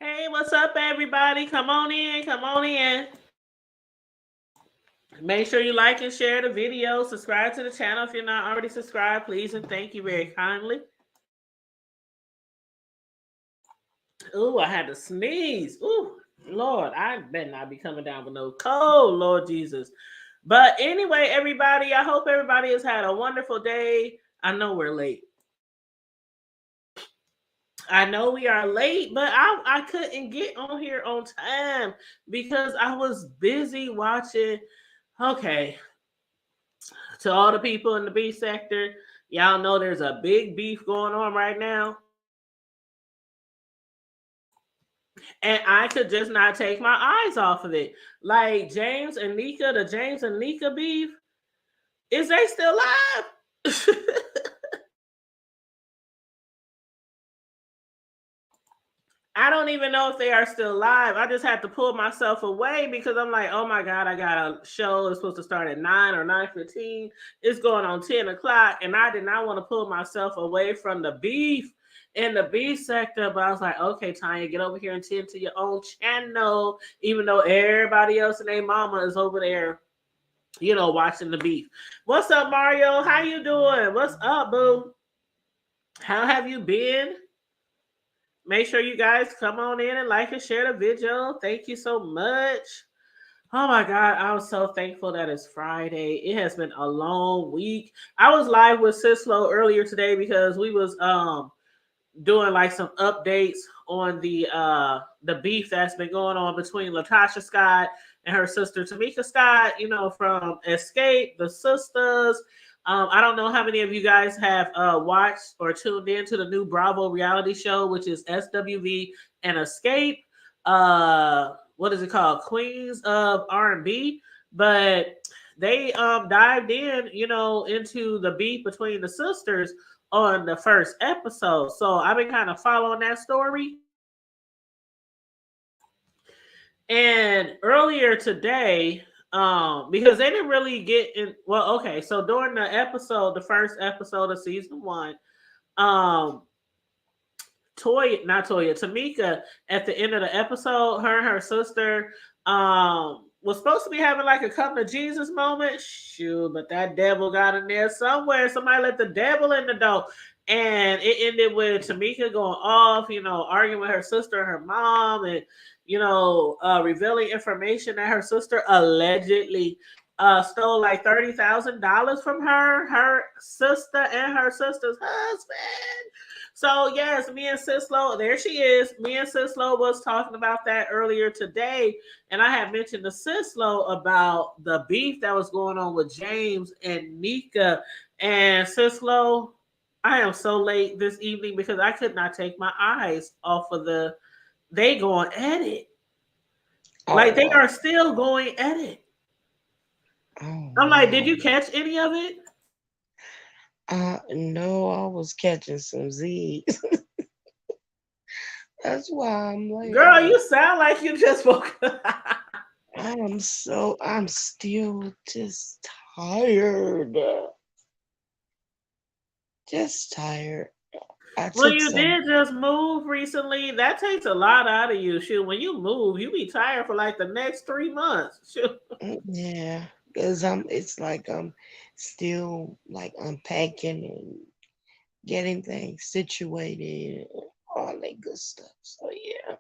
Hey, what's up, everybody? Come on in, come on in. Make sure you like and share the video. Subscribe to the channel if you're not already subscribed, please, and thank you very kindly. Ooh, I had to sneeze. Ooh, Lord, I better not be coming down with no cold, Lord Jesus. But anyway, everybody, I hope everybody has had a wonderful day. I know we're late. I know we are late, but I couldn't get on here on time because I was busy watching. Okay, to all the people in the beef sector, y'all know there's a big beef going on right now. And I could just not take my eyes off of it. Like James and Nika, the James and Nika beef, is they still live? I don't even know if they are still live. I just had to pull myself away because I'm like, oh my God, I got a show. It's supposed to start at 9 or 9:15. It's going on 10 o'clock. And I did not want to pull myself away from the beef in the beef sector. But I was like, okay, Tanya, get over here and tend to your own channel, even though everybody else and their mama is over there, watching the beef. What's up, Mario? How you doing? What's up, boo? How have you been? Make sure you guys come on in and like and share the video. Thank you so much. Oh my God, I was so thankful that it's Friday. It has been a long week. I was live with Sislo earlier today because we was doing like some updates on the beef that's been going on between Latasha Scott and her sister Tamika Scott, from Escape, the sisters. I don't know how many of you guys have watched or tuned in to the new Bravo reality show, which is SWV and Escape. What is it called? Queens of R&B. But they dived in, into the beef between the sisters on the first episode. So I've been kind of following that story. And earlier today, because they didn't really get in. Well, okay, so during the first episode of season one, um, Tamika, at the end of the episode, her and her sister was supposed to be having like a come to Jesus moment. Shoot, but that devil got in there somewhere. Somebody let the devil in the door. And it ended with Tamika going off, arguing with her sister and her mom, and revealing information that her sister allegedly stole like $30,000 from her sister, and her sister's husband. So yes, me and Sislo, there she is. Me and Sislo was talking about that earlier today, and I had mentioned to Sislo about the beef that was going on with James and Nika. And Sislo, I am so late this evening because I could not take my eyes off of they going at it. Like they are still going at it. Oh I'm like, did you no. catch any of it? No, I was catching some Z's. That's why I'm like, Girl, you sound like you just woke up. I'm still just tired. Just tired. I Well, took you some, did just move recently. That takes a lot out of you. Shoot, when you move, you be tired for like the next 3 months. Shoot. yeah, because it's like I'm still like unpacking and getting things situated, and all that good stuff. So yeah.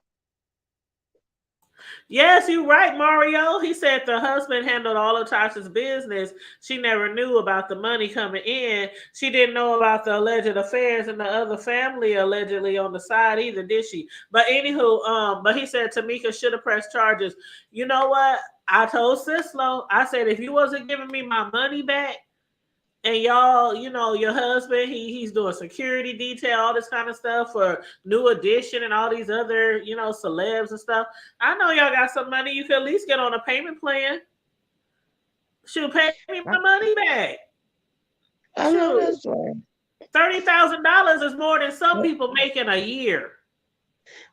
Yes, you're right, Mario. He said the husband handled all of Tasha's business. She never knew about the money coming in. She didn't know about the alleged affairs and the other family allegedly on the side either, did she? But anywho, but he said Tamika should have pressed charges. You know what? I told Sislo, I said if you wasn't giving me my money back, and y'all, your husband, he's doing security detail, all this kind of stuff for New Edition and all these other, celebs and stuff. I know y'all got some money. You could at least get on a payment plan. Shoot, pay me my I, money back. I know Shoot, that's right. $30,000 is more than some people make in a year.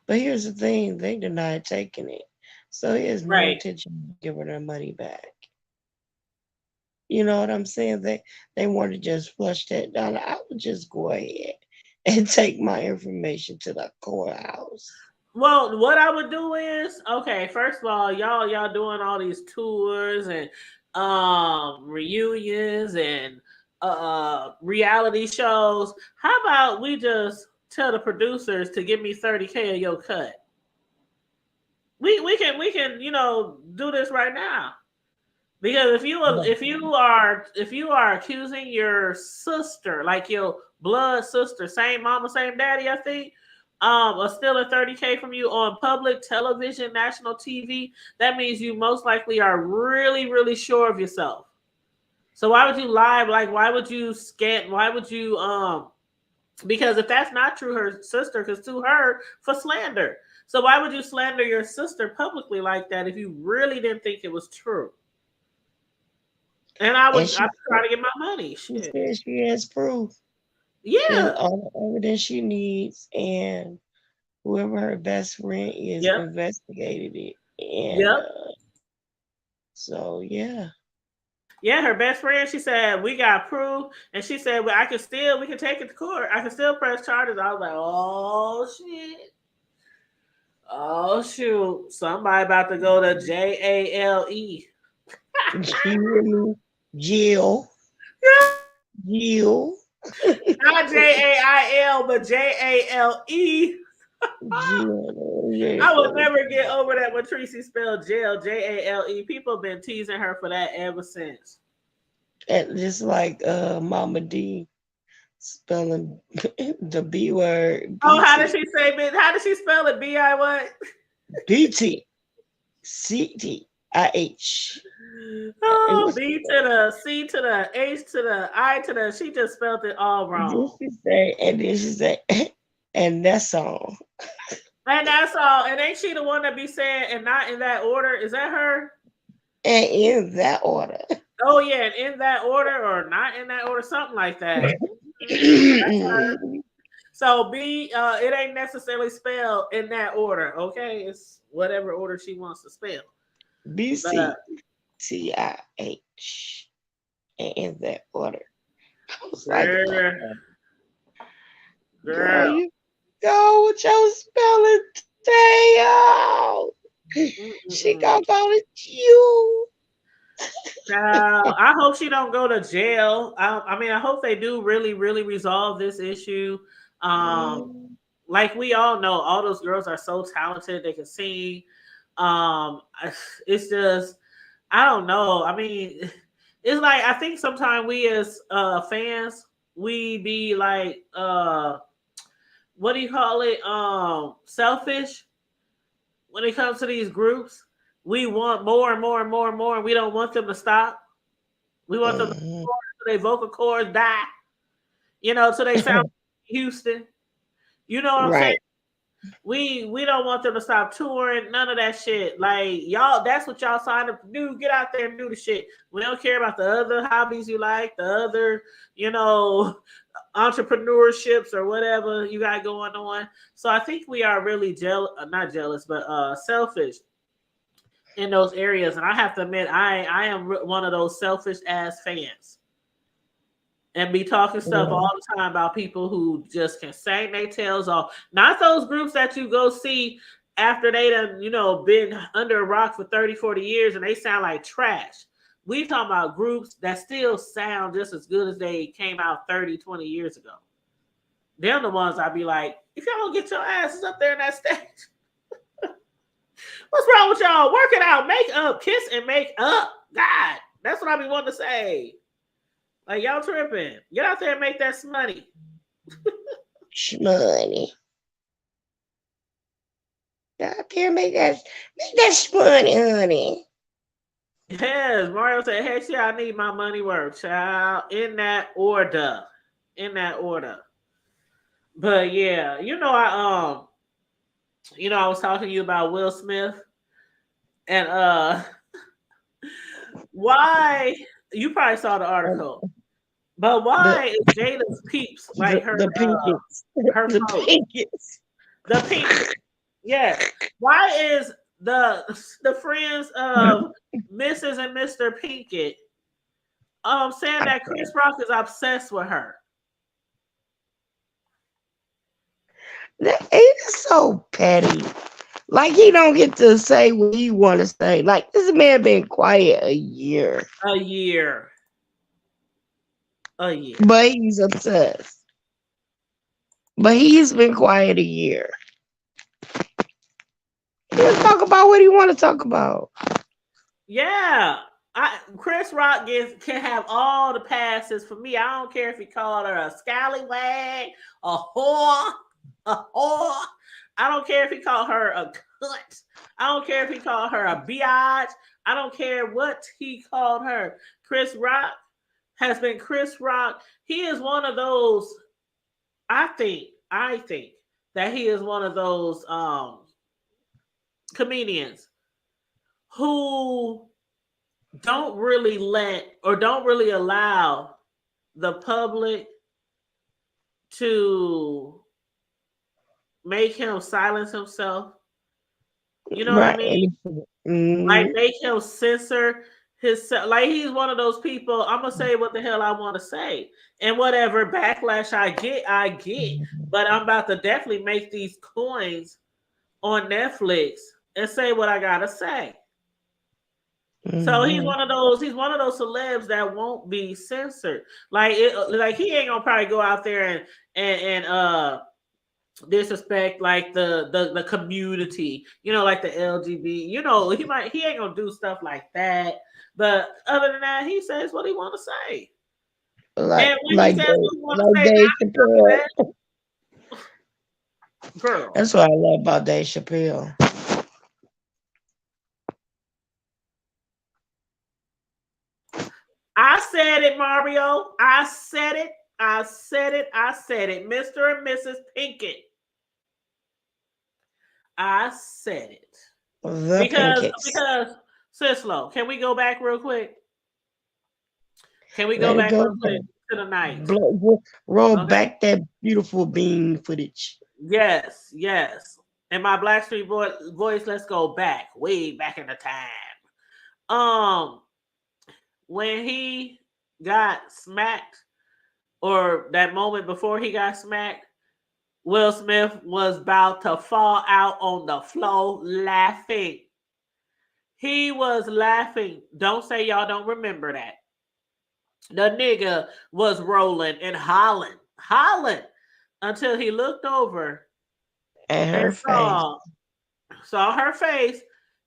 But here's the thing, they denied taking it. So he has no Right. intention of giving their money back. You know what I'm saying? They want to just flush that down. I would just go ahead and take my information to the courthouse. Well, what I would do is, okay, first of all, y'all doing all these tours and reunions and reality shows. How about we just tell the producers to give me 30K of your cut? We can do this right now. Because if you are accusing your sister, like your blood sister, same mama, same daddy, I think, of stealing 30K from you on public television, national TV, that means you most likely are really, really sure of yourself. So why would you lie? Like why would you scan? Why would you because if that's not true, her sister could sue her for slander. So why would you slander your sister publicly like that if you really didn't think it was true? And And I try to get my money. she Shit. says she has proof. She has Yeah. all the evidence she needs, and whoever her best friend is Yep. investigated it. And Yep. so, yeah. Yeah. Her best friend, she said, we got proof. And she said, well, we can take it to court. I can still press charges. I was like, oh, shit. Oh, shoot. Somebody about to go to JALE. Jill, Jill, Jill, Not JAIL, but JALE. I will Jill. never get over that when Tracy spelled jail, JALE. People have been teasing her for that ever since. And just like Mama D spelling the B word, Oh, how did BT, she say it? How did she spell it? BI what? BT, CTIH. It Oh, was, B to the C to the H to the I to the. She just spelled it all then wrong. she say, and then she say, and that's all. And that's all. And ain't she the one that be saying and not in that order? Is that her? And in that order. Oh yeah, and in that order or not in that order, something like that. So B, it ain't necessarily spelled in that order. Okay, it's whatever order she wants to spell. But BCTIH. And in that order. I was like, girl, girl, girl. you go with your spelling tail. She Mm-mm-mm. gonna go to you. Child, I hope she don't go to jail. I mean, I hope they do really, really resolve this issue. Um, Mm, like we all know, all those girls are so talented; they can sing. It's just, I don't know. I mean, it's like I think sometimes we as fans, we be like, what do you call it? Selfish when it comes to these groups. We want more and more and more and more, and we don't want them to stop. We want them to mhm. their vocal cords die, so they sound like Houston. You know what I'm saying? Right. We don't want them to stop touring, none of that shit. Like y'all, that's what y'all signed up to do. Get out there and do the shit. We don't care about the other hobbies you like, the other, you know, entrepreneurships or whatever you got going on. So I think we are really not jealous, but selfish in those areas. And I have to admit, I am one of those selfish ass fans and be talking stuff all Mhm. the time about people who just can sing their tails off. Not those groups that you go see after they done, been under a rock for 30, 40 years and they sound like trash. We talking about groups that still sound just as good as they came out 30, 20 years ago. They're the ones I'd be like, if y'all don't get your asses up there in that stage, what's wrong with y'all? Work it out, make up, kiss and make up. God, that's what I be wanting to say. Like y'all tripping. Get out there and make that money. Shmoney. Go out there, make that money, honey. Yes, Mario said, "Hey, see, I need my money worth, child." In that order, in that order. But yeah, I was talking to you about Will Smith and why you probably saw the Um, article, but The why is Jada's peeps like the pinkets. her The folks, pinkets. the pink? Yes, why is the friends of Mrs. and Mr. Pinkett saying that Chris Rock is obsessed with her? That ain't so so petty. Like he don't get to say what he want to say. Like this man been quiet a year, A year. A year. but he's obsessed. But he's been quiet a year. He'll talk about what he want to talk about. Yeah. Chris Rock can have all the passes for me. I don't care if he called her a scallywag, a whore, a whore. I don't care if he called her a cunt. I don't care if he called her a biatch. I don't care what he called her. Chris Rock has been Chris Rock. He is one of those. I think that he is one of those comedians who don't really allow the public to make him silence himself. You know what I mean? Right. Like Mm-hmm. make him censor himself. Like he's one of those people. I'm gonna say what the hell I want to say, and whatever backlash I get. But I'm about to definitely make these coins on Netflix and say what I gotta say. So he's Mm-hmm. one of those. He's one of those celebs that won't be censored. Like he ain't gonna probably go out there and disrespect like the community. You know, like the LGBT. You know, he ain't gonna do stuff like that. But other than that, he says what he want to say. Like And when he like says Dave, what he want to like say, Dave 90% Chappelle. of that, girl. That's what I love about Dave Chappelle. I said it, Mario. I said it. I said it. I said it. Mr. and Mrs. Pinkett. I said it. The Pinkett's. Because Sislo, can we go back real quick? Can we go Let it back go. real quick to the night? Roll Okay. back that beautiful bean footage. Yes, yes. In my Blackstreet voice, let's go back, way back in the time. Um, when he got smacked, or that moment before he got smacked, Will Smith was about to fall out on the floor laughing. He was laughing. Don't say y'all don't remember that. The nigga was rolling and hollering until he looked over At and her face. saw her face,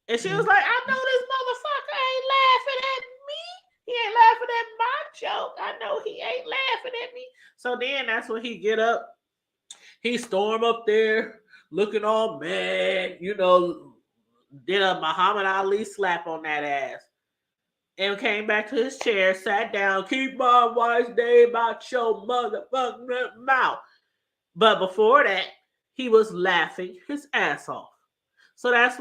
and she was like, "I know this motherfucker ain't laughing at me. He ain't laughing at my joke. I know he ain't laughing at me." So then that's when he get up, he storm up there looking all mad, did a Muhammad Ali slap on that ass. And came back to his chair, sat down, keep my wife's name out your motherfucking mouth. But before that, he was laughing his ass off. So that's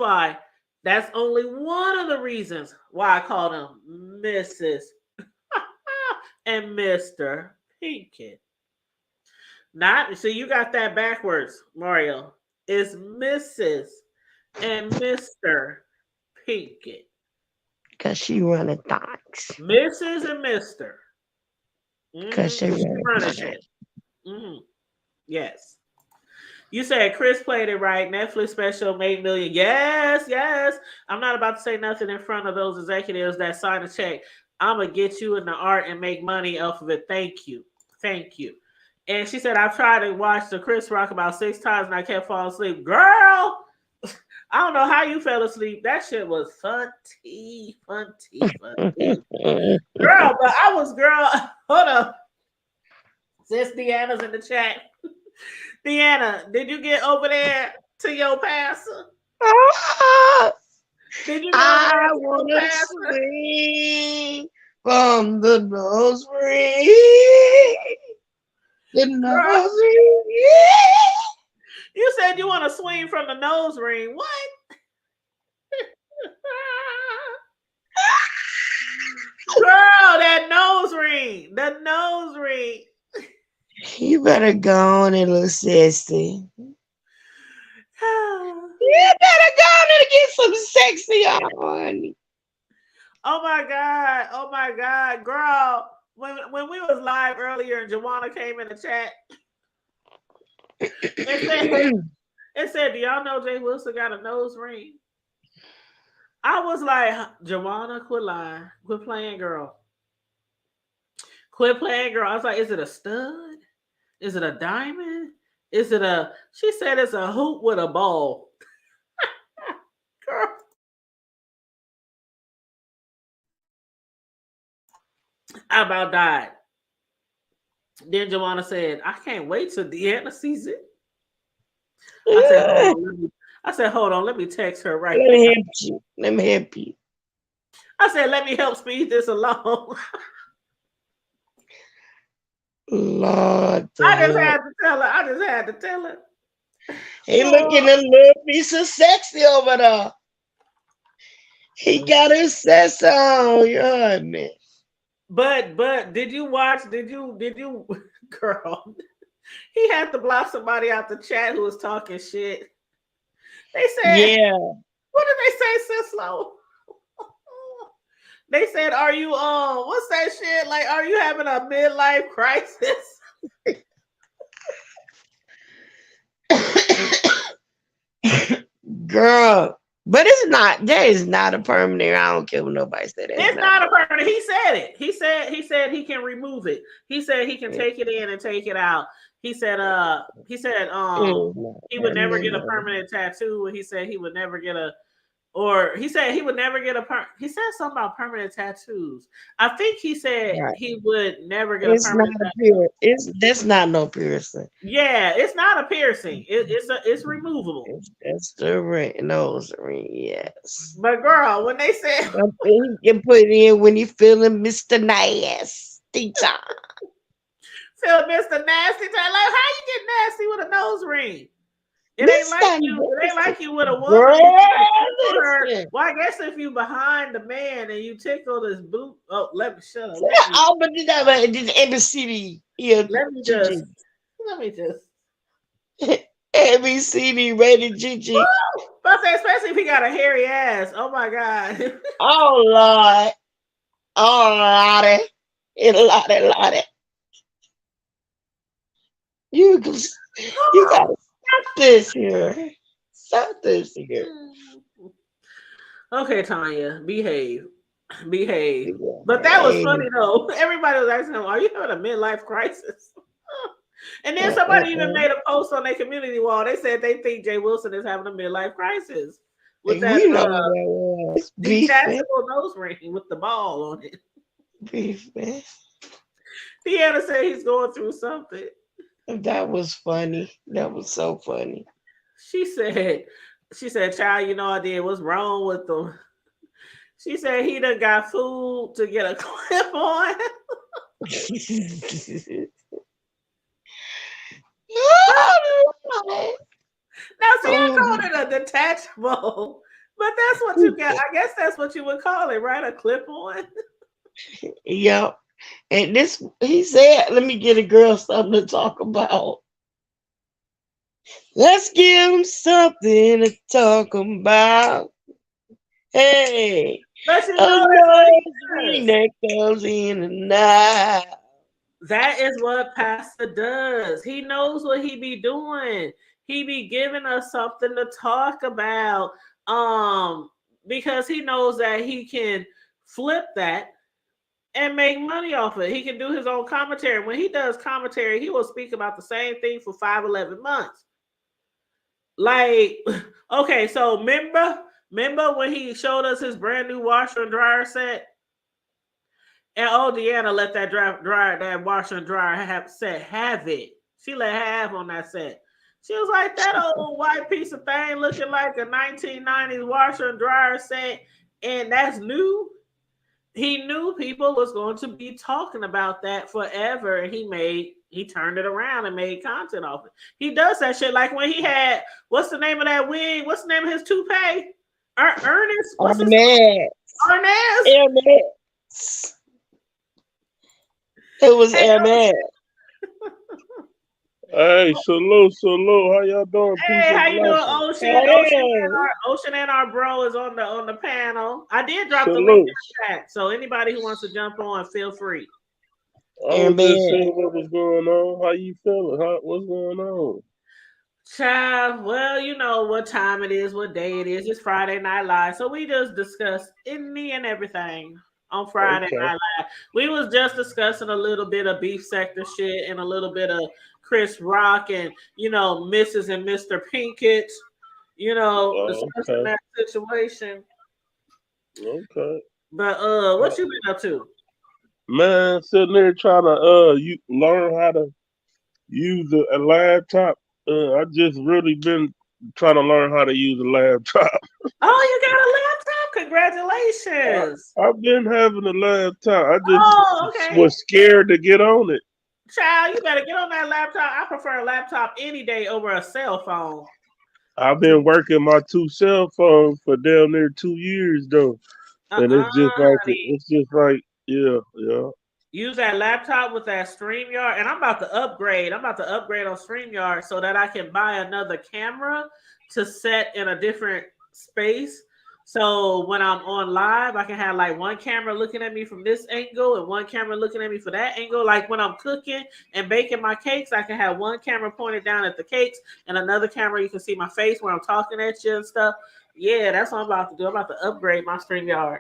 only one of the reasons why I called him Mrs. and Mr. Pinkett. Not see, you got that backwards, Mario. It's Mrs. and Mr. Pinkett. Cause she running thoughts. Mrs. and Mr. Cause she Mm-hmm. She running running thoughts. shit. Mm-hmm. Yes. You said Chris played it right. Netflix special made million. Yes, yes. I'm not about to say nothing in front of those executives that sign a check. I'm gonna get you in the art and make money off of it. Thank you. Thank you. And she said, I've tried to watch the Chris Rock about 6 times and I kept falling asleep. Girl, I don't know how you fell asleep. That shit was fun tea, fun tea, fun tea. Girl, but I was girl. Hold up. Sis Deanna's in the chat. Deanna, did you get over there to your pastor? Ah, Did you get over there I to your wanna pastor? swing from the nose ring. The Girl, nose ring. you said you want to swing from the nose ring. What? Girl, that nose ring. The nose ring. You better go on and look sexy. You better go on and get some sexy on. Oh my God. Oh my God. Girl, when we was live earlier and Joanna came in the chat and said, It said, "Do y'all know Jay Wilson got a nose ring?" I was like, "Joanna, quit lying, quit playing, girl, quit playing, girl." I was like, "Is it a stud? Is it a diamond? Is it a?" She said, "It's a hoop with a ball." Girl, I about died. Then Joanna said, "I can't wait till Deanna sees it." I said, "Hold Let on, let me." I said, "Hold on, let me text her right me now." help you. Let me help you. I said, "Let me help speed this along." Lord the I just help. had to tell her. I just had to tell her. He Oh. looking a little piece of sexy over there. He got his sets on. You heard me. But did you watch? Did you, girl? He had to block somebody out the chat who was talking shit. They said, Yeah. "What did they say, Sislo?" They said, "Are you what's that shit? Like, are you having a midlife crisis?" Girl. But it's not. That is not a permanent. I don't care what nobody said. That's It's not not a permanent. permanent. He said it. He said he can remove it. He said he can take it in and take it out. He said It's not he would never permanent. get a No. permanent tattoo. And he said he would never get a or he said he would never get he said something about permanent tattoos. I think he said Right. he would never get a It's not permanent a tattoo. piercing. It's that's not no piercing. Yeah, it's not a piercing. It's removable. It's just the ring, nose ring. Yes. But girl, when they said Something you can put it in when you feeling Mr. Nasty time. Phil Mr. Nasty, like how you get nasty with a nose ring? It ain't like Mr. you. It ain't Nasty. like you with a woman. You can Girl, tickle her. listen. Well, I guess if you behind the man and you tickle this boot. Oh, let me shut up. Let me. Oh, but you know, this ABCD. Yeah, Let me Gigi. just. Let me just. ABCD rated Gigi. Woo! But I say, especially if he got a hairy ass. Oh my god. Oh, Lord. Oh, Lottie. Lottie. You, you gotta stop this here. Stop this here. Okay, Tanya, behave, behave. Yeah, But that was hey, funny though. Everybody was asking him, "Are you having a midlife crisis?" And then uh, somebody uh, even uh. made a post on their community wall. They said they think Jay Wilson is having a midlife crisis with Like, that we know what that was. Beefing. detachable nose ring with the ball on it. Beefing. Deanna said he's going through something. That was funny. That was so funny. She said, she said, "Child, you know I did. What's wrong with them?" She said he done got food to get a clip on. Now, see, I Oh, called it a detachable, but that's what you got. I guess that's what you would call it, right? A clip on. yep. And this, he said, let me get a girl something to talk about. Let's give him something to talk about. Hey, But you a know, that's what he nose ring does. that comes in and out. That is what Pastor does. He knows what he be doing. He be giving us something to talk about. Because he knows that he can flip that and make money off it. He can do his own commentary. When he does commentary, he will speak about the same thing for 5-11 months. Like, okay, so remember when he showed us his brand new washer and dryer set? And oh, Deanna let that dryer, that washer and dryer have it. She let have on that set. She was like, that old white piece of thing looking like a 1990s washer and dryer set, and that's new. He knew people was going to be talking about that forever, and he turned it around and made content off it. He does that shit like when he had what's the name of that wig? What's the name of his toupee? Ernest. What's his Arnett. Arnaz? Ernest. It was Hey, Ernest. Hey, salute. How y'all doing? Peace hey, and how you doing, blessings. Ocean? Hey. Ocean and our bro is on the panel. I did drop the link in Salute. the chat, so anybody who wants to jump on, feel free. I was just Ernest. seeing what was going on. How you feeling? What's going on? Child, well, you know what time it is, what day it is. It's Friday Night Live. So we just discuss any and everything on Friday Okay. Night Live. We was just discussing a little bit of beef sector shit and a little bit of Chris Rock and, Mrs. and Mr. Pinkett, discussing Okay. that situation. Okay. But what you been up to? Man, sitting there trying to you learn how to use a laptop. I just really been trying to learn how to use a laptop. Oh, you got a laptop? Congratulations. I've been having a laptop. I Oh, just okay. was scared to get on it. Child, you better get on that laptop. I prefer a laptop any day over a cell phone. I've been working my two cell phones for down near 2 years though, and Honey. it's just like yeah, yeah. Use that laptop with that StreamYard, and I'm about to upgrade. I'm about to upgrade on StreamYard so that I can buy another camera to set in a different space. So when I'm on live, I can have like one camera looking at me from this angle and one camera looking at me for that angle. Like when I'm cooking and baking my cakes, I can have one camera pointed down at the cakes and another camera you can see my face where I'm talking at you and stuff. Yeah, that's what I'm about to do. I'm about to upgrade my StreamYard.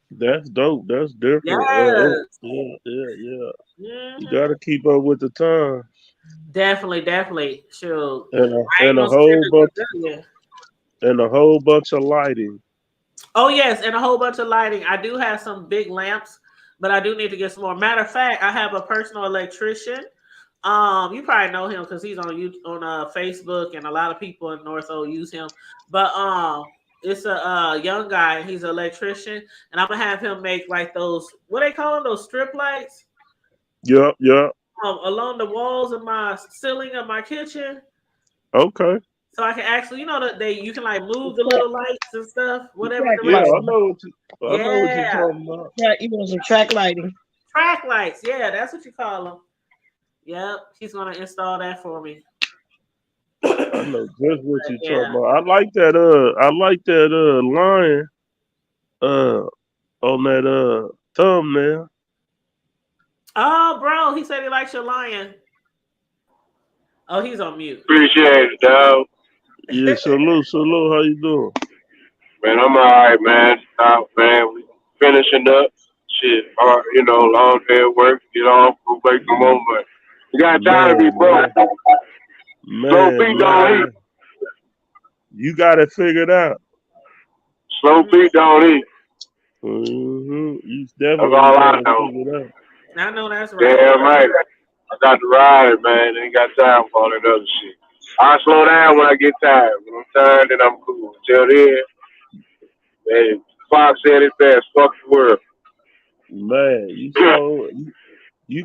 That's dope. That's different. Yes. Yeah, yeah, yeah. You Mhm. got to keep up with the time Definitely, definitely. Sure. and I ain't a gonna spend whole a bunch gazillion. of lighting. Oh yes, and a whole bunch of lighting. I do have some big lamps, but I do need to get some more. Matter of fact, I have a personal electrician. You probably know him because he's on Facebook, and a lot of people in North O use him. But it's a young guy. He's an electrician, and I'm gonna have him make like those what they call them, those strip lights Yep, yep. along the walls of my ceiling of my kitchen. Okay. So I can actually, that you can like move the Track, little lights and stuff, whatever track Yeah, direction. lighting. I know what you're Yeah, talking about. You want some track lighting? track lights. Yeah, that's what you call them. Yep, he's gonna install that for me. I know just what you're talking Yeah. about. I like that line uh on that thumbnail. Oh, bro, he said he likes your lion. Oh, he's on mute. Appreciate it, dog. Yeah, salute, salute. How you doing? Man, I'm alright, man. Man, we finishing up. Shit, long day at work, get off, go back from home, but you got time to be Man, broke. man, Slow man, feet don't eat. man. You got it figured out. Slow feet don't eat. You That's definitely all got I it know. figured out. I know that's right. Damn right. I got to ride it, man. Ain't got time for all that other shit. I slow down when I get tired. When I'm tired, then I'm cool. Until then, man, Fox said it best. Fuck the world. Man, you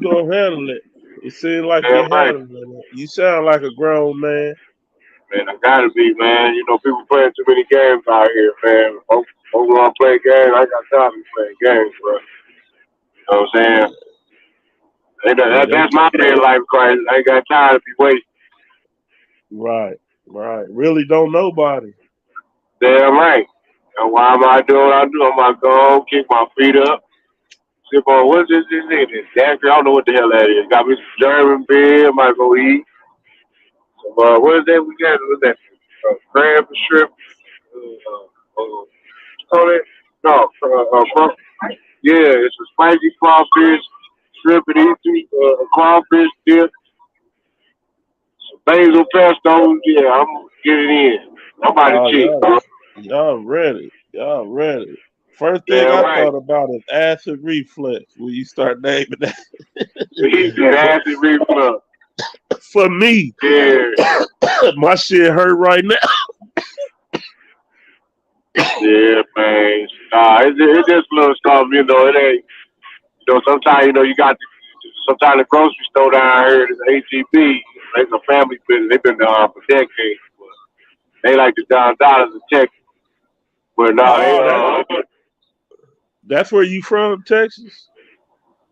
gonna handle it. It seems like Damn you're right. handling it. You sound like a grown man. Man, I gotta be, man. People playing too many games out here, man. Folks want to play games. I got time to be playing games, bro. You know what I'm saying? Yeah, That's my main life crisis. I ain't got time to be waiting. right, right. Really don't nobody. Damn right. And why am I doing what I do? I'm gonna go home, kick my feet up, sip on what's this thing? This daiquiri. I don't know what the hell that is. Got me some German beer. Might go eat. Some, what is that we got? What's that? Crab and shrimp. Call it? No, yeah, it's a spicy crawfish, shrimp and easy, crawfish dip, some basil pesto. Yeah, I'm gonna get it in. I'm about to Oh, cheat, bro. y'all ready? Y'all ready? First thing Damn I right. thought about is acid reflux when you start naming that. He did acid reflux. For me, Yeah, my shit hurt right now. yeah, man. It's just a little stuff, it ain't, sometimes, you got sometimes the grocery store down here, the ATB, it's a family business. They've been there for decades. But they like to down dollars and check. But no, Oh, that's where you from, Texas?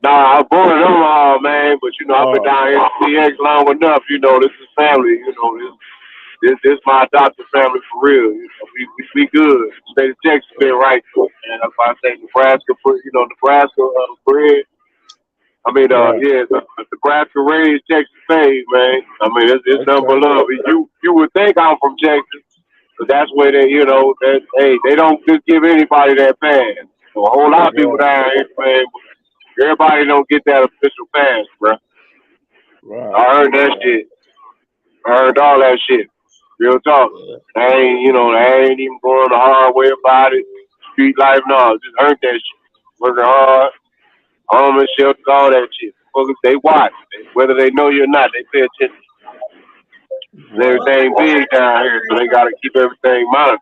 I was born in Omaha, man. But I've been Oh, down here in CX long enough. This is family. This my adopted family for real. We good. State of Texas been right, and that's why I say Nebraska bread. I mean, Right. yeah, the Nebraska raised Texas fame, man. I mean, it's nothing but Okay. love. You would think I'm from Texas, but that's where they, hey, they don't just give anybody that pass. So a whole lot of people Right. down here, man, everybody don't get that official pass, bro. Right. I heard that shit. I heard all that shit. Real talk. Yeah. They ain't even going the hard way about it. Street life, no, just earned that shit. Working hard, homeless shelters, all that shit. Motherfuckers, they watch. Whether they know you or not, they pay attention. Right. Everything big down here, so they got to keep everything monitored.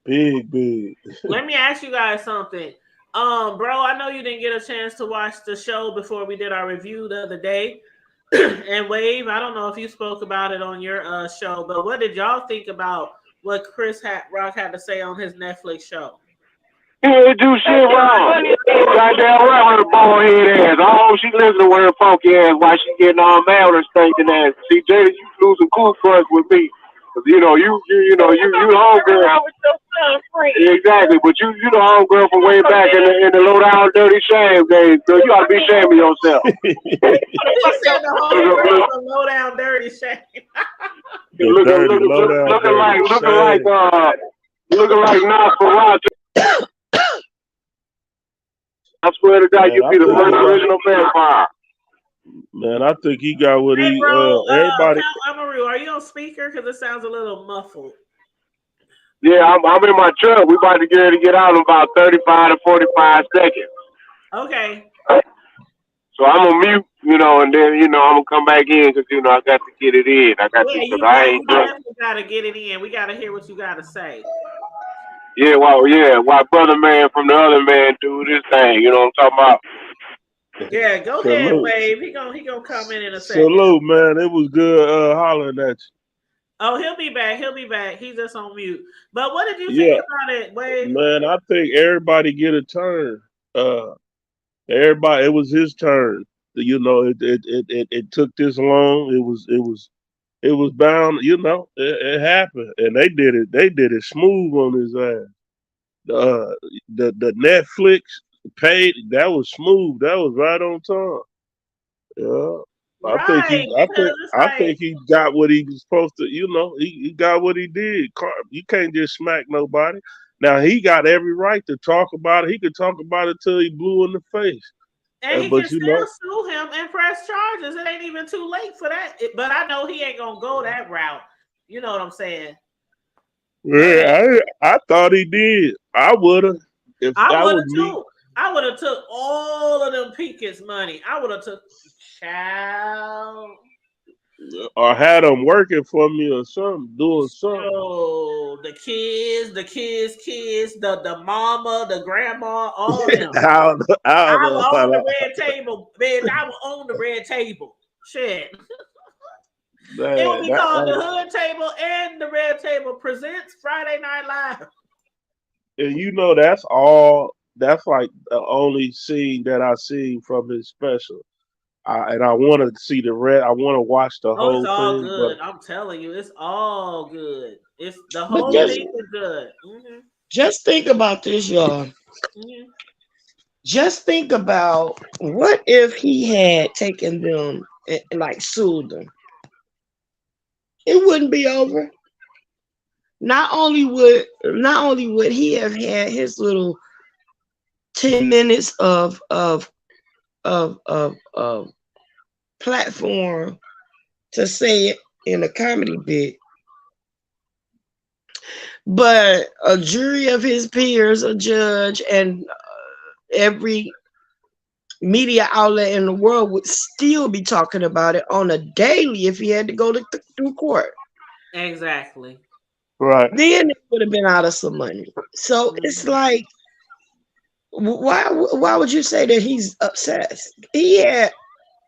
Big. Let me ask you guys something. Bro, I know you didn't get a chance to watch the show before we did our review the other day. And Wave, I don't know if you spoke about it on your show, but what did y'all think about what Rock had to say on his Netflix show? He ain't do shit wrong. Goddamn right with her bald head ass. I hope she listening with her funky ass while she getting all mad with her stinking ass. See, Jada, you losing cool crush with me. Cause you the homegirl. Yeah, exactly, but you the homegirl from way back in the low down dirty shame days. So you ought to be ashamed of yourself. He said the whole girl from low down dirty shame. Looking like Nosferatu. I swear to God, Man, you be the first original vampire. Man, I think he got what Hey, he. bro, Everybody. Amaru, are you on speaker? Because it sounds a little muffled. Yeah, I'm in my truck. We about to get ready to get out in about 35 to 45 seconds. Okay. So I'm gonna mute, and then I'm gonna come back in because I got to get it in. You definitely gotta get it in. We gotta hear what you gotta say. Yeah, while brother man from the other man do this thing, you know what I'm talking about? Yeah, go ahead, Wave. He gonna come in a second. Salute, man. It was good hollering at you. Oh, he'll be back. He's just on mute. But what did you think about it, Wave? Man, I think everybody get a turn. Everybody, it was his turn. It took this long. It was bound. It happened, and they did it smooth on his ass. The Netflix paid, that was smooth. That was right on time. Yeah. I think he got what he was supposed to, he got what he did. You can't just smack nobody. Now he got every right to talk about it. He could talk about it till he blew in the face. And he can still sue him and press charges. It ain't even too late for that. But I know he ain't gonna go that route. You know what I'm saying? Yeah, I thought he did. I would have. I would have too. I would have took all of them Pickett's money. I would have took child. Or had them working for me or something, doing something. Oh, the kids, the mama, the grandma, all of them. I will own the red table, man. I will own the red table. Shit. Man, it will be called the Hood Table and the Red Table presents Friday Night Live. And that's like the only scene that I seen from his special. And I want to see the red. I want to watch the whole thing. It's all good. I'm telling you, it's all good. It's the whole thing is good. Mm-hmm. Just think about this, y'all. Mm-hmm. Just think about what if he had taken them and like sued them. It wouldn't be over. Not only would he have had his little 10 minutes of platform to say it in a comedy bit, but a jury of his peers, a judge, and every media outlet in the world would still be talking about it on a daily if he had to go through court. Exactly. Right. Then it would have been out of some money. So it's like, why would you say that he's obsessed? He had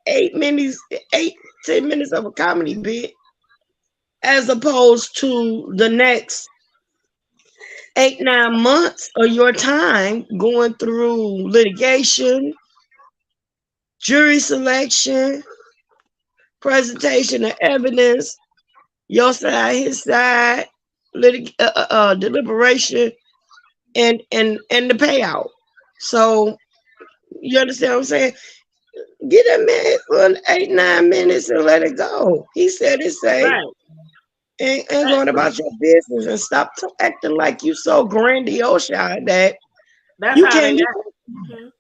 10 minutes of a comedy bit as opposed to the next 8-9 months of your time going through litigation, jury selection, presentation of evidence, your side, his side, deliberation, and the payout. So you understand what I'm saying? Get a minute for 8, 9 minutes and let it go. He said it's safe. Right. Ain't going about your business and stop acting like you so grandiose that That's you how they can't be. act. Mhm.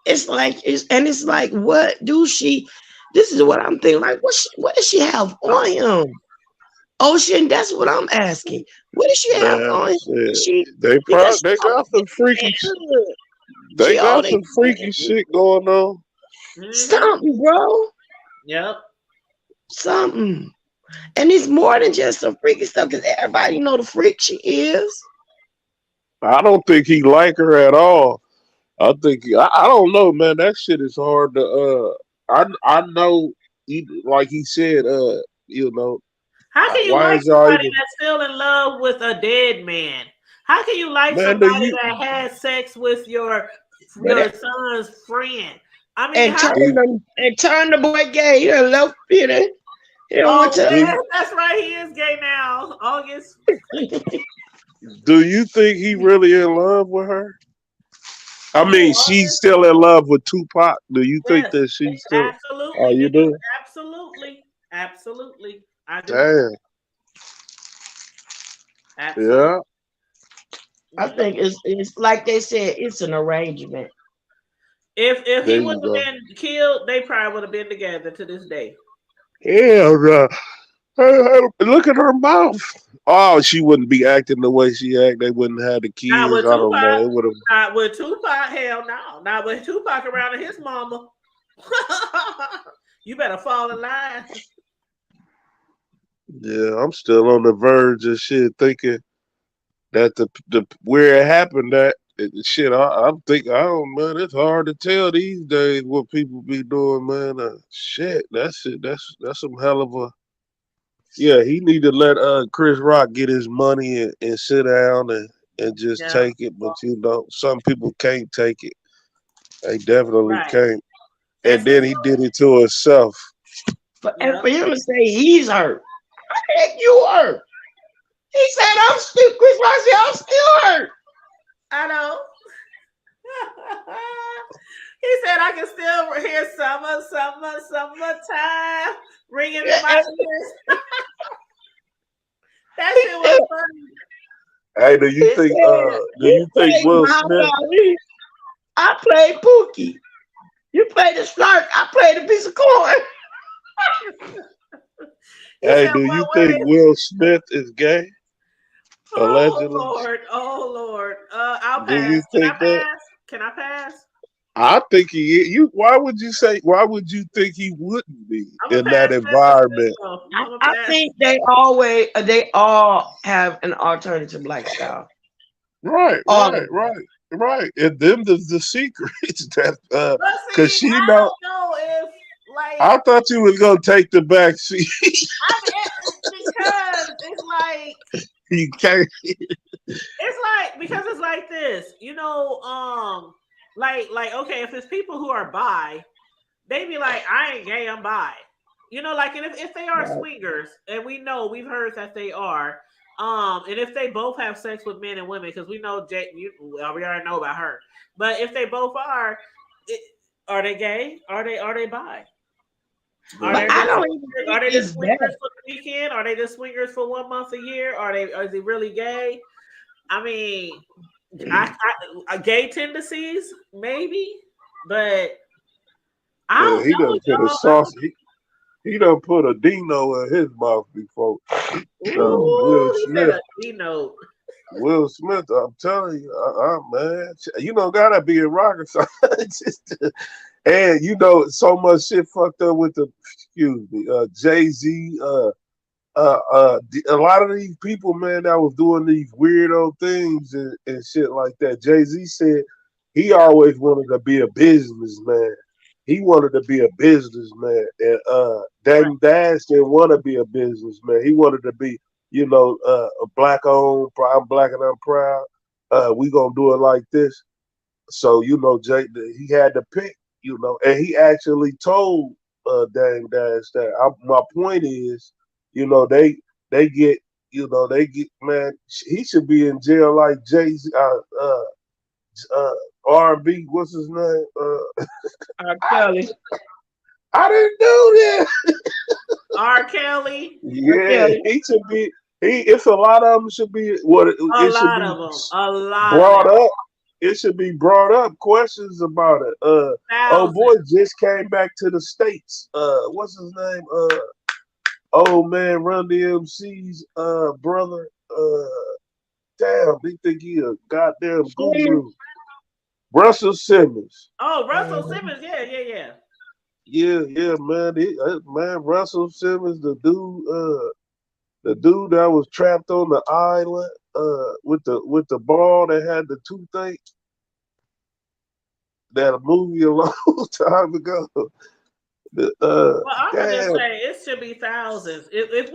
It's like, what do she? This is what I'm thinking. Like, what does she have on him? Ocean, that's what I'm asking. What does she have Man, on him? shit. She They because probably they got some freaky they she all got they some freaky shit going on. Mhm. something, bro. Yep. Something. And it's more than just some freaky stuff because everybody know the freak she is. I don't think he like her at all. I don't know, man. That shit is hard to I know like he said, you know, How can you why like is y'all somebody even that's still in love with a dead man? How can you like man do somebody you that had sex with But your son's friend? I mean, and how? do turn the boy gay. He done left Peter. He done went Oh to do man, that's right. He is gay now. August. do you think he really in love with her? I Who? mean, she's August? still in love with Tupac. Do you think Yes, that she's still? Oh, absolutely. you They do. do? Absolutely. Absolutely. I do. Damn. Absolutely. Yeah. I Mhm. think it's like they said, it's an arrangement. If There he you wouldn't have go. been killed, they probably would have been together to this day. Hell no. Look at her mouth. Oh, she wouldn't be acting the way she act. They wouldn't have the Not kids. with I don't know. Tupac. It would have. Not with Tupac. Hell no. Not with Tupac around his mama. You better fall in line. Yeah, I'm still on the verge of shit, thinking that the where it happened at. Shit, I'm thinking. I don't, man. It's hard to tell these days what people be doing, man. Shit, that's it. That's some hell of a. Yeah, he need to let Chris Rock get his money and sit down and just Yeah. take it. But you know, some people can't take it. They definitely Right. can't. And And see, then he did it to himself. And yeah. for him to say he's hurt, heck, you hurt. He said, I'm still, Chris Rock said, I'm still hurt. I know. He said I can still hear summertime ringing in my ears. That He shit was said, funny. Hey, do he you think played Will my Smith body. I played Pookie. You played the slark. I played a piece of corn. You Hey, said do you what think women? Will Smith is gay? Oh Allegedly. Lord, oh Lord. I'll Do you pass. Can I think that? pass? Can I pass? I think he you why would you think he wouldn't be I'm gonna in that pass this one. environment? I'm gonna I pass. think they all have an alternative lifestyle. Right, All right, of them. right, right. And them the secrets that But cause see, she I know don't know if like I thought you was gonna take the back seat. I mean because You can't because it's like this, like okay, if it's people who are bi, they be like, I ain't gay, I'm bi. Like and if they are Right. swingers, and we've heard that they are, and if they both have sex with men and women, because we know well, we already know about her. But if they both it, are they gay? Are they bi? Are But they I just don't even swingers? Are think they just it's swingers that. for the weekend? Are they just swingers for 1 month a year? Is he really gay? I mean, gay tendencies maybe, but I man, don't he know, done put a y'all. sauce he done put a Dino in his mouth before. Will Ooh, he said Smith. a D note. Will Smith, I'm telling you, man, gotta be a rocket scientist. And so much shit fucked up with the, excuse me, Jay Z, a lot of these people, man, that was doing these weirdo things and shit like that. Jay Z said he Yeah, always wanted to be a businessman. He wanted to be a businessman, and right. Dame Dash didn't want to be a businessman. He wanted to be, a black owned. I'm black and I'm proud. We gonna do it like this. So Jay, he had to pick. And he actually told Dame Dash that. My point is, they get, man. He should be in jail like Jay Z. R&B. What's his name? R. Kelly. I didn't know that. R. Kelly. Yeah, he should be. It's a lot of them should be. A It should lot be of them. A lot of brought them. up. It should be brought up. Questions about it. Oh boy, Thousands. just came back to the States. What's his name? Old man, Run DMC's brother. Damn, they think he a goddamn guru. Russell Simmons. Oh, Russell Simmons. Yeah. Yeah, man. Man, Russell Simmons, the dude that was trapped on the island, with the ball that had the toothache. That a movie a long time ago. Well, I'm gonna just Damn. say it should be thousands. If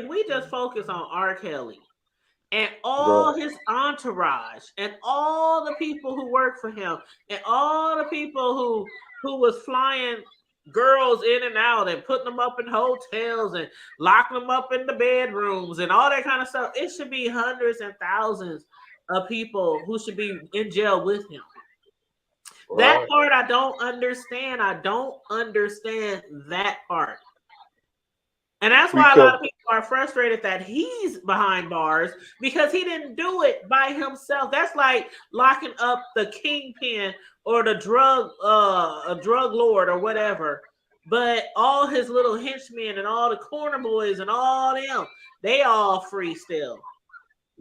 we just focus on R. Kelly and all Right. his entourage and all the people who work for him and all the people who was flying girls in and out and putting them up in hotels and locking them up in the bedrooms and all that kind of stuff, it should be hundreds and thousands of people who should be in jail with him. That Right. part I don't understand. I don't understand that part. And that's why a lot of Because people are frustrated that he's behind bars because he didn't do it by himself. That's like locking up the kingpin or the a drug lord or whatever. But all his little henchmen and all the corner boys and all them, they all free still.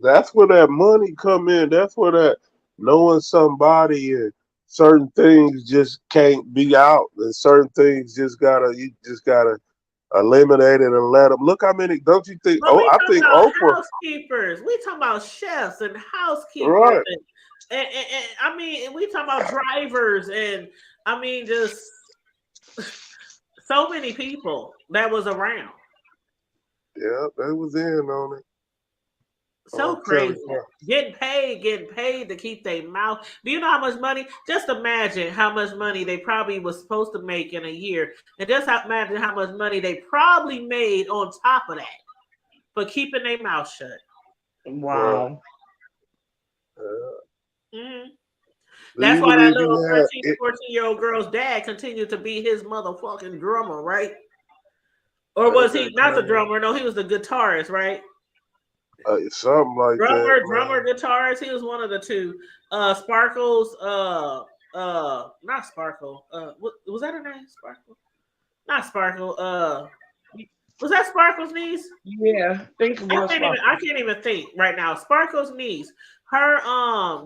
that's where that money come in. That's where that knowing somebody and certain things just can't be out, and certain things you just gotta eliminate it and let them. Look how many. Don't you think? But Oh, we I talking think about Oprah. housekeepers. We talking about chefs and housekeepers. Right. And I mean, we talking about drivers and I mean, just so many people that was around. Yeah, they was in on it. So I'm telling crazy. you. Getting paid to keep their mouth. Do you know how much money? Just imagine how much money they probably was supposed to make in a year. And just imagine how much money they probably made on top of that for keeping their mouth shut. Wow. Mm-hmm. Do That's you why that believe little you 13, 14-year-old girl's dad continued to be his motherfucking drummer, right? Or was he not the drummer? No, he was the guitarist, right? Something like that, Drummer, man. guitarist. He was one of the two. Sparkles, not Sparkle. Was that her name? Sparkle? Not Sparkle. Was that Sparkle's niece? Yeah, think about I can't even think right now. Sparkle's niece, her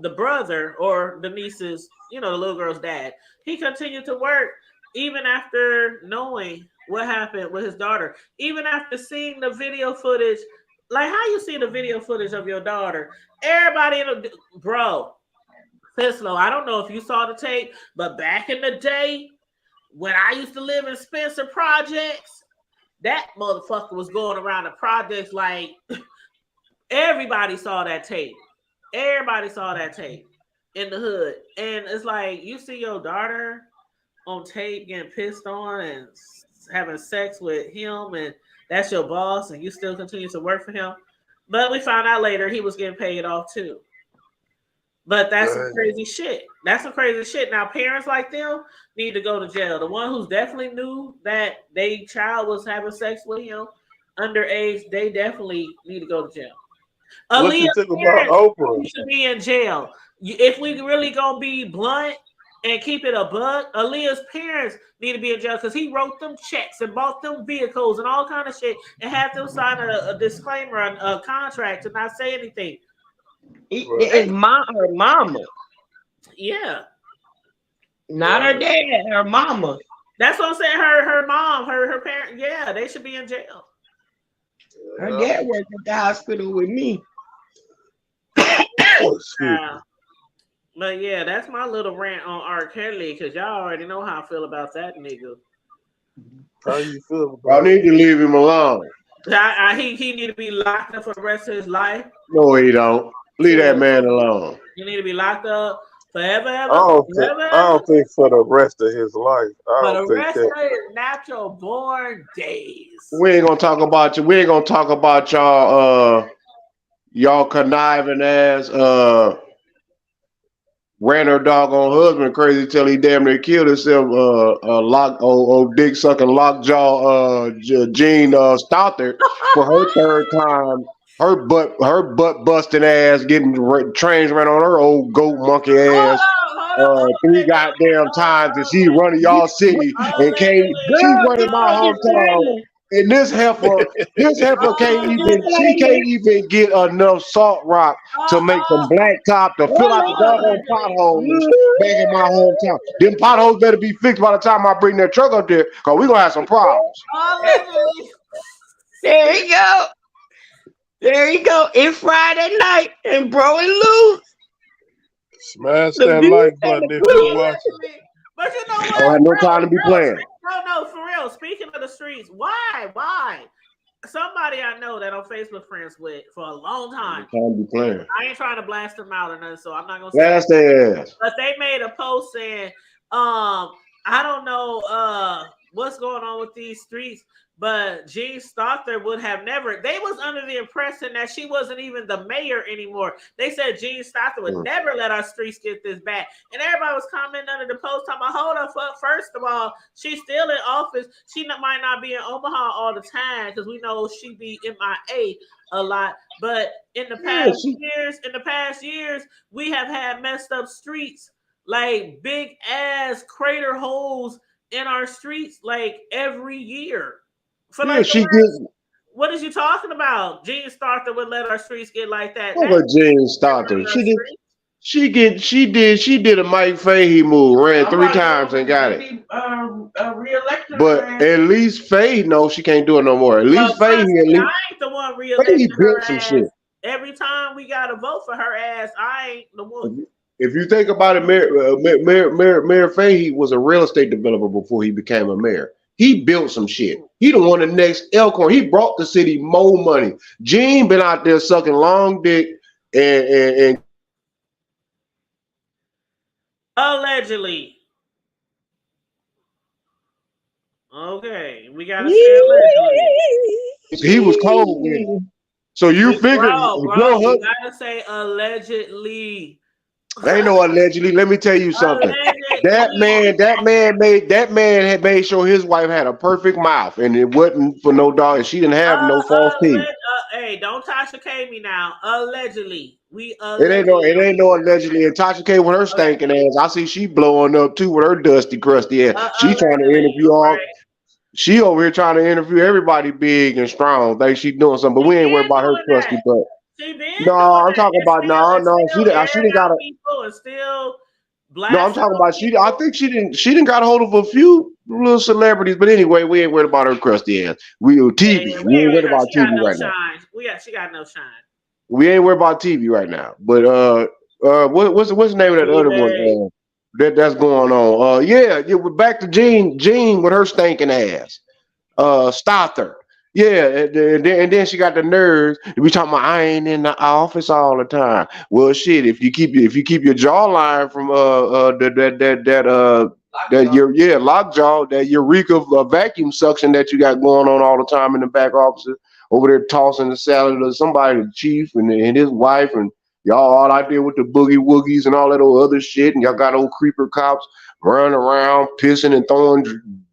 the brother or the niece's, the little girl's dad, he continued to work even after knowing what happened with his daughter, even after seeing the video footage. Like how you see the video footage of your daughter, everybody bro, Fislo, I don't know if you saw the tape, but back in the day when I used to live in Spencer Projects, that motherfucker was going around the projects like everybody saw that tape. Everybody saw that tape in the hood. And it's like you see your daughter on tape getting pissed on and having sex with him, and that's your boss, and you still continue to work for him. But we found out later he was getting paid off too. But that's some crazy shit. That's some crazy shit. Now, parents like them need to go to jail. The one who's definitely knew that their child was having sex with him underage, they definitely need to go to jail. What you Aaliyah's think about parents Oprah? should be in jail. If we really gonna be blunt and keep it a buck, Aaliyah's parents need to be in jail because he wrote them checks and bought them vehicles and all kind of shit and had them sign a disclaimer, a contract to not say anything. It's her mama. Yeah. Not her dad, her mama. That's what I'm saying. Her mom, her parent, yeah, they should be in jail. Her dad worked at the hospital with me. But yeah, that's my little rant on R. Kelly because y'all already know how I feel about that nigga. How you feel about I need to leave him alone. He need to be locked up for the rest of his life. No, he don't. Leave that man alone. You need to be locked up forever. I don't think for the rest of his life. For the rest of his natural born days. We ain't gonna talk about you. We ain't gonna talk about y'all. Y'all conniving ass. ran her doggone husband crazy till he damn near killed himself. Old dick sucking lockjaw, Gene Stothard for her third time. Her butt busting ass getting trains ran on her old goat monkey ass. Hold on. 3 goddamn times and she running y'all city and can't. She Allegedly. Girl, running this my fucking hometown. Tanya. And this heifer can't even. She can't even get enough salt rock to make some blacktop to fill out the doggone potholes back in my hometown. Them potholes better be fixed by the time I bring that truck up there, cause we gonna have some problems. Allegedly. There you go. There you go. It's Friday night and bro and Lou. Smash The that views like and button the if you clues. watching. But you know I what? don't have no time to be playing. No, for real. Speaking of the streets, why? Somebody I know that I'm Facebook friends with for a long time. Time to be playing. I ain't trying to blast them out or nothing, so I'm not gonna say. Blast their ass. But they made a post saying, I don't know what's going on with these streets, but Gene Stothard would have never. They was under the impression that she wasn't even the mayor anymore. They said Gene Stothard would never let our streets get this bad, and everybody was commenting under the post talking about, hold up, first of all, she's still in office. She might not be in Omaha all the time because we know she be MIA a lot, but in the past years, we have had messed up streets, like big ass crater holes in our streets, like every year. For like what is you talking about? Gene Stothard would let our streets get like that. Gene Stothard. She did a Mike Fahey move, ran 3 times and got it. But at least Fahey knows she can't do it no more. At least Fahey, I ain't the one reelected her some ass. shit. Every time we gotta vote for her ass, I ain't the one. If you think about it, Mayor Fahey was a real estate developer before he became a mayor. He built some shit. He the one the next Elkhorn. He brought the city more money. Gene been out there sucking long dick and allegedly. Okay, we gotta say allegedly. He was cold with it. So you figure, bro, you gotta say allegedly. Ain't no allegedly. Let me tell you something. Allegedly. That man had made sure his wife had a perfect mouth, and it wasn't for no dog. And she didn't have no false teeth. Hey, don't Tasha K me now. Allegedly, It ain't no allegedly. And Tasha K with her stinking ass, I see she blowing up too with her dusty, crusty ass. She trying to interview all. Right. She over here trying to interview everybody big and strong. Think she doing something, but we ain't worried about her crusty butt. No, I'm talking about She didn't got people and still. No, I'm talking about I think she didn't got a hold of a few little celebrities, but anyway, we ain't worried about her crusty ass. We TV. Yeah, we ain't worried about TV right now. She got no shine. We ain't worried about TV right now. But what's the name of that other one that's going on? We're back to Gene with her stinking ass. Stothard. Yeah, and then she got the nerves to be talking about I ain't in the office all the time. Well, shit, if you keep your jawline from lockjaw, that eureka vacuum suction that you got going on all the time in the back offices over there tossing the salad to somebody, the chief and his wife, and y'all all out there with the boogie woogies and all that old other shit, and y'all got old creeper cops running around pissing and throwing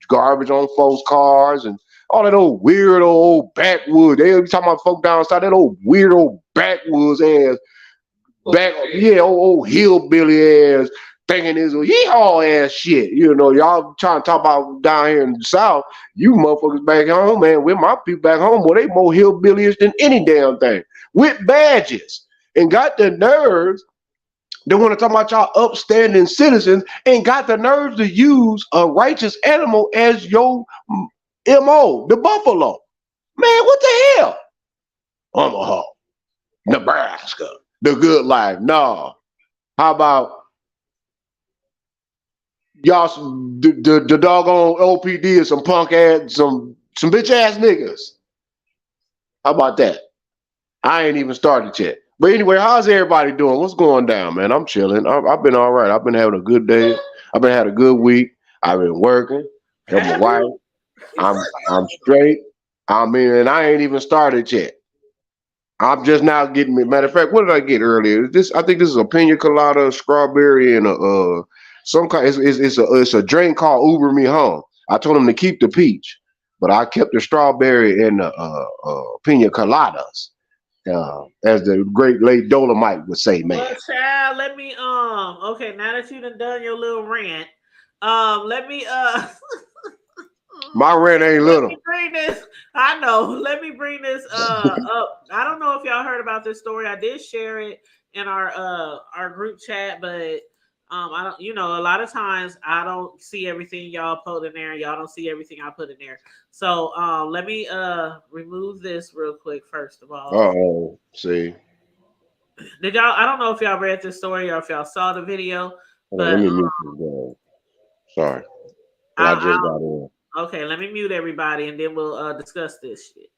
garbage on folks' cars and all that old weird old backwoods. They be talking about folk down south, that old weird old backwoods ass, old hillbilly ass, thinking this yeehaw ass shit. You know, y'all trying to talk about down here in the south. You motherfuckers back home, man, with my people back home, boy, they more hillbillyish than any damn thing. With badges. And got the nerves. They want to talk about y'all upstanding citizens and got the nerves to use a righteous animal as your MO, the buffalo. Man, what the hell? Omaha, Nebraska, the good life. No. How about y'all, the doggone OPD and some punk ass, some bitch ass niggas? How about that? I ain't even started yet. But anyway, how's everybody doing? What's going down, man? I'm chilling. I've been all right. I've been having a good day. I've been having a good week. I've been working. Help my wife. I'm straight. I mean, and I ain't even started yet. I'm just now getting me. Matter of fact, what did I get earlier? I think this is a pina colada, strawberry, and a some kind. It's a drink called Uber Me Home. I told him to keep the peach, but I kept the strawberry and the pina coladas. As the great late Dolomite would say, man. Well, child, let me okay, now that you done your little rant, let me My rent ain't let little. me bring this. I know. Let me bring this up. I don't know if y'all heard about this story. I did share it in our group chat, but I don't, you know, a lot of times I don't see everything y'all put in there, and y'all don't see everything I put in there. So let me remove this real quick first of all. Oh, see. Did y'all, I don't know if y'all read this story or if y'all saw the video, Hold on, but let me mute this down. Sorry. I just got in. okay, let me mute everybody and then we'll discuss this shit.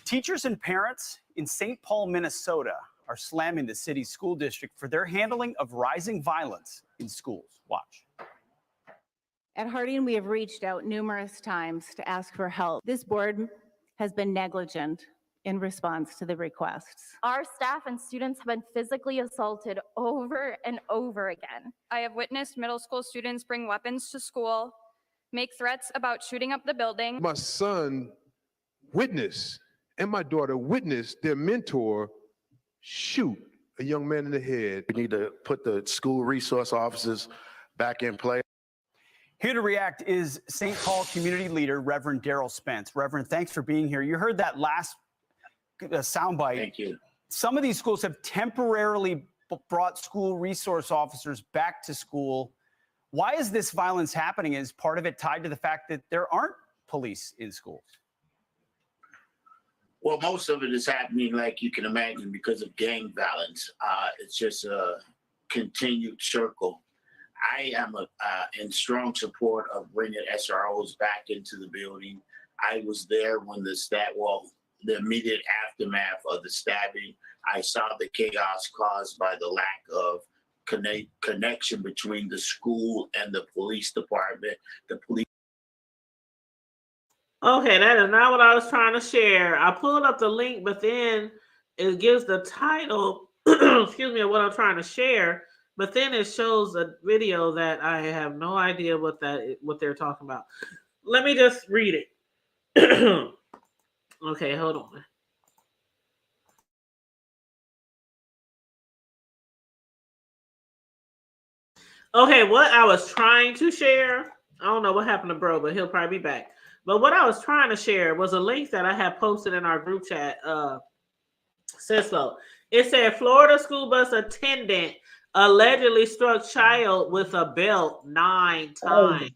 Teachers and parents in St. Paul, Minnesota are slamming the city's school district for their handling of rising violence in schools. Watch. At Harding, we have reached out numerous times to ask for help. This board has been negligent in response to the requests. Our staff and students have been physically assaulted over and over again. I have witnessed middle school students bring weapons to school, make threats about shooting up the building. My son witnessed, and my daughter witnessed their mentor shoot a young man in the head. We need to put the school resource officers back in play. Here to react is St. Paul community leader, Reverend Daryl Spence. Reverend, thanks for being here. You heard that last soundbite. Thank you. Some of these schools have temporarily brought school resource officers back to school. Why is this violence happening? Is part of it tied to the fact that there aren't police in schools? Well, most of it is happening, like you can imagine, because of gang violence. It's just a continued circle. I am in strong support of bringing SROs back into the building. I was there when the immediate aftermath of the stabbing. I saw the chaos caused by the lack of connection between the school and the police department. The police. Okay, that is not what I was trying to share. I pulled up the link, but then it gives the title, excuse me, of what I'm trying to share. But then it shows a video that I have no idea what they're talking about. Let me just read it. Okay, hold on. Okay, what I was trying to share, I don't know what happened to bro, but he'll probably be back. But what I was trying to share was a link that I had posted in our group chat. Says so. It said Florida school bus attendant allegedly struck child with a belt 9 times.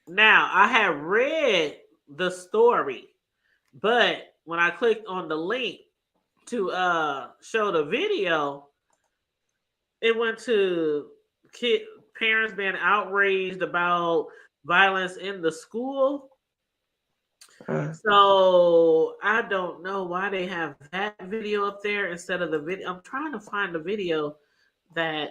Now, I had read the story, but when I clicked on the link to show the video, it went to parents being outraged about violence in the school. So I don't know why they have that video up there instead of the video. I'm trying to find the video that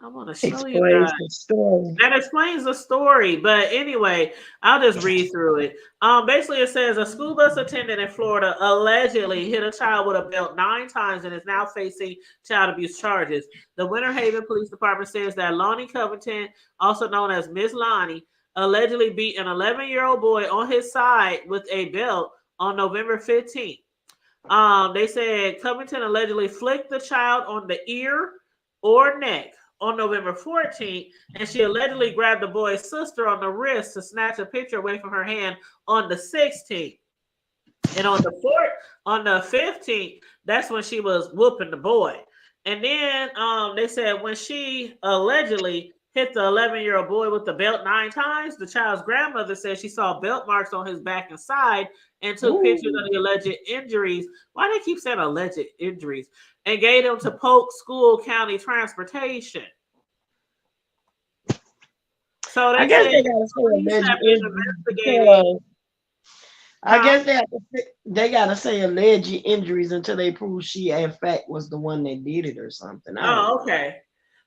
I want to show you guys. That explains the story. But anyway, I'll just read through it. Basically, it says a school bus attendant in Florida allegedly hit a child with a belt 9 times and is now facing child abuse charges. The Winter Haven Police Department says that Lonnie Covington, also known as Miss Lonnie, allegedly beat an 11-year-old boy on his side with a belt on November 15th. They said Covington allegedly flicked the child on the ear or neck on November 14th, and she allegedly grabbed the boy's sister on the wrist to snatch a picture away from her hand on the 16th. And on the 15th, that's when she was whooping the boy. And then they said when she allegedly hit the 11-year-old boy with the belt 9 times, the child's grandmother said she saw belt marks on his back and side and took pictures of the alleged injuries. Why do they keep saying alleged injuries? And gave them to Polk School County Transportation. So I guess they got to say alleged injuries I guess they gotta say alleged injuries until they prove she in fact was the one that did it or something. I don't know. Okay.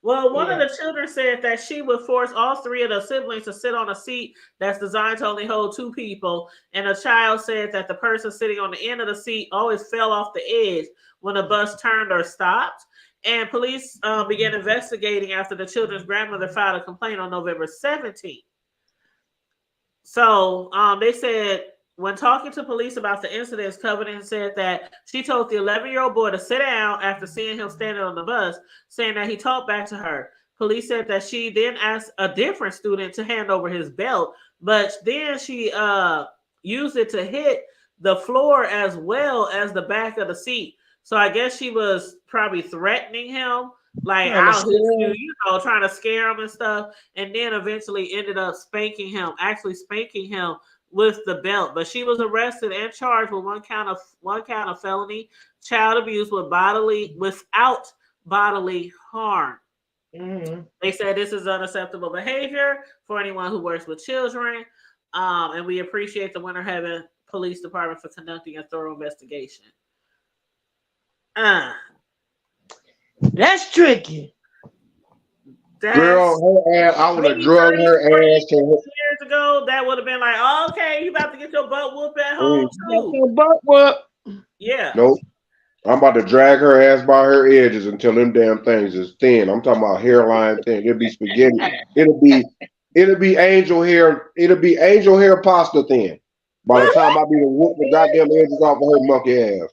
Well, one of Yeah. the children said that she would force all three of the siblings to sit on a seat that's designed to only hold two people. And a child said that the person sitting on the end of the seat always fell off the edge when a bus turned or stopped. And police began investigating after the children's grandmother filed a complaint on November 17th. So they said when talking to police about the incidents, Covenant said that she told the 11-year-old boy to sit down after seeing him standing on the bus, saying that he talked back to her. Police said that she then asked a different student to hand over his belt, but then she used it to hit the floor as well as the back of the seat. So I guess she was probably threatening him, like I'll hit you, trying to scare him and stuff. And then eventually ended up spanking him with the belt. But she was arrested and charged with one count of felony child abuse without bodily harm. Mm-hmm. They said this is unacceptable behavior for anyone who works with children. And we appreciate the Winter Haven Police Department for conducting a thorough investigation. That's tricky. Girl, her ass, I would have drugged her ass to years ago. That would have been like, oh, okay, you about to get your butt whooped at home too. Your butt whooped. Yeah. Nope. I'm about to drag her ass by her edges until them damn things is thin. I'm talking about hairline thin. It'll be spaghetti. It'll be angel hair. It'll be angel hair pasta thin. By the time I be to whoop the goddamn edges off of her monkey ass.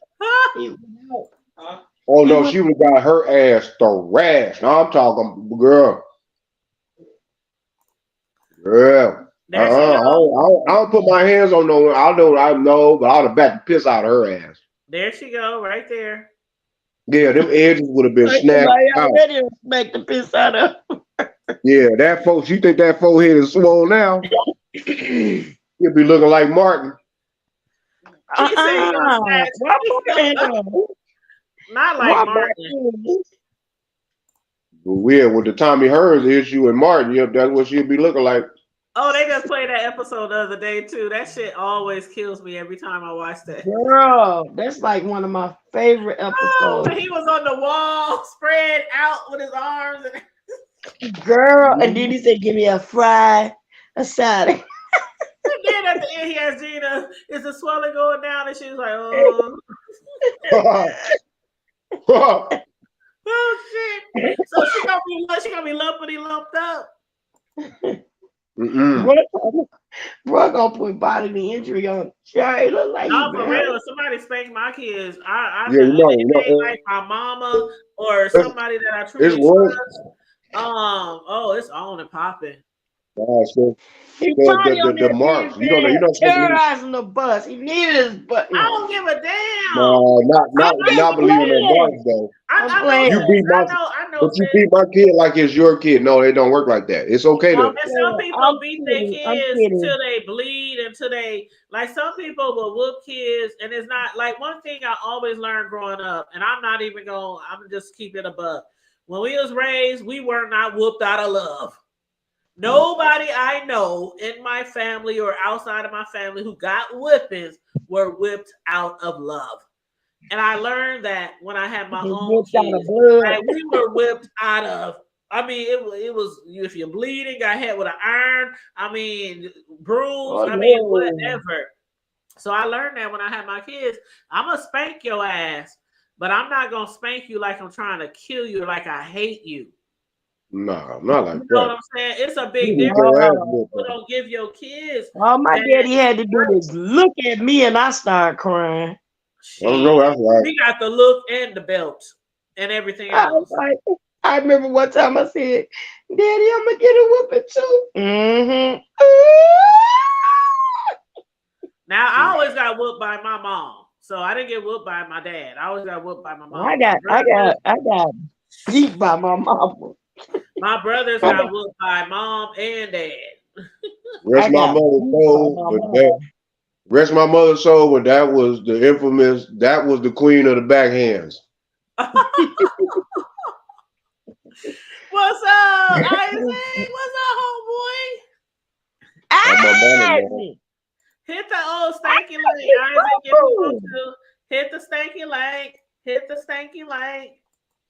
Oh no, she would have got her ass thrashed. Now I'm talking, girl. Girl. I don't put my hands on no one. I know, but I'd have backed the piss out of her ass. There she go, right there. Yeah, them edges would have been snapped out. Already smacked the piss out of her. Yeah, that folks, you think that forehead is swole now? You'll be looking like Martin. Not like Martin. Weird with the Tommy Hearns issue and Martin. Yep, that's what she'd be looking like. Oh, they just played that episode the other day too. That shit always kills me every time I watch that. Girl, that's like one of my favorite episodes. He was on the wall, spread out with his arms. Girl, and then he said, "Give me a fry, a salad." And then at the end, he asked Gina, "Is the swelling going down?" And she was like, "Oh." Oh shit! So she gonna be lumped up. Bro, gonna put bodily injury on. Sure, look like no, for real. If somebody spank my kids, I like my mama or somebody that I truly trust. It's on and popping. He the marks. You don't terrorizing the bus. He needed his butt. I don't give a damn. No, not believing in marks though. You beat my kid like it's your kid. No, it don't work like that. It's okay to. And some people beat their kids until they bleed, until they some people will whoop kids, and it's not like one thing I always learned growing up, and I'm just keep it above. When we was raised, we were not whooped out of love. Nobody I know in my family or outside of my family who got whippings were whipped out of love. And I learned that when I had my own kids, we were whipped out of. I mean, it was if you're bleeding, got hit with an iron. I mean, bruised. Whatever. So I learned that when I had my kids, I'm gonna spank your ass, but I'm not gonna spank you like I'm trying to kill you, like I hate you. No, not like that. You know what I'm saying? It's a big difference. People don't give your kids. All my daddy had to do is look at me and I started crying. I don't know, that's right. We got the look and the belt and everything else. I remember one time I said, "Daddy, I'm gonna get a whooping too." Mm-hmm. Now I always got whooped by my mom, so I didn't get whooped by my dad. I always got whooped by my mom. I got beat by my mom. My brothers got whooped by mom and dad. Rest my mother's soul, but that was the infamous. That was the queen of the backhands. What's up, Isaac? What's up, homeboy? Isaac. Hit the old stanky link, Isaac. If you want to hit the stanky link. Hit the stanky link.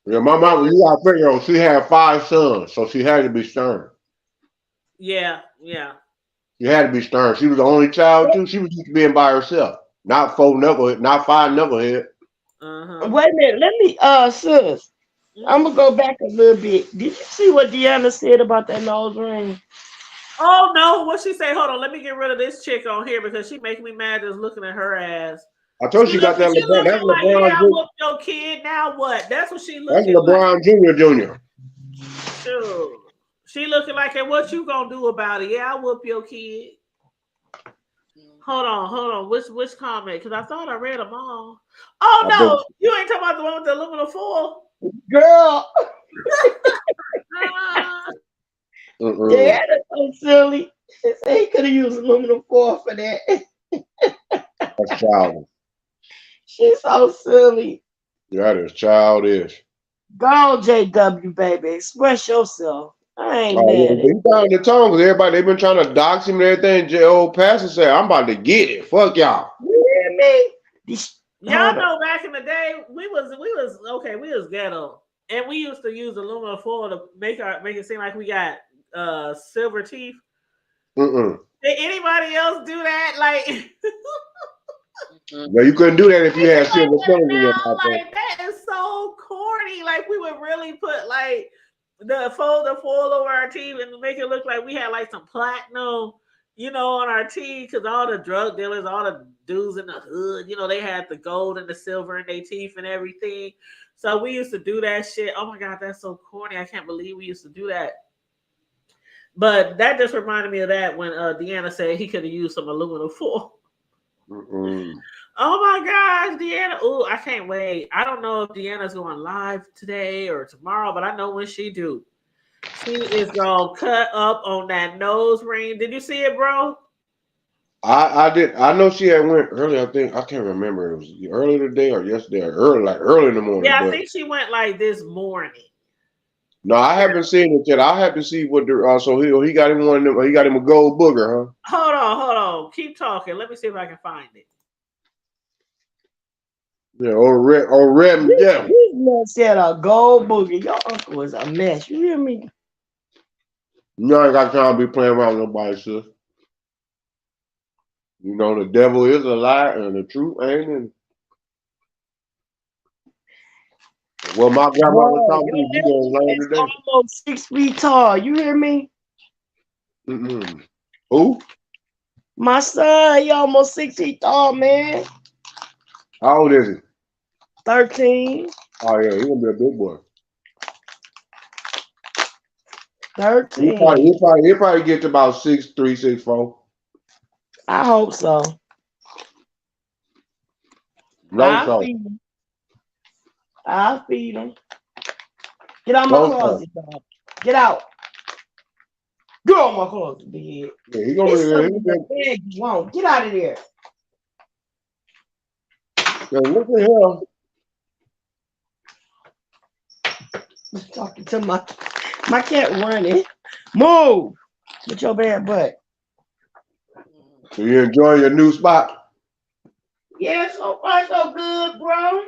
Yeah, my mom, you gotta figure out, she had 5 sons, so she had to be stern. Yeah. She had to be stern. She was the only child too. She was used to being by herself. Not 5 knucklehead. Wait a minute. Let me, sis. I'm gonna go back a little bit. Did you see what Deanna said about that nose ring? Oh no, what she say? Hold on, let me get rid of this chick on here because she making me mad just looking at her ass. I told you she got that LeBron. That's like, LeBron. Yeah, I whooped your kid. Now what? That's what she looking That's LeBron Jr. Sure. She looking like, and what you gonna do about it? Yeah, I whoop your kid. Hold on. Which comment? Because I thought I read them all. Oh no, you ain't talking about the one with the aluminum foil, girl. Yeah, that's so silly. They could have used aluminum foil for that. That's childish. She's so silly. That is childish. Go on, JW, baby. Express yourself. I ain't mad at He found the tongue because everybody, they've been trying to dox him and everything. Old pastor said, I'm about to get it. Fuck y'all. You hear me? Y'all know back in the day, we was ghetto. And we used to use aluminum foil to make it seem like we got silver teeth. Did anybody else do that? Like No, you couldn't do that if you had silver tongue in your mouth. Like that is so corny. Like we would really put like the foil over our teeth and make it look like we had like some platinum, on our teeth, because all the drug dealers, all the dudes in the hood, they had the gold and the silver in their teeth and everything. So we used to do that shit. Oh my God, that's so corny. I can't believe we used to do that. But that just reminded me of that when Deanna said he could have used some aluminum foil. Oh my gosh, Deanna. Oh, I can't wait. I don't know if Deanna's going live today or tomorrow, but I know when she do. She is going to cut up on that nose ring. Did you see it, bro? I did. I know she had went early. I think I can't remember. It was early today or yesterday or early in the morning. Yeah, I think she went like this morning. No, I haven't seen it yet. I have to see what the so he got him one. He got him a gold booger, huh? Hold on. Keep talking. Let me see if I can find it. Yeah, red. Yeah. This man said a gold boogie. Your uncle is a mess. You hear me? You ain't got time to be playing around with nobody, sis. The devil is a lie and the truth ain't in. Well, my grandma taught me you gonna learn today. Almost 6 feet tall. You hear me? Who? My son, he almost 6 feet tall, man. How old is he? 13. Oh yeah, he's gonna be a big boy. 13. He'll probably get to about 6'3", 6'4". I hope so. I'll feed him. Get out my closet, dog. Get out. Get out my closet, big. Yeah, he's gonna be you won't. Get out of there. Yeah, look at him. I'm talking to my cat running. Move with your bad butt. So you enjoying your new spot? Yeah, so far so good, bro.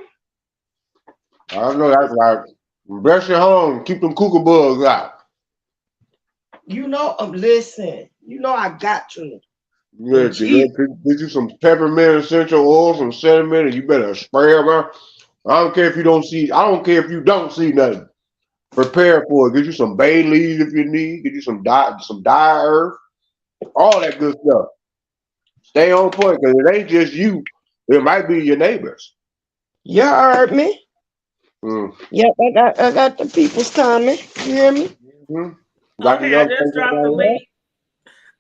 I know that's right. Bless your home. Keep them cuckoo bugs out. Listen. I got to. Yeah, get you some peppermint essential oil, some cinnamon, and you better spray them out. I don't care if you don't see. I don't care if you don't see nothing. Prepare for it. Get you some bay leaves if you need. Get you some dye earth. All that good stuff. Stay on point because it ain't just you. It might be your neighbors. You heard me. Yep, I got the people's comment. You hear me? Okay, I just dropped the link.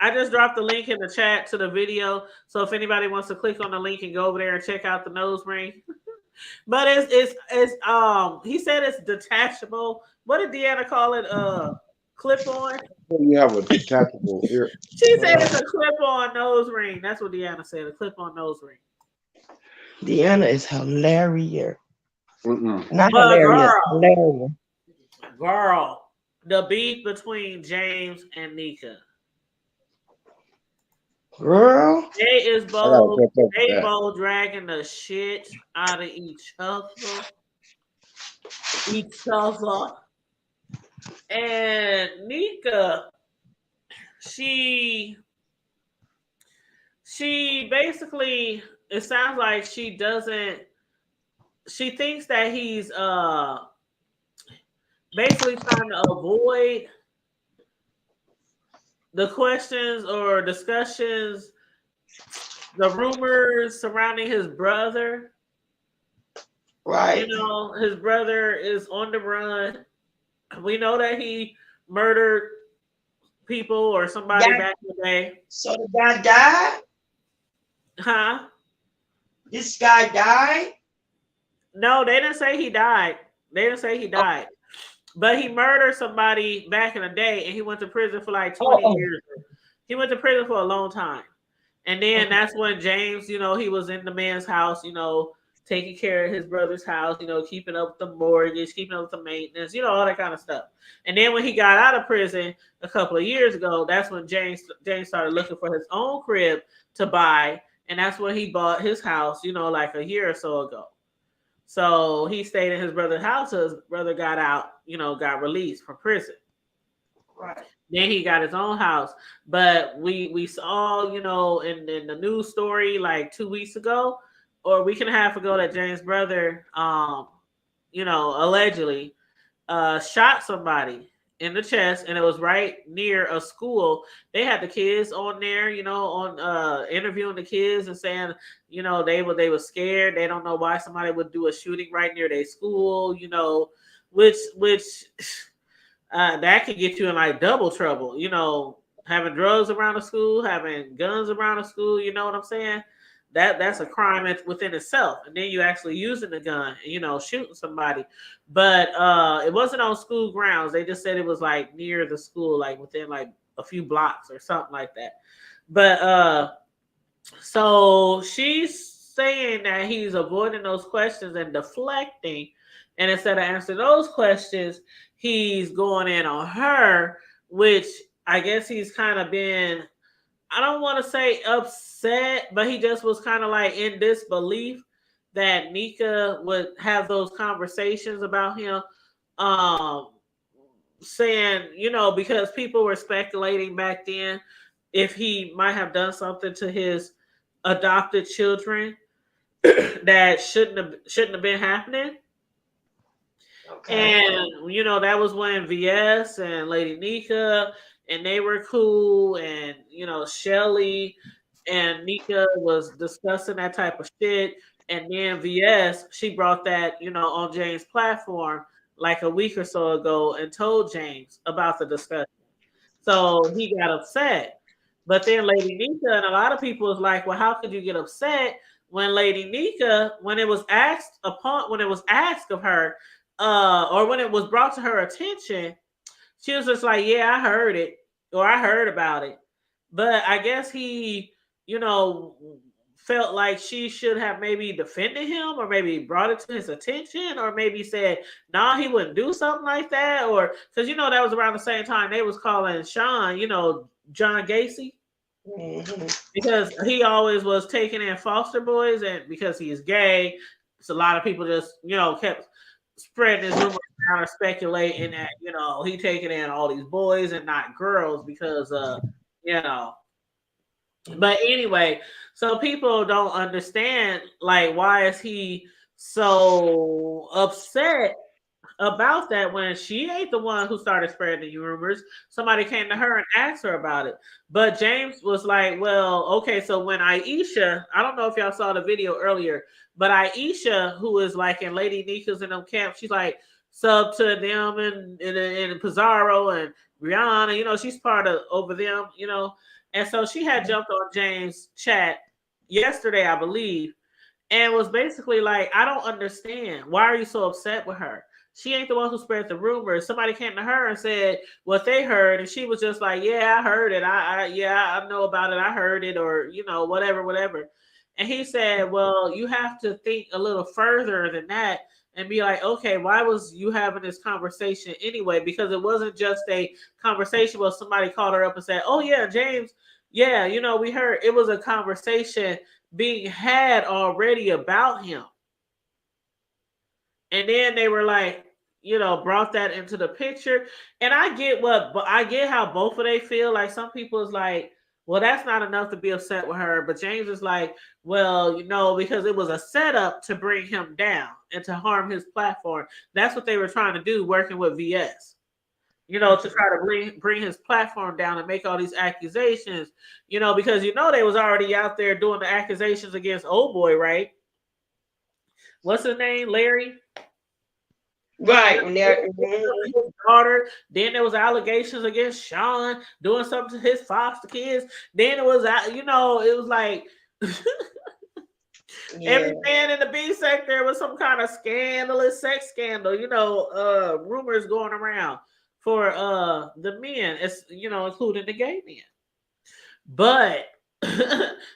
I just dropped the link in the chat to the video. So if anybody wants to click on the link and go over there and check out the nose ring. But it's he said it's detachable. What did Deanna call it? Clip on? You have a detachable ear. She said it's a clip-on nose ring. That's what Deanna said, a clip-on nose ring. Deanna is hilarious. Not but hilarious. Hilarious. Girl, the beef between James and Nika. Girl, They is I gotta both, catch up with they that. both dragging the shit out of each other. And Nika, she basically, it sounds like she doesn't, she thinks that he's basically trying to avoid the questions or discussions, the rumors surrounding his brother. right? You know, his brother is on the run. We know that he murdered people or somebody Guy, back in the day. so the guy died. Huh? This guy died. No, they didn't say he died. They didn't say he Oh, died. But he murdered somebody back in the day and he went to prison for like 20 oh, years. He went to prison for a long time. And then okay. that's when James, you know, he was in the man's house, you know, taking care of his brother's house, you know, keeping up with the mortgage, keeping up with the maintenance, you know, all that kind of stuff. And then when he got out of prison a couple of years ago, that's when James started looking for his own crib to buy. And that's when he bought his house, you know, like a year or so ago. So he stayed in his brother's house. His brother got out, you know, got released from prison. Right. Then he got his own house. But we saw, you know, in the news story like 2 weeks ago or a week and a half ago that James' brother, you know, allegedly shot somebody in the chest, and it was right near a school. They had the kids on there, you know, on interviewing the kids and saying, you know, they were scared. They don't know why somebody would do a shooting right near their school, you know, which that could get you in like double trouble, you know, having drugs around the school, having guns around the school, you know what I'm saying? That's a crime within itself. And then you actually using the gun, you know, shooting somebody. But it wasn't on school grounds. They just said it was like near the school, like within like a few blocks or something like that. But so she's saying that he's avoiding those questions and deflecting. And instead of answering those questions, he's going in on her, which I guess he's kind of been, I don't want to say upset, but he just was kind of like in disbelief that Nika would have those conversations about him. Um, Saying, you know, because people were speculating back then if he might have done something to his adopted children that shouldn't have been happening. Okay. And you know, that was when VS and Lady Nika and they were cool, and you know, Shelly and Nika was discussing that type of shit. And then VS, she brought that, you know, on James' platform like a week or so ago and told James about the discussion. So he got upset. But then Lady Nika and a lot of people was like, well, how could you get upset when Lady Nika, when it was asked of her, or when it was brought to her attention, she was just like, yeah, I heard it, or I heard about it. But I guess he, you know, felt like she should have maybe defended him or maybe brought it to his attention or maybe said, nah, he wouldn't do something like that. Or because, you know, that was around the same time they was calling Sean, you know, John Gacy, Mm-hmm. because he always was taking in foster boys, and because he is gay, so a lot of people just, you know, kept spreading his rumors around or speculating that, you know, he taking in all these boys and not girls because you know. But anyway, so people don't understand, like, why is he so upset about that when she ain't the one who started spreading the rumors. Somebody came to her and asked her about it. But James was like, well, okay, so when Aisha, I don't know if y'all saw the video earlier, but Aisha, who is like in Lady Nika's in them camp, she's like sub to them and Pizarro and Rihanna, you know, she's part of over them, you know. And so she had jumped on James' chat yesterday, I believe, and was basically like, I don't understand. Why are you so upset with her? She ain't the one who spread the rumors. Somebody came to her and said what they heard, and she was just like, yeah, I heard it. I know about it. I heard it, or, you know, whatever. And he said, well, you have to think a little further than that and be like, okay, why was you having this conversation anyway? Because it wasn't just a conversation where somebody called her up and said, oh yeah, James, yeah, you know, we heard it was a conversation being had already about him. And then they were like, you know, brought that into the picture. And I get how both of they feel. Like some people is like, well, that's not enough to be upset with her. But James is like, well, you know, because it was a setup to bring him down and to harm his platform. That's what they were trying to do, working with VS. You know, to try to bring his platform down and make all these accusations. You know, because you know they was already out there doing the accusations against old boy, right? What's his name? Larry. Right. His daughter. Then there was allegations against Sean doing something to his foster kids. Then it was, you know, it was like every man in the B sector was some kind of scandalous sex scandal. You know, rumors going around for the men, it's, you know, including the gay men. But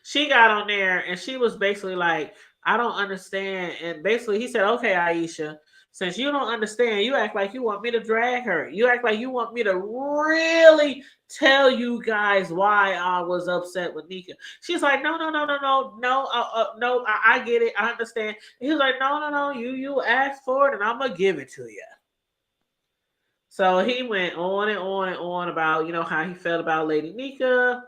she got on there and she was basically like, I don't understand. And basically he said, okay, Aisha, since you don't understand, you act like you want me to drag her. You act like you want me to really tell you guys why I was upset with Nika. She's like, no, I get it. I understand. And he was like, no, you asked for it and I'm going to give it to you. So he went on and on and on about, you know, how he felt about Lady Nika.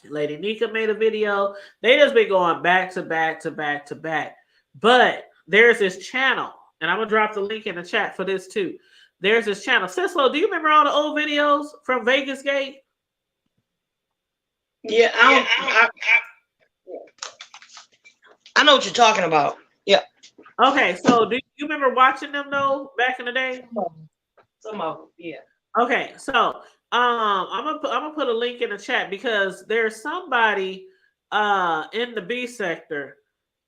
Lady Nika made a video. They just been going back to back to back to back. But there's this channel, and I'm gonna drop the link in the chat for this too. There's this channel. Cicelo, do you remember all the old videos from Vegas Gate? Yeah, I know what you're talking about. Yeah. Okay, so do you remember watching them though back in the day? Some of them, yeah. Okay, so I'm gonna put a link in the chat because there's somebody in the B sector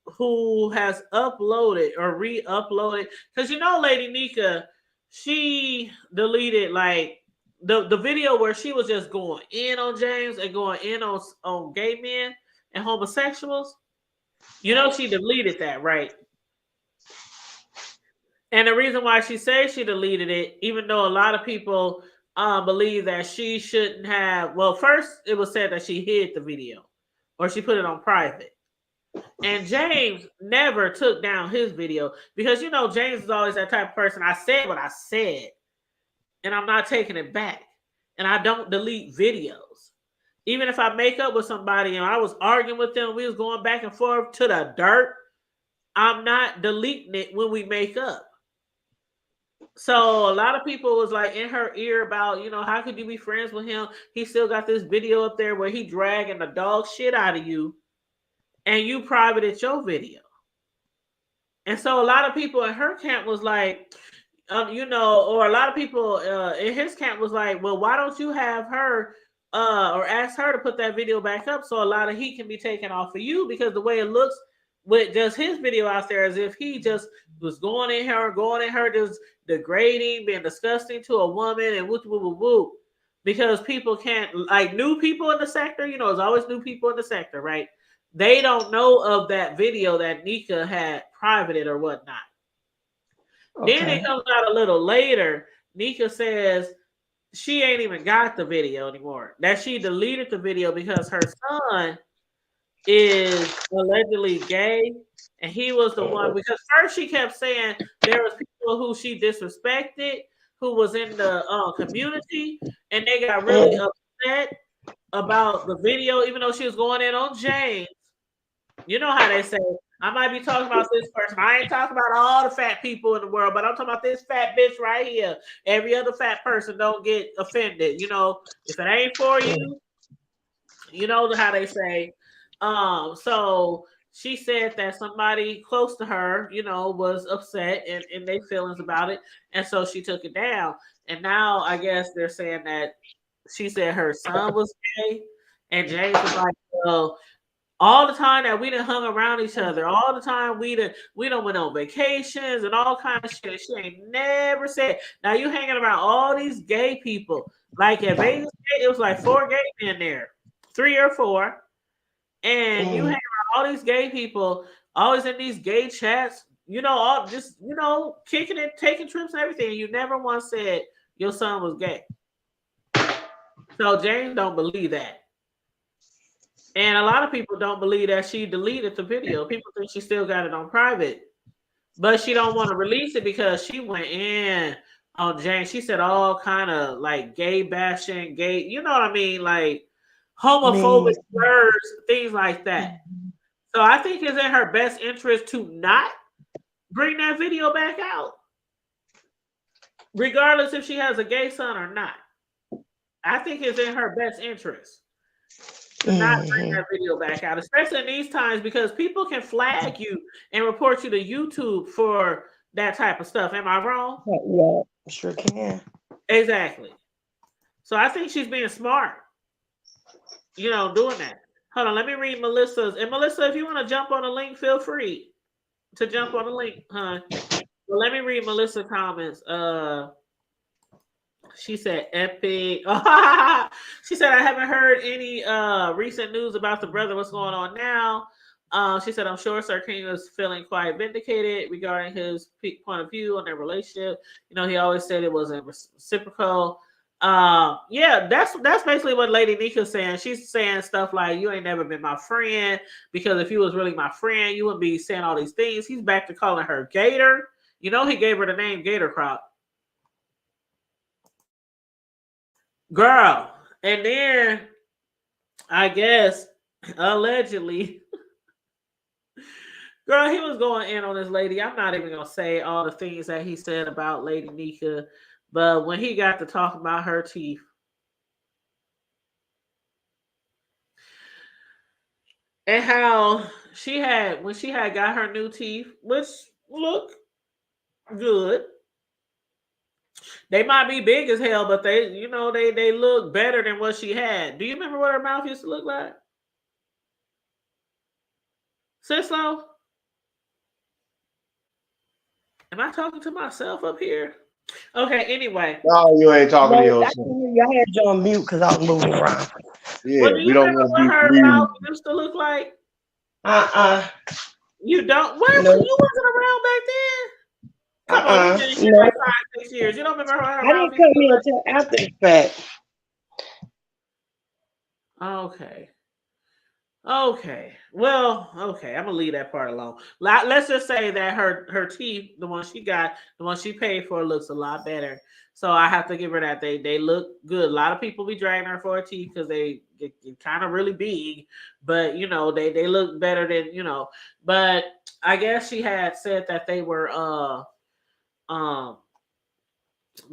who has uploaded or re-uploaded, because you know Lady Nika, she deleted like the video where she was just going in on James and going in on gay men and homosexuals. You know she deleted that, right? And the reason why she says she deleted it, even though a lot of people believe that she shouldn't have, well, first it was said that she hid the video or she put it on private. And James never took down his video because, you know, James is always that type of person. I said what I said and I'm not taking it back. And I don't delete videos. Even if I make up with somebody and I was arguing with them, we was going back and forth to the dirt, I'm not deleting it when we make up. So a lot of people was like in her ear about, you know, how could you be friends with him? He still got this video up there where he dragging the dog shit out of you and you privated your video. And so a lot of people in her camp was like, you know, or a lot of people in his camp was like, well, why don't you have her or ask her to put that video back up so a lot of heat can be taken off of you, because the way it looks with just his video out there as if he just was going in her, just degrading, being disgusting to a woman and whoop, whoop, whoop, whoop. Because people can't, like new people in the sector, you know, there's always new people in the sector, right? They don't know of that video that Nika had privated or whatnot. Okay. Then it comes out a little later. Nika says she ain't even got the video anymore. That she deleted the video because her son is allegedly gay, and he was the one. Because first she kept saying there was people who she disrespected, who was in the community, and they got really upset about the video, even though she was going in on James. You know how they say, I might be talking about this person. I ain't talking about all the fat people in the world, but I'm talking about this fat bitch right here. Every other fat person don't get offended. You know, if it ain't for you, you know how they say. So she said that somebody close to her, you know, was upset and their feelings about it. And so she took it down. And now I guess they're saying that she said her son was gay. And James was like, well, all the time that we done hung around each other, all the time we done went on vacations and all kind of shit. She ain't never said. Now you hanging around all these gay people. Like at Vegas, it was like 4 gay men there, 3 or 4, and you hang around all these gay people, always in these gay chats. You know, all just kicking it, taking trips and everything. You never once said your son was gay. So James don't believe that. And a lot of people don't believe that she deleted the video. People think she still got it on private, but she don't want to release it because she went in on James. She said all kind of like gay bashing, gay, you know what I mean, like homophobic words, things like that. So I think it's in her best interest to not bring that video back out, regardless if she has a gay son or not. I think it's in her best interest to not bring that video back out, especially in these times, because people can flag you and report you to YouTube for that type of stuff. Am I wrong? Yeah, sure can. Exactly. So I think she's being smart, doing that. Hold on, let me read Melissa's. And Melissa, if you want to jump on the link, feel free to jump on the link, huh? Well, let me read Melissa's comments. She said epic. She said, I haven't heard any recent news about the brother. What's going on now? She said, I'm sure Sir King is feeling quite vindicated regarding his point of view on their relationship. He always said it wasn't reciprocal. Yeah, that's basically what Lady Nika's saying. She's saying stuff like, you ain't never been my friend, because if you was really my friend, you wouldn't be saying all these things. He's back to calling her Gator. He gave her the name Gator Crop. Girl, and then I guess allegedly, girl, he was going in on this lady. I'm not even gonna say all the things that he said about Lady Nika, but when he got to talk about her teeth, and how when she had got her new teeth, which look good. They might be big as hell, but they look better than what she had. Do you remember what her mouth used to look like? Sislo? Am I talking to myself up here? Okay, anyway. No, you ain't talking to yourself. I had you on mute because I was moving around. Yeah, Well, do you remember what her mouth used to look like? You don't? Where No. You wasn't around back then? Come on, you did like 5-6 years. You don't remember her I mouth didn't come here until after the fact. Okay. Well, okay. I'm gonna leave that part alone. Let's just say that her teeth, the one she got, the one she paid for, looks a lot better. So I have to give her that. They look good. A lot of people be dragging her for her teeth because they get kind of really big, but they look better than. But I guess she had said that they were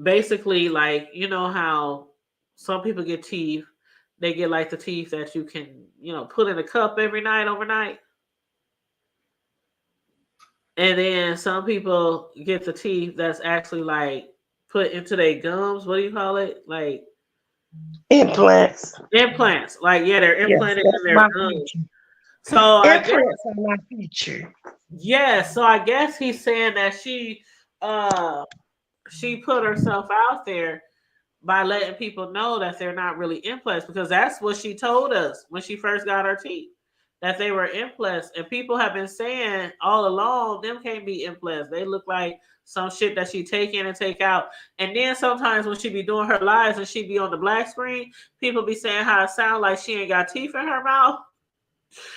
basically like how some people get teeth. They get like the teeth that you can, put in a cup every night overnight. And then some people get the teeth that's actually like put into their gums. What do you call it? Like implants. Implants. Like, yeah, they're implanted in their gums. Future. So implants are my future. Yeah, so I guess he's saying that she put herself out there by letting people know that they're not really implants, because that's what she told us when she first got her teeth, that they were implants. And people have been saying all along, them can't be implants. They look like some shit that she take in and take out. And then sometimes when she be doing her lives and she be on the black screen, people be saying how it sound like she ain't got teeth in her mouth.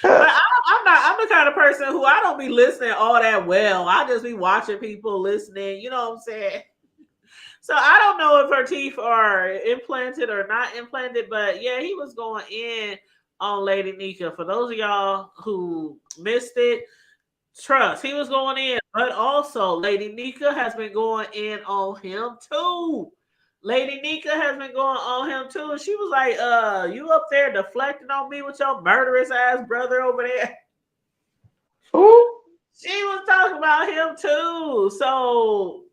But I'm the kind of person who I don't be listening all that well. I just be watching people listening. You know what I'm saying? So I don't know if her teeth are implanted or not implanted, but yeah, he was going in on Lady Nika. For those of y'all who missed it, trust, he was going in. But also, Lady Nika has been going in on him too. Lady Nika has been going on him too. And she was like, you up there deflecting on me with your murderous ass brother over there. Ooh. She was talking about him too. So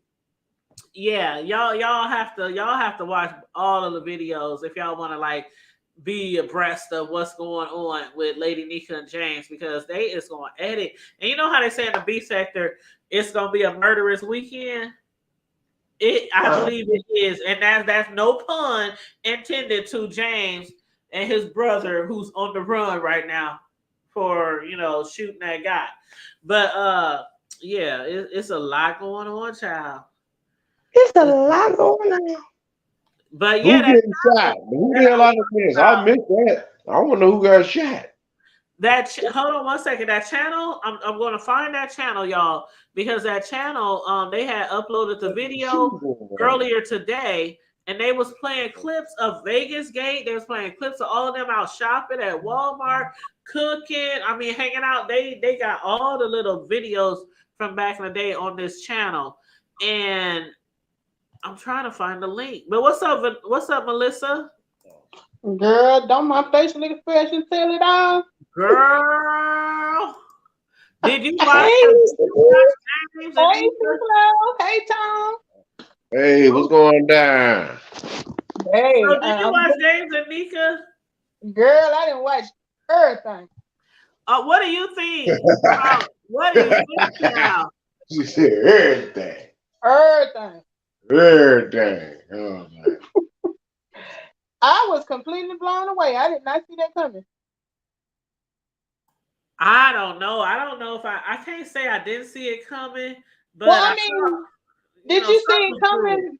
yeah, y'all have to watch all of the videos if y'all want to like be abreast of what's going on with Lady Nika and James, because they is going to edit. And you know how they say in the B sector, it's going to be a murderous weekend. I believe it is, and that's no pun intended to James and his brother, who's on the run right now for shooting that guy. But yeah, it's a lot going on, child. It's a lot going on. But yeah, who getting shot? Who the hell out of this? I missed that. I want to know who got shot. Hold on one second. That channel, I'm going to find that channel, y'all, because that channel, they had uploaded the video earlier today, and they was playing clips of Vegas Gate. They was playing clips of all of them out shopping at Walmart, cooking. I mean, hanging out. They got all the little videos from back in the day on this channel, and I'm trying to find the link. But what's up? What's up, Melissa? Girl, don't my face look fresh and tell it all? Girl, did you watch? Hey, hey, Tom. Hey, what's going down? Hey, So did you watch James and Nika? Girl, I didn't watch everything. What do you think? What do you think now? She said everything. Everything. Everything. Oh, man. I was completely blown away. I did not see that coming. I don't know. I don't know if I can't say I didn't see it coming, but Well, I mean, did you see it coming?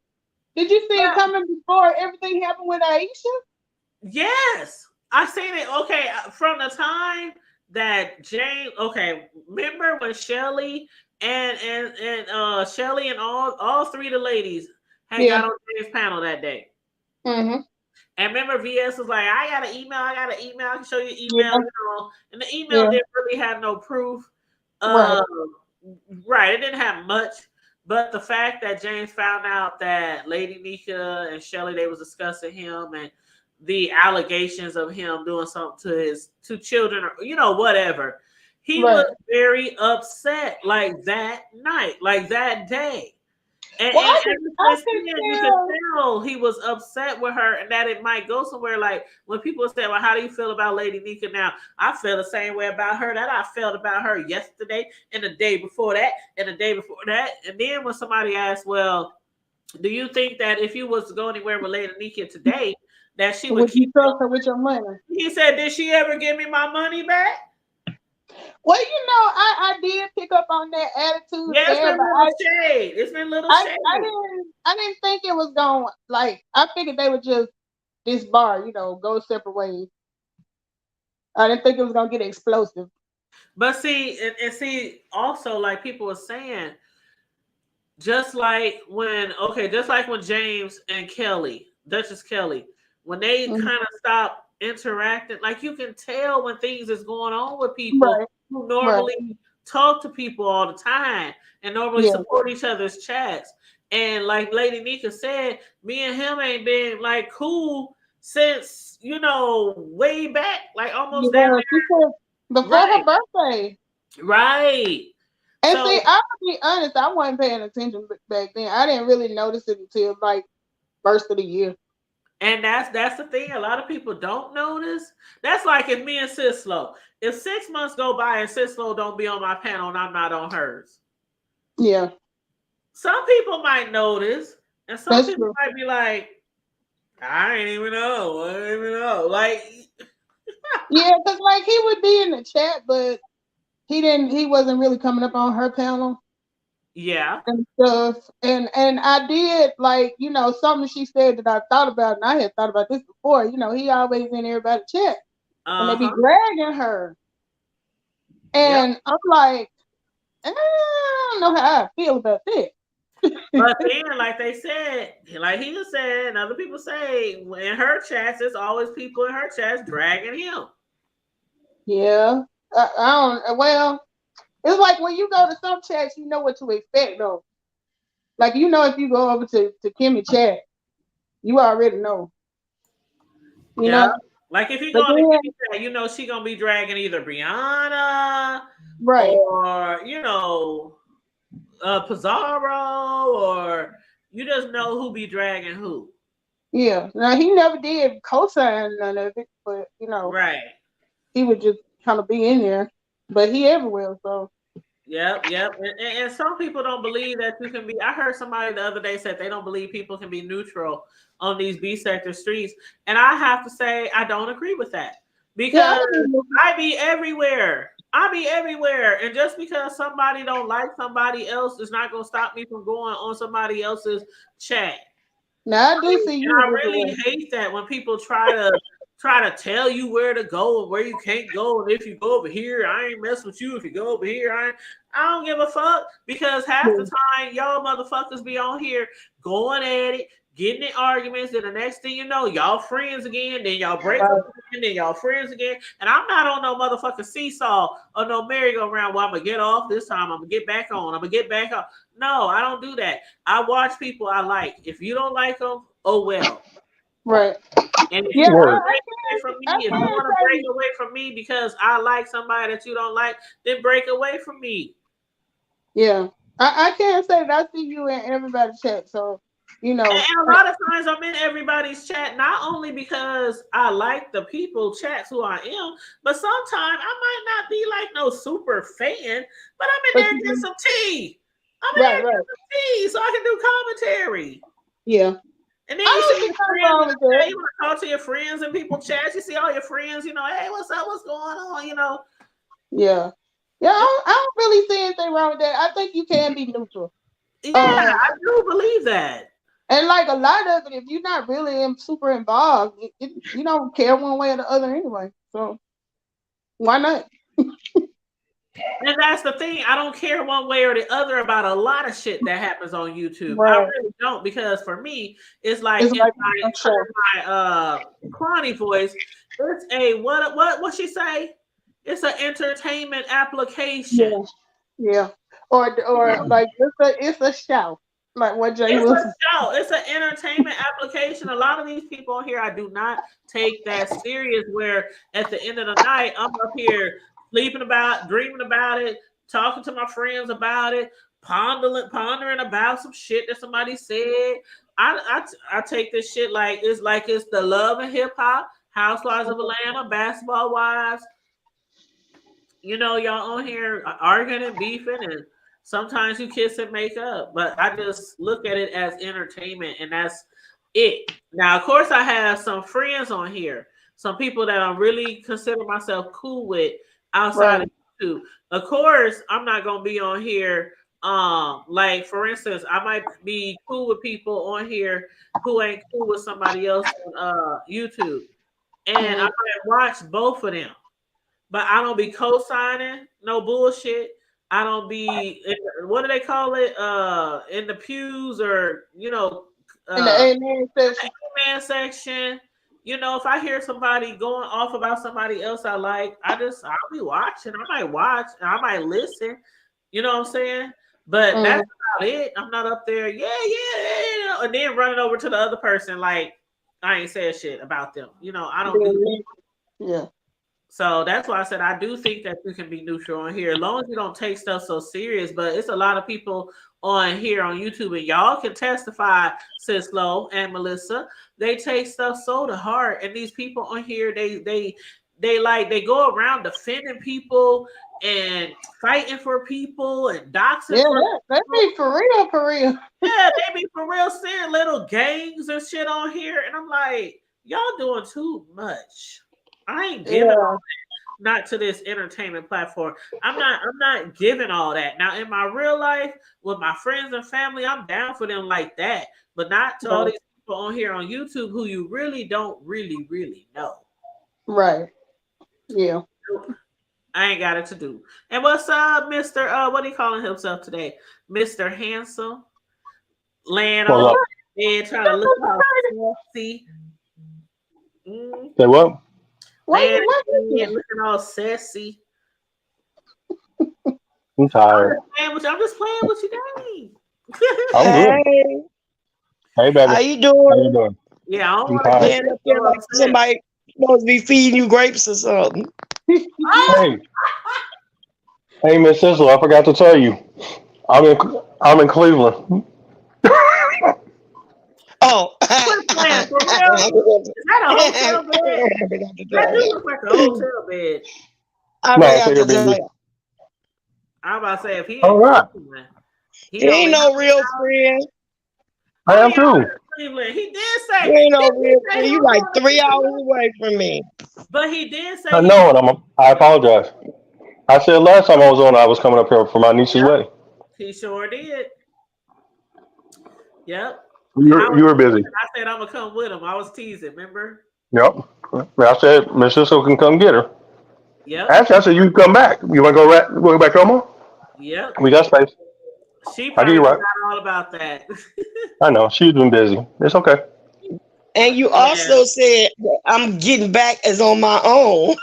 Did you see it coming before everything happened with Aisha? Yes, I seen it. Okay, from the time that James. Okay, remember when Shelly and Shelly and all three of the ladies had got on James' panel that day. Mm-hmm. And remember, VS was like, I got an email. I can show you email, you know. And the email didn't really have no proof. Right. It didn't have much. But the fact that James found out that Lady Nika and Shelly, they was discussing him and the allegations of him doing something to his two children, or, you know, whatever. He was very upset like that night, like that day. And you could tell he was upset with her and that it might go somewhere. Like when people say, well, how do you feel about Lady Nika now? I feel the same way about her that I felt about her yesterday and the day before that and the day before that. And then when somebody asked, well, do you think that if you was to go anywhere with Lady Nika today, that she would keep her with your money? He said, did she ever give me my money back? Well, you know, I did pick up on that attitude. Yeah, it's been little shade. It's been little shade. I didn't think it was going, like, I figured they would just disbar, you know, go separate ways. I didn't think it was going to get explosive. But see, and see, also, like people were saying, just like when James and Kelly, Duchess Kelly, when they kind of stopped interacting, like you can tell when things is going on with people who normally talk to people all the time and normally support each other's chats. And like Lady Nika said, me and him ain't been like cool since, you know, way back, like almost before her birthday. Right. And see, I'll be honest, I wasn't paying attention back then. I didn't really notice it until like first of the year. And that's the thing. A lot of people don't notice. That's like if me and Sislo. If 6 months go by and Sislo don't be on my panel and I'm not on hers. Yeah. Some people might notice, and some people might be like, I ain't even know. Like yeah, because like he would be in the chat, but he wasn't really coming up on her panel. Yeah. And stuff. And I did, like, you know, something she said that I thought about, and I had thought about this before. You know, he always in everybody's chat. And they be dragging her. And I'm like, I don't know how I feel about that. But then, like they said, like he said, and other people say, in her chats, there's always people in her chats dragging him. Yeah. I don't, well, it's like when you go to some chats, you know what to expect, though. Like, you know, if you go over to Kimmy chat, you already know. You know? Like if you go to Kimmy chat, you know she gonna be dragging either Brianna, or you know, Pizarro, or you just know who be dragging who. Yeah. Now he never did co-sign none of it, but you know, he would just kind of be in there. But he everywhere, so. Yep. And some people don't believe that you can be. I heard somebody the other day said they don't believe people can be neutral on these B sector streets, and I have to say I don't agree with that because I be everywhere. And just because somebody don't like somebody else is not gonna stop me from going on somebody else's chat. Now I do see you. I really hate that when people try to try to tell you where to go and where you can't go. And if you go over here, I ain't mess with you. If you go over here, I don't give a fuck, because half the time y'all motherfuckers be on here going at it, getting in arguments, and the next thing you know, y'all friends again, then y'all break up again, then y'all friends again. And I'm not on no motherfucking seesaw or no merry-go-round where I'm gonna get off this time, I'm gonna get back on, I'm gonna get back on. No, I don't do that. I watch people I like. If you don't like them, oh well. Right. And if you want to break away from me, if you want to break away from me because I like somebody that you don't like, then break away from me. Yeah. I can't say that I see you in everybody's chat, so you know. And a lot of times I'm in everybody's chat, not only because I like the people chats who I am, but sometimes I might not be like no super fan, but I'm in there to get some tea. I'm in there to get some tea so I can do commentary. Yeah. And then you see your friends, you want to talk to your friends and people chat. You see all your friends, you know, hey, what's up? What's going on? You know. Yeah. Yeah, I don't really see anything wrong with that. I think you can be neutral. Yeah, I do believe that. And like a lot of it, if you're not really super involved, you don't care one way or the other anyway. So why not? And that's the thing. I don't care one way or the other about a lot of shit that happens on YouTube. Right. I really don't, because for me, it's like in my Connie voice, it's a what she say? It's an entertainment application. Yeah. Or like it's a show. Like what Jay was. It's a show. It's an entertainment application. A lot of these people on here, I do not take that serious. Where at the end of the night, I'm up here sleeping about, dreaming about it, talking to my friends about it, pondering about some shit that somebody said. I take this shit like it's the Love and Hip Hop, Housewives of Atlanta, Basketball Wives. You know, y'all on here arguing and beefing, and sometimes you kiss and make up. But I just look at it as entertainment, and that's it. Now, of course, I have some friends on here, some people that I really consider myself cool with outside of YouTube. Of course, I'm not gonna be on here. Like for instance, I might be cool with people on here who ain't cool with somebody else on YouTube, and I might watch both of them. But I don't be co-signing no bullshit. I don't be what do they call it? In the pews, or you know, in the amen section. Amen section. You know, if I hear somebody going off about somebody else I like, I'll be watching. I might watch and I might listen. You know what I'm saying? But that's about it. I'm not up there, yeah, and then running over to the other person like I ain't said shit about them. You know, I don't do that. Yeah. So that's why I said I do think that you can be neutral on here, as long as you don't take stuff so serious. But it's a lot of people on here on YouTube, and y'all can testify, Sis Lo and Melissa. They take stuff so to heart, and these people on here, they go around defending people and fighting for people and doxing. Yeah, they be for real. Yeah, they be for real, seeing little gangs and shit on here, and I'm like, y'all doing too much. I ain't giving all that, not to this entertainment platform. I'm not giving all that. Now, in my real life, with my friends and family, I'm down for them like that. But not to all these people on here on YouTube who you really don't really know. Right. Yeah. I ain't got it to do. And what's up, Mr. What are you calling himself today? Mr. Handsome. Laying on bed, trying to look all sexy. Say what? Man, looking all sassy. I'm tired. I'm just playing with you, Danny. I'm good. Hey, baby. How you doing? How you doing? Yeah, I don't want to get up there like somebody supposed to be feeding you grapes or something. Hey, Miss Sissel, I forgot to tell you, I'm in Cleveland. Oh, for real? Is that a hotel bed? That do look like a hotel bed. I'm about to say, if he all right, he ain't no real friend. I am too. Cleveland. He did say he ain't no real friend. You like 3 hours away from me. But he did say I know, and I apologize. I said last time I was on, I was coming up here for my niece's wedding. He sure did. Yep. You were busy. I said I'm gonna come with him. I was teasing, remember? Yep. I said Miss Cisco can come get her. Yep. Actually, I said you can come back. You want to go back to Omaha? Yep. We got space. She I give probably you right. forgot all about that. I know she's been busy. It's okay. And you also said that I'm getting back as on my own.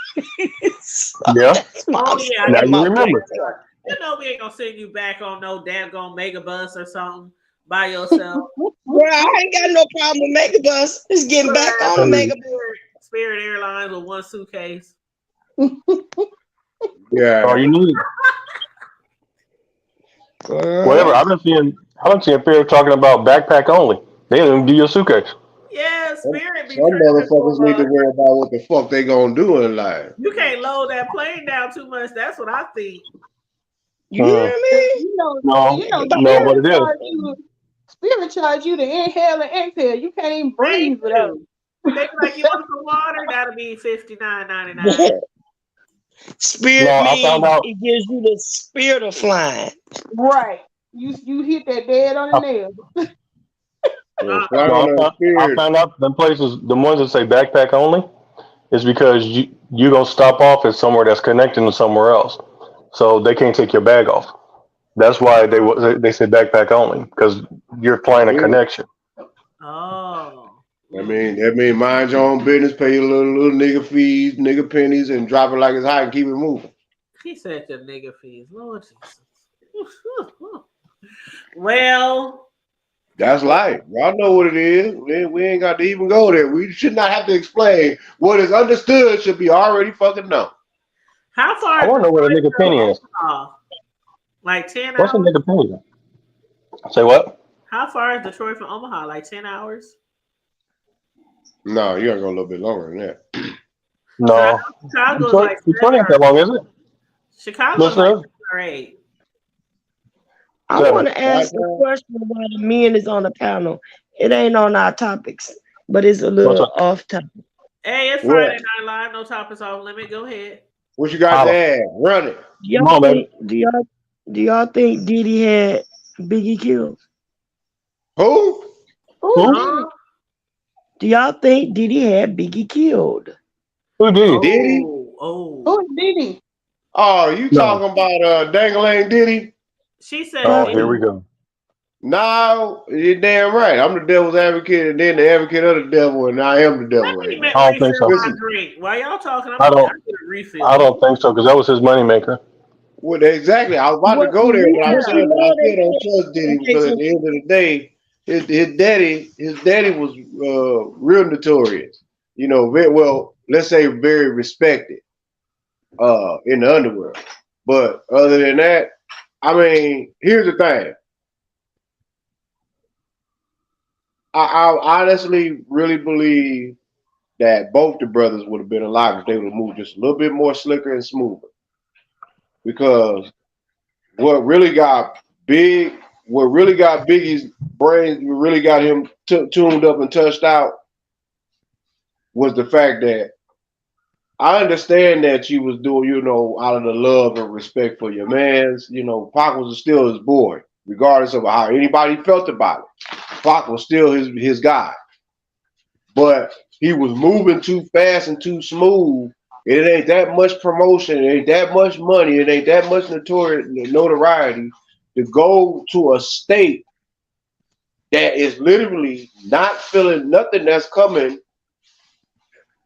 So Yeah. that's my, Oh I'm yeah, I Now saying guess you my remember. PrimeTime. you know we ain't gonna send you back on no daggone mega bus or something by yourself. Well, I ain't got no problem with Megabus. Just getting back on the Hey, Megabus. Spirit Airlines with one suitcase. Yeah. all you need. Whatever. Girl. I've been seeing people talking about backpack only. They don't even do your suitcase. Yeah, Spirit be Some tripping motherfuckers need to for worry about what the fuck they gonna do in life. you can't load that plane down too much. That's what I think. You hear me? No, no, but Spirit it is. charge you. Spirit charge you to inhale and exhale. You can't even breathe Thank without you. They be like, you want some water? That'll be $59.99. No, Spirit I found means out. it gives you the spirit of flying. right. You hit that dead on the nail. Yeah, No, flying on I spirit. found out them places, the ones that say backpack only, is because you gonna stop off at somewhere that's connecting to somewhere else, so they can't take your bag off. That's why they say backpack only because you're flying a Yeah. connection. Oh. That mean mind your own business, pay your little nigga fees, nigga pennies, and drop it like it's hot and keep it moving. He said the nigga fees. Lord Jesus. Well, That's life. Y'all know what it is. We ain't got to even go there. We should not have to explain. What is understood should be already fucking known. how far I is want to know what a Detroit nigga from penny is. Omaha? Like 10 What's a hours? nigga penny? Say what? How far is Detroit from Omaha? Like 10 hours? No, you gotta go a little bit longer than that. No, Chicago's like Detroit 7 ain't that or long, is it? Chicago's like Listeners, 7 or 8. I 7. want to ask a question while the men is on the panel. It ain't on our topics, but it's a What's little up? off topic. Hey, it's What? Friday Night Live. No topics off limit. Go ahead. What you got to Holla. add? Run it. Come on, baby. Do y'all think Diddy had Biggie killed? Who? Who? Do y'all think Diddy had Biggie killed? Who did? Diddy? Who's Diddy? Oh, you No. talking about Dangling Diddy? She said Oh, Diddy. here we go. No, you're damn right. I'm the devil's advocate and then the advocate of the devil, and I am the devil Let right me now. I don't think refill so. my Listen, drink. While y'all talking, I I don't. get a refill. I don't think so because that was his moneymaker. well, exactly. I was about to go there, but I'm But you saying, but I know still don't that. trust Diddy Okay, because at so the end of the day, his daddy was real notorious. You know, very well. Let's say very respected in the underworld. But other than that, I mean, here's the thing. I honestly really believe that both the brothers would have been alive if they would have moved just a little bit more slicker and smoother. Because what really got Biggie's brains, what really got him tuned up and touched out was the fact that I understand that you was doing, out of the love and respect for your mans. Pac was still his boy, regardless of how anybody felt about it. Pac was still his guy. But he was moving too fast and too smooth. It ain't that much promotion. It ain't that much money. It ain't that much notoriety to go to a state that is literally not feeling nothing that's coming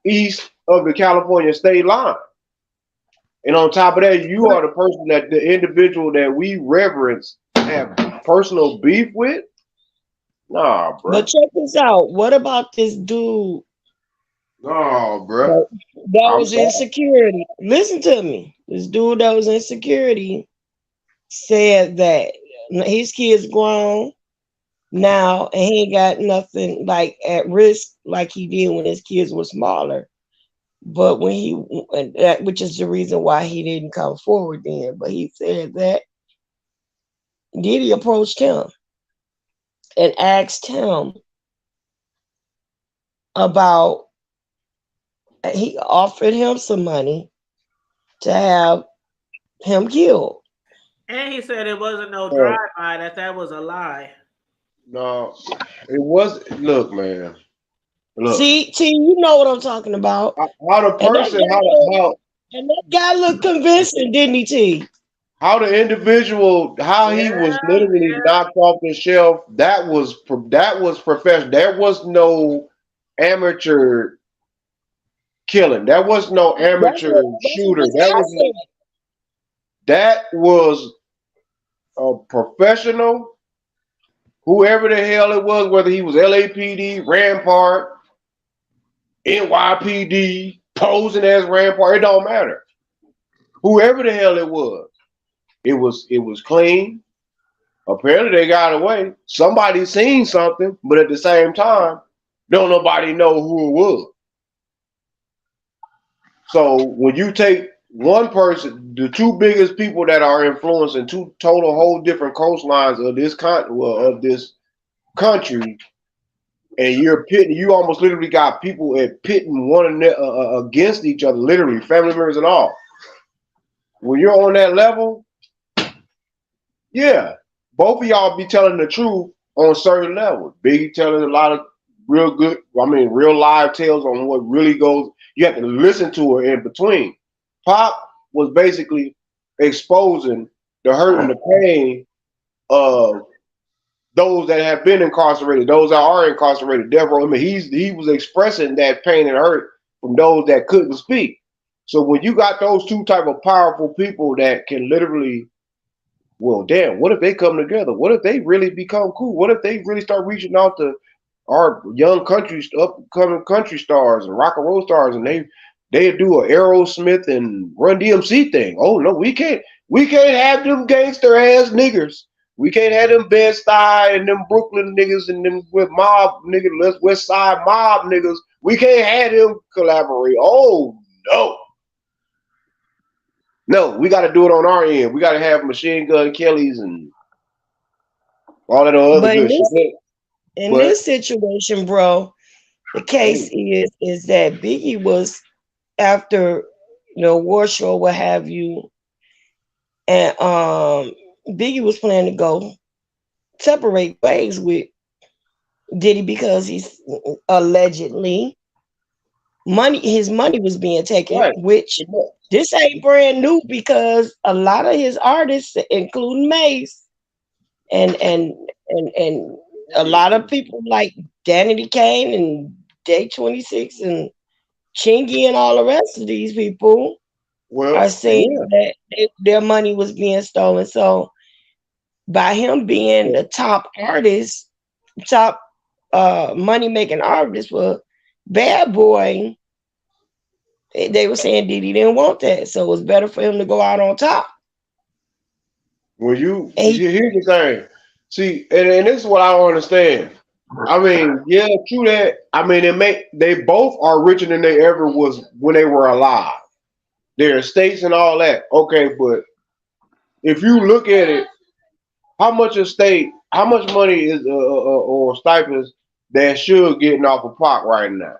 east of the California state line. And on top of that, you are the person that the individual that we reverence have personal beef with. Nah, bro. but check this out. What about this dude No, bro. that I'm was sorry. in security? Listen to me. This dude that was in security said that his kid's grown now and he ain't got nothing like at risk like he did when his kids were smaller. But which is the reason why he didn't come forward then. But he said that Diddy approached him and asked him about, he offered him some money to have him killed. And he said it wasn't no drive-by, that was a lie. No, it was. Look, man. Look, See, you know what I'm talking about. how the person, and that guy looked convincing, didn't he, T? How the individual, how he was literally knocked off the shelf. That was professional. There was no amateur killing. There was no amateur shooter. That was a professional. Whoever the hell it was, whether he was LAPD, Rampart, NYPD, posing as Rampart, it don't matter. Whoever the hell it was clean. Apparently they got away. Somebody seen something, but at the same time, don't nobody know who it was. So when you take one person, the two biggest people that are influencing two total whole different coastlines of this country, and you almost literally got people pitting one another against each other, literally family members and all. When you're on that level, yeah, both of y'all be telling the truth on certain levels. Biggie telling a lot of real live tales on what really goes. You have to listen to her in between. Pop was basically exposing the hurt and the pain of those that have been incarcerated, those that are incarcerated. Therefore, he was expressing that pain and hurt from those that couldn't speak. So when you got those two type of powerful people that can literally, well, damn, what if they come together? What if they really become cool? What if they really start reaching out to our young upcoming country stars and rock and roll stars, and they do a Aerosmith and Run DMC thing? Oh no, we can't have them gangster ass niggers. We can't have them Bed-Stuy and them Brooklyn niggas and them with mob niggas, West Side mob niggas. We can't have them collaborate. Oh no. No, we got to do it on our end. We got to have Machine Gun Kellys and all that other good shit. In this situation, bro, the case is that Biggie was after, Warshaw, what have you, and Biggie was planning to go separate ways with Diddy because he's allegedly his money was being taken, which this ain't brand new because a lot of his artists, including Mace and a lot of people like Danny Kane and Day 26 and Chingy and all the rest of these people are saying that their money was being stolen. So by him being the top artist, top money making artist for Bad Boy, they were saying Diddy didn't want that, so it was better for him to go out on top. Well, here's the thing. See, and this is what I don't understand. I mean, yeah, true that. I mean, they both are richer than they ever was when they were alive. Their estates and all that. Okay, but if you look at it, how much money is or stipends that Suge getting off of Pac right now?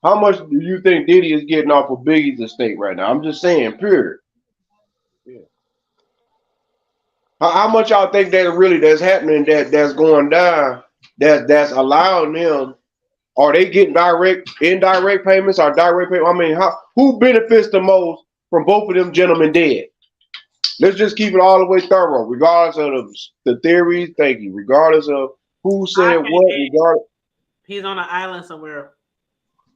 How much do you think Diddy is getting off of Biggie's estate right now? I'm just saying, period. Yeah. How much y'all think that's happening, that's going down, that's allowing them? Are they getting indirect payments or direct payments? I mean, who benefits the most from both of them gentlemen dead? Let's just keep it all the way thorough, regardless of the theories. Thank you. Regardless of who said what. He's on an island somewhere.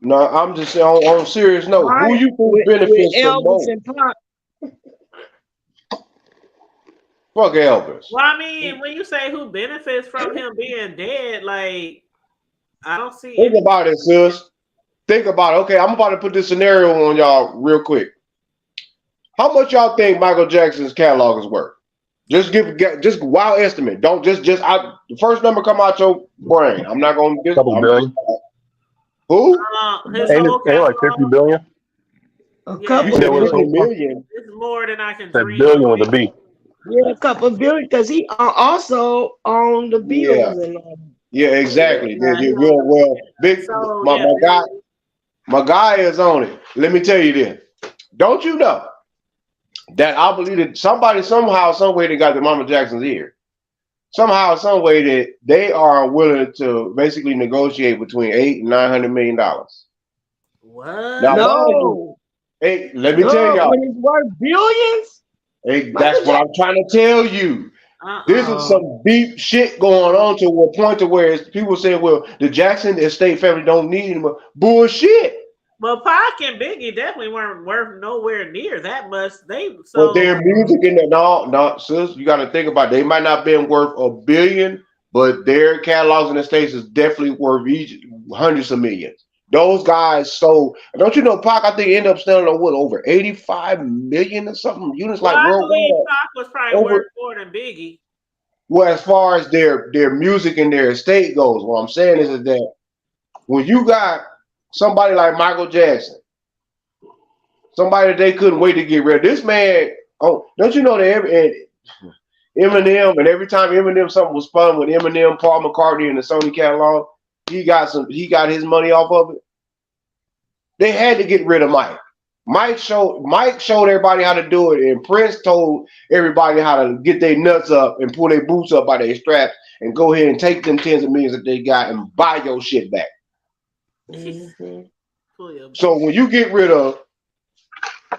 No, I'm just saying on a serious note. Who you think benefits the most? Fuck Elvis. Well, I mean, when you say who benefits from him being dead, like, I don't see. Think about it, sis. Think about it. Okay, I'm about to put this scenario on y'all real quick. How much y'all think Michael Jackson's catalog is worth? Just wild estimate. Don't the first number come out your brain. I'm not gonna get $2 billion. Who? Ain't like 50 billion? A couple million. It's more than I can That dream. billion with a B. Yeah, a couple billion, because he also owned the Beatles and all. Yeah, exactly. Well, my guy is on it. Let me tell you this. Don't you know that I believe that somebody somehow, some way they got the Mama Jackson's ear? somehow, some way that they are willing to basically negotiate between $800 and $900 million. What? Now, mind you, No. hey, let me tell y'all. When it's worth billions. Hey, that's what I'm trying to tell you. This is some deep shit going on to a point to where people say, well, the Jackson estate family don't need him. Bullshit. Well, Pac and Biggie definitely weren't worth nowhere near that much. But their music in there, no, sis, you got to think about it. They might not been worth $1 billion, but their catalogs in the States is definitely worth each hundreds of millions. Those guys sold. Don't you know Pac? I think ended up selling on what, over 85 million or something units, Well, like I worldwide. believe Pac was probably worth more than Biggie. Well, as far as their music and their estate goes, what I'm saying is that when you got somebody like Michael Jackson, somebody that they couldn't wait to get rid of, this man. Oh, don't you know that Eminem, and every time Eminem something was fun with Eminem, Paul McCartney, and the Sony catalog, he got his money off of it. They had to get rid of Mike. Mike showed everybody how to do it, and Prince told everybody how to get their nuts up and pull their boots up by their straps and go ahead and take them tens of millions that they got and buy your shit back. Mm-hmm. So when you get rid of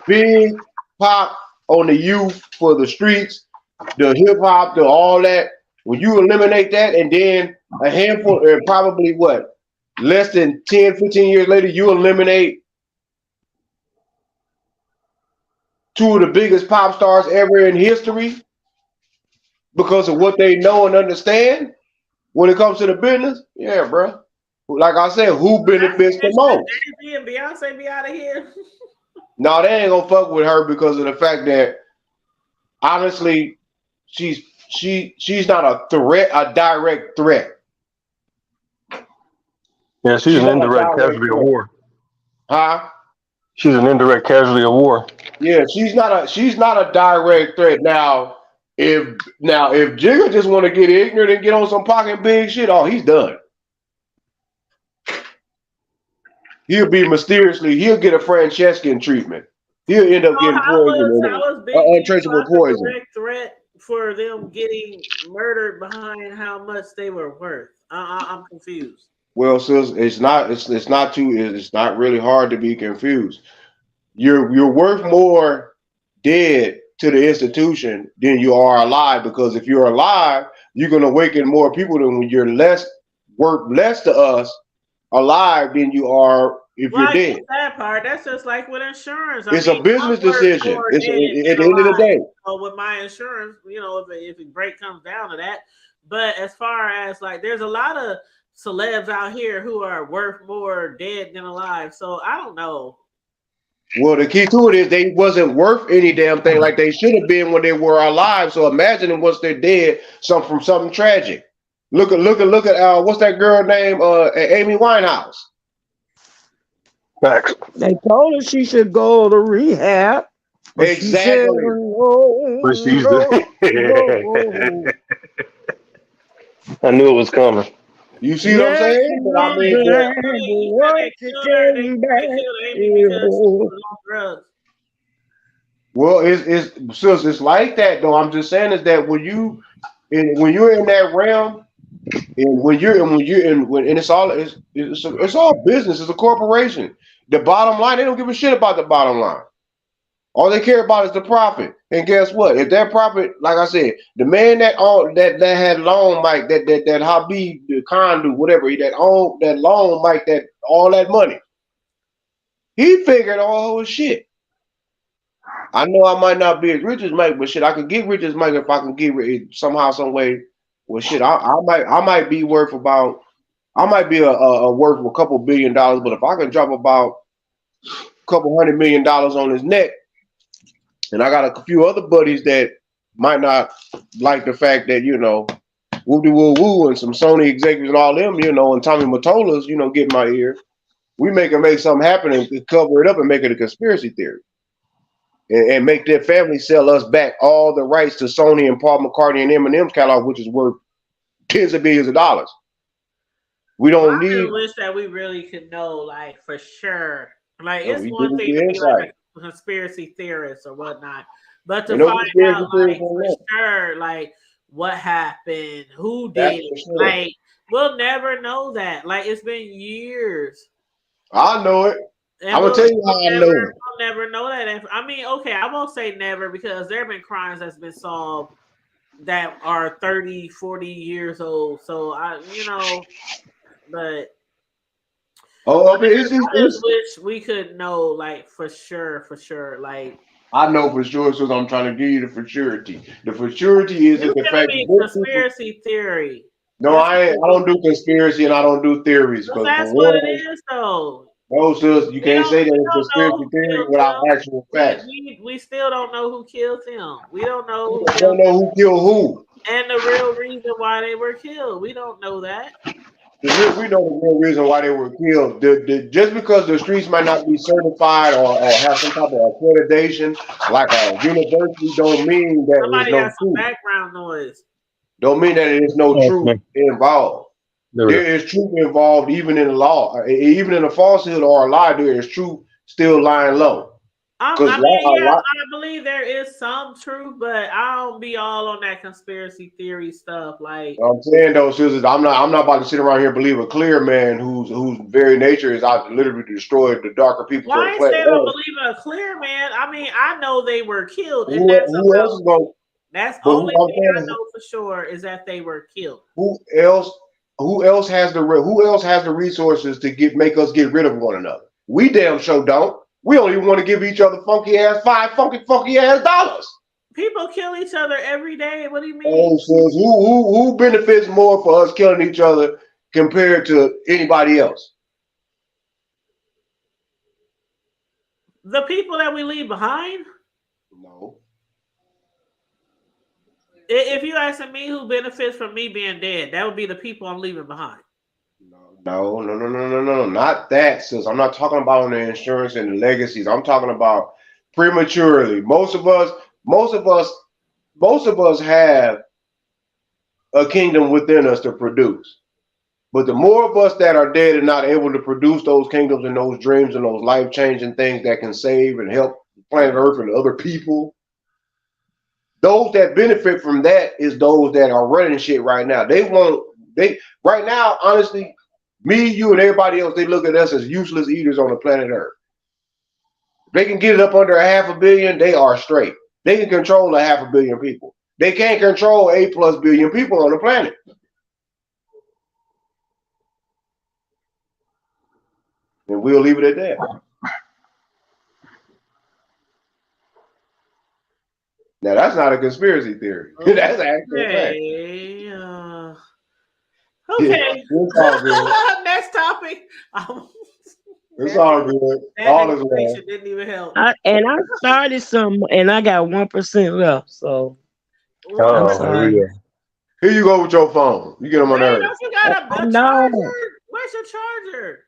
Big Pop on the youth for the streets, the hip hop, the all that, when you eliminate that, and then a handful, or probably what, less than 10, 15 years later, you eliminate two of the biggest pop stars ever in history because of what they know and understand when it comes to the business. Yeah, bro. Like I said, who benefits the most? Jay-Z and Beyonce be out of here. No, they ain't gonna fuck with her because of the fact that honestly, she's not a threat, a direct threat. Yeah, she's an indirect casualty of war. Huh? She's an indirect casualty of war. Yeah, she's not a direct threat. Now, if Jigga just want to get ignorant and get on some pocket big shit, oh, he's done. He'll get a Francescan treatment. He'll end up getting poisoned, untraceable poison. Direct threat for them getting murdered behind how much they were worth. I'm confused. Well, sis, it's not really hard to be confused. You're worth more dead to the institution than you are alive, because if you're alive, you're gonna awaken more people than when you're worth less to us alive than you are if you're dead. That part, that's just like with insurance. It's a business decision. At the end of the day. So with my insurance, if it break comes down to that. But as far as like, there's a lot of celebs out here who are worth more dead than alive. So I don't know. Well, the key to it is they wasn't worth any damn thing like they should have been when they were alive. So imagine once they're dead, something tragic. Look at what's that girl name? Amy Winehouse. Facts. They told her she should go to rehab. Exactly. But she's I knew it was coming. You see what I'm saying? But I mean, well, it's like that though. I'm just saying is that when you're in that realm, and it's all business. It's a corporation. The bottom line, they don't give a shit about the bottom line. All they care about is the profit. And guess what? If that profit, like I said, the man that had loaned Mike, that Habib, the conduit, whatever, that loaned Mike that all that money, he figured, oh shit. I know I might not be as rich as Mike, but shit, I could get rich as Mike if I can get rich somehow, some way. Well, shit, I might be worth worth a couple $1 billion, but if I can drop about a couple $100 million on his neck, and I got a few other buddies that might not like the fact that, woo-de-woo-woo and some Sony executives and all them, and Tommy Mottola's, get in my ear. We make something happen and cover it up and make it a conspiracy theory. And make their family sell us back all the rights to Sony and Paul McCartney and Eminem's catalog, which is worth tens of billions of dollars. We don't need. I wish that we really could know, like, for sure. Like, it's one thing to be like a conspiracy theorist or whatnot, but to find out, like, for sure, like, what happened, who That's did for it. sure. Like, we'll never know that. Like, it's been years. I know it. And I'm gonna tell you how I know it. We'll never know that. I mean, okay, I won't say never because there have been crimes that's been solved that are 30, 40 years old. So but I mean, I just wish we could know, like, for sure. Like, I know for sure, so I'm trying to give you the for surety. The for surety isn't the fact that conspiracy theory. No, I don't do conspiracy and I don't do theories. Because that's for what one, it is, though. no, sis, you can't say that it's conspiracy theory without actual facts. We still don't know who killed him. We don't know who We don't know who killed who. And the real reason why they were killed. We don't know that. We know the real reason why they were killed. Just because the streets might not be certified or have some type of accreditation, like a university, don't mean that Somebody there's got no some truth. background noise. Don't mean that there's no truth involved. There is truth involved even in the law. Even in a falsehood or a lie, there is truth still lying low. I believe there is some truth, but I don't be all on that conspiracy theory stuff. Like, I'm saying though, sisters, I'm not about to sit around here and believe a clear man whose very nature is out to literally destroy the darker people. Why I say don't believe in a clear man? I mean, I know they were killed, and that's the only thing I know for sure is that they were killed. Who else has the resources to make us get rid of one another? We damn sure don't. We don't even want to give each other funky ass dollars. People kill each other every day. What do you mean? Oh, so who benefits more for us killing each other compared to anybody else? The people that we leave behind? No. If you asking me who benefits from me being dead, that would be the people I'm leaving behind. No, not that, sis. I'm not talking about the insurance and the legacies. I'm talking about prematurely. Most of us have a kingdom within us to produce. But the more of us that are dead and not able to produce those kingdoms and those dreams and those life-changing things that can save and help planet Earth and other people, those that benefit from that is those that are running shit right now. Right now, honestly, me, you, and everybody else, they look at us as useless eaters on the planet Earth. If they can get it up under 500 million, they are straight. They can control 500 million people. They can't control 8+ billion people on the planet. And we'll leave it at that. Now, that's not a conspiracy theory. Okay. That's actual fact. Okay. It's all good. Next topic. It's all good. All is well. Didn't even help. I started some, and I got 1% left. So I'm sorry. Here you go with your phone. You get on my nerves. You got a charger? Where's your charger?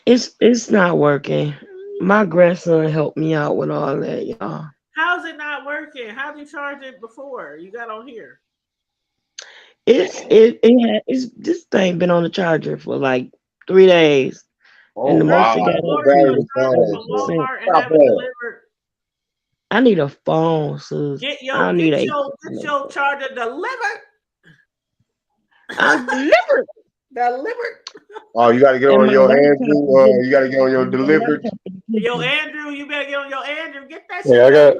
It's not working. My grandson helped me out with all that, y'all. How's it not working? How did you charge it before? You got on here. It's this thing been on the charger for like 3 days. Oh, and the most it got I need a phone, sis. Get your charger delivered. I'm delivered. Delivered. Oh, you gotta get on your Andrew. You gotta get on your delivered. Yo, Andrew, you better get on your Andrew. Get that shit. Yeah,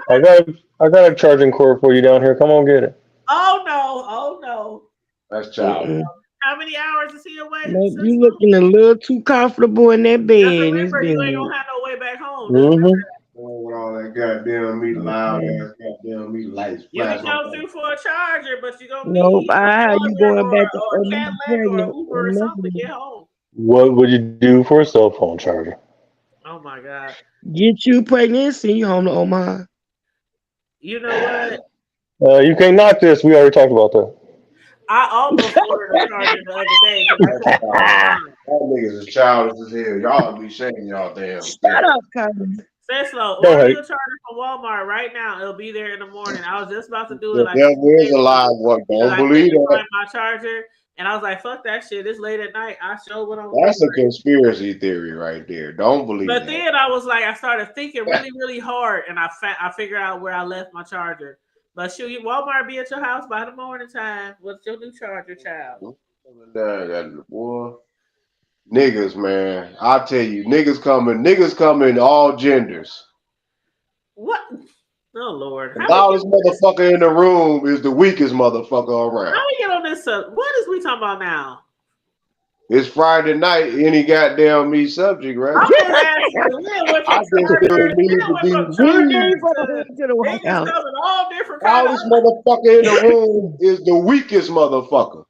I got a charging cord for you down here. Come on, get it. Oh no. That's child. How many hours is he away? You looking a little too comfortable in that bed. Remember, you ain't gonna have no way back home. With all that goddamn meat, loud ass goddamn meat lights. You can come through for a charger, but you gonna nope. need How you going back to a Cadillac or Uber or something to get home. What would you do for a cell phone charger? Oh my God. Get you pregnant and send you home to Omaha. You know what? You can't knock this. We already talked about that. I almost ordered a charger the other day. That niggas is childish as hell. Y'all be shaming y'all damn. Shut up, Cousin. Ceslo, order your charger from Walmart right now. It'll be there in the morning. I was just about to do it. Like, there's a live one. Don't believe that. My charger, and I was like, "Fuck that shit." It's late at night. I showed what I'm. That's a conspiracy theory right there. Don't believe that. But then I was like, I started thinking really, really hard, and I figured out where I left my charger. But shoot, Walmart be at your house by the morning time. What's your new charger, child? Boy, niggas, man. I tell you, niggas coming all genders. What? Oh Lord. The loudest motherfucker in the room is the weakest motherfucker around. How we get on this? What is we talking about now? It's Friday night, any goddamn me subject, right? I'm just asking. I just feel need to be to the White House. All different the loudest motherfucker in the room is the weakest motherfucker.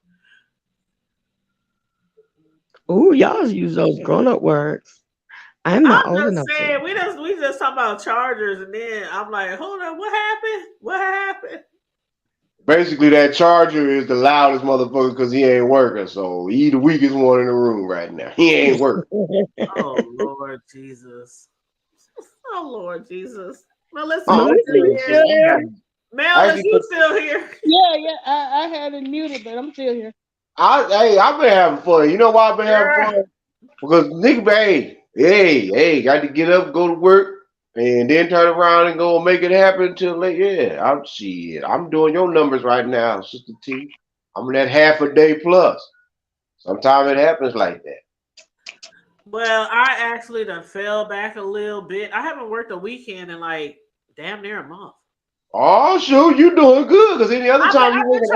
Ooh, y'all use those grown-up words. I'm not old enough. Saying, we just talking about chargers, and then I'm like, hold on, what happened? What happened? Basically, that charger is the loudest motherfucker because he ain't working. So he the weakest one in the room right now. He ain't working. Oh Lord Jesus. Oh Lord Jesus. Melissa, Mel, is you still here? Yeah, I had it muted, but I'm still here. I've been having fun. You know why I've been having fun? Because nigga, hey, got to get up, go to work, and then turn around and go and make it happen till late. Yeah, I'm doing your numbers right now, Sister T. I'm in that half a day plus. Sometimes it happens like that. Well, I actually done fell back a little bit. I haven't worked a weekend in like damn near a month. Oh, shoot, you doing good. Because any other time you working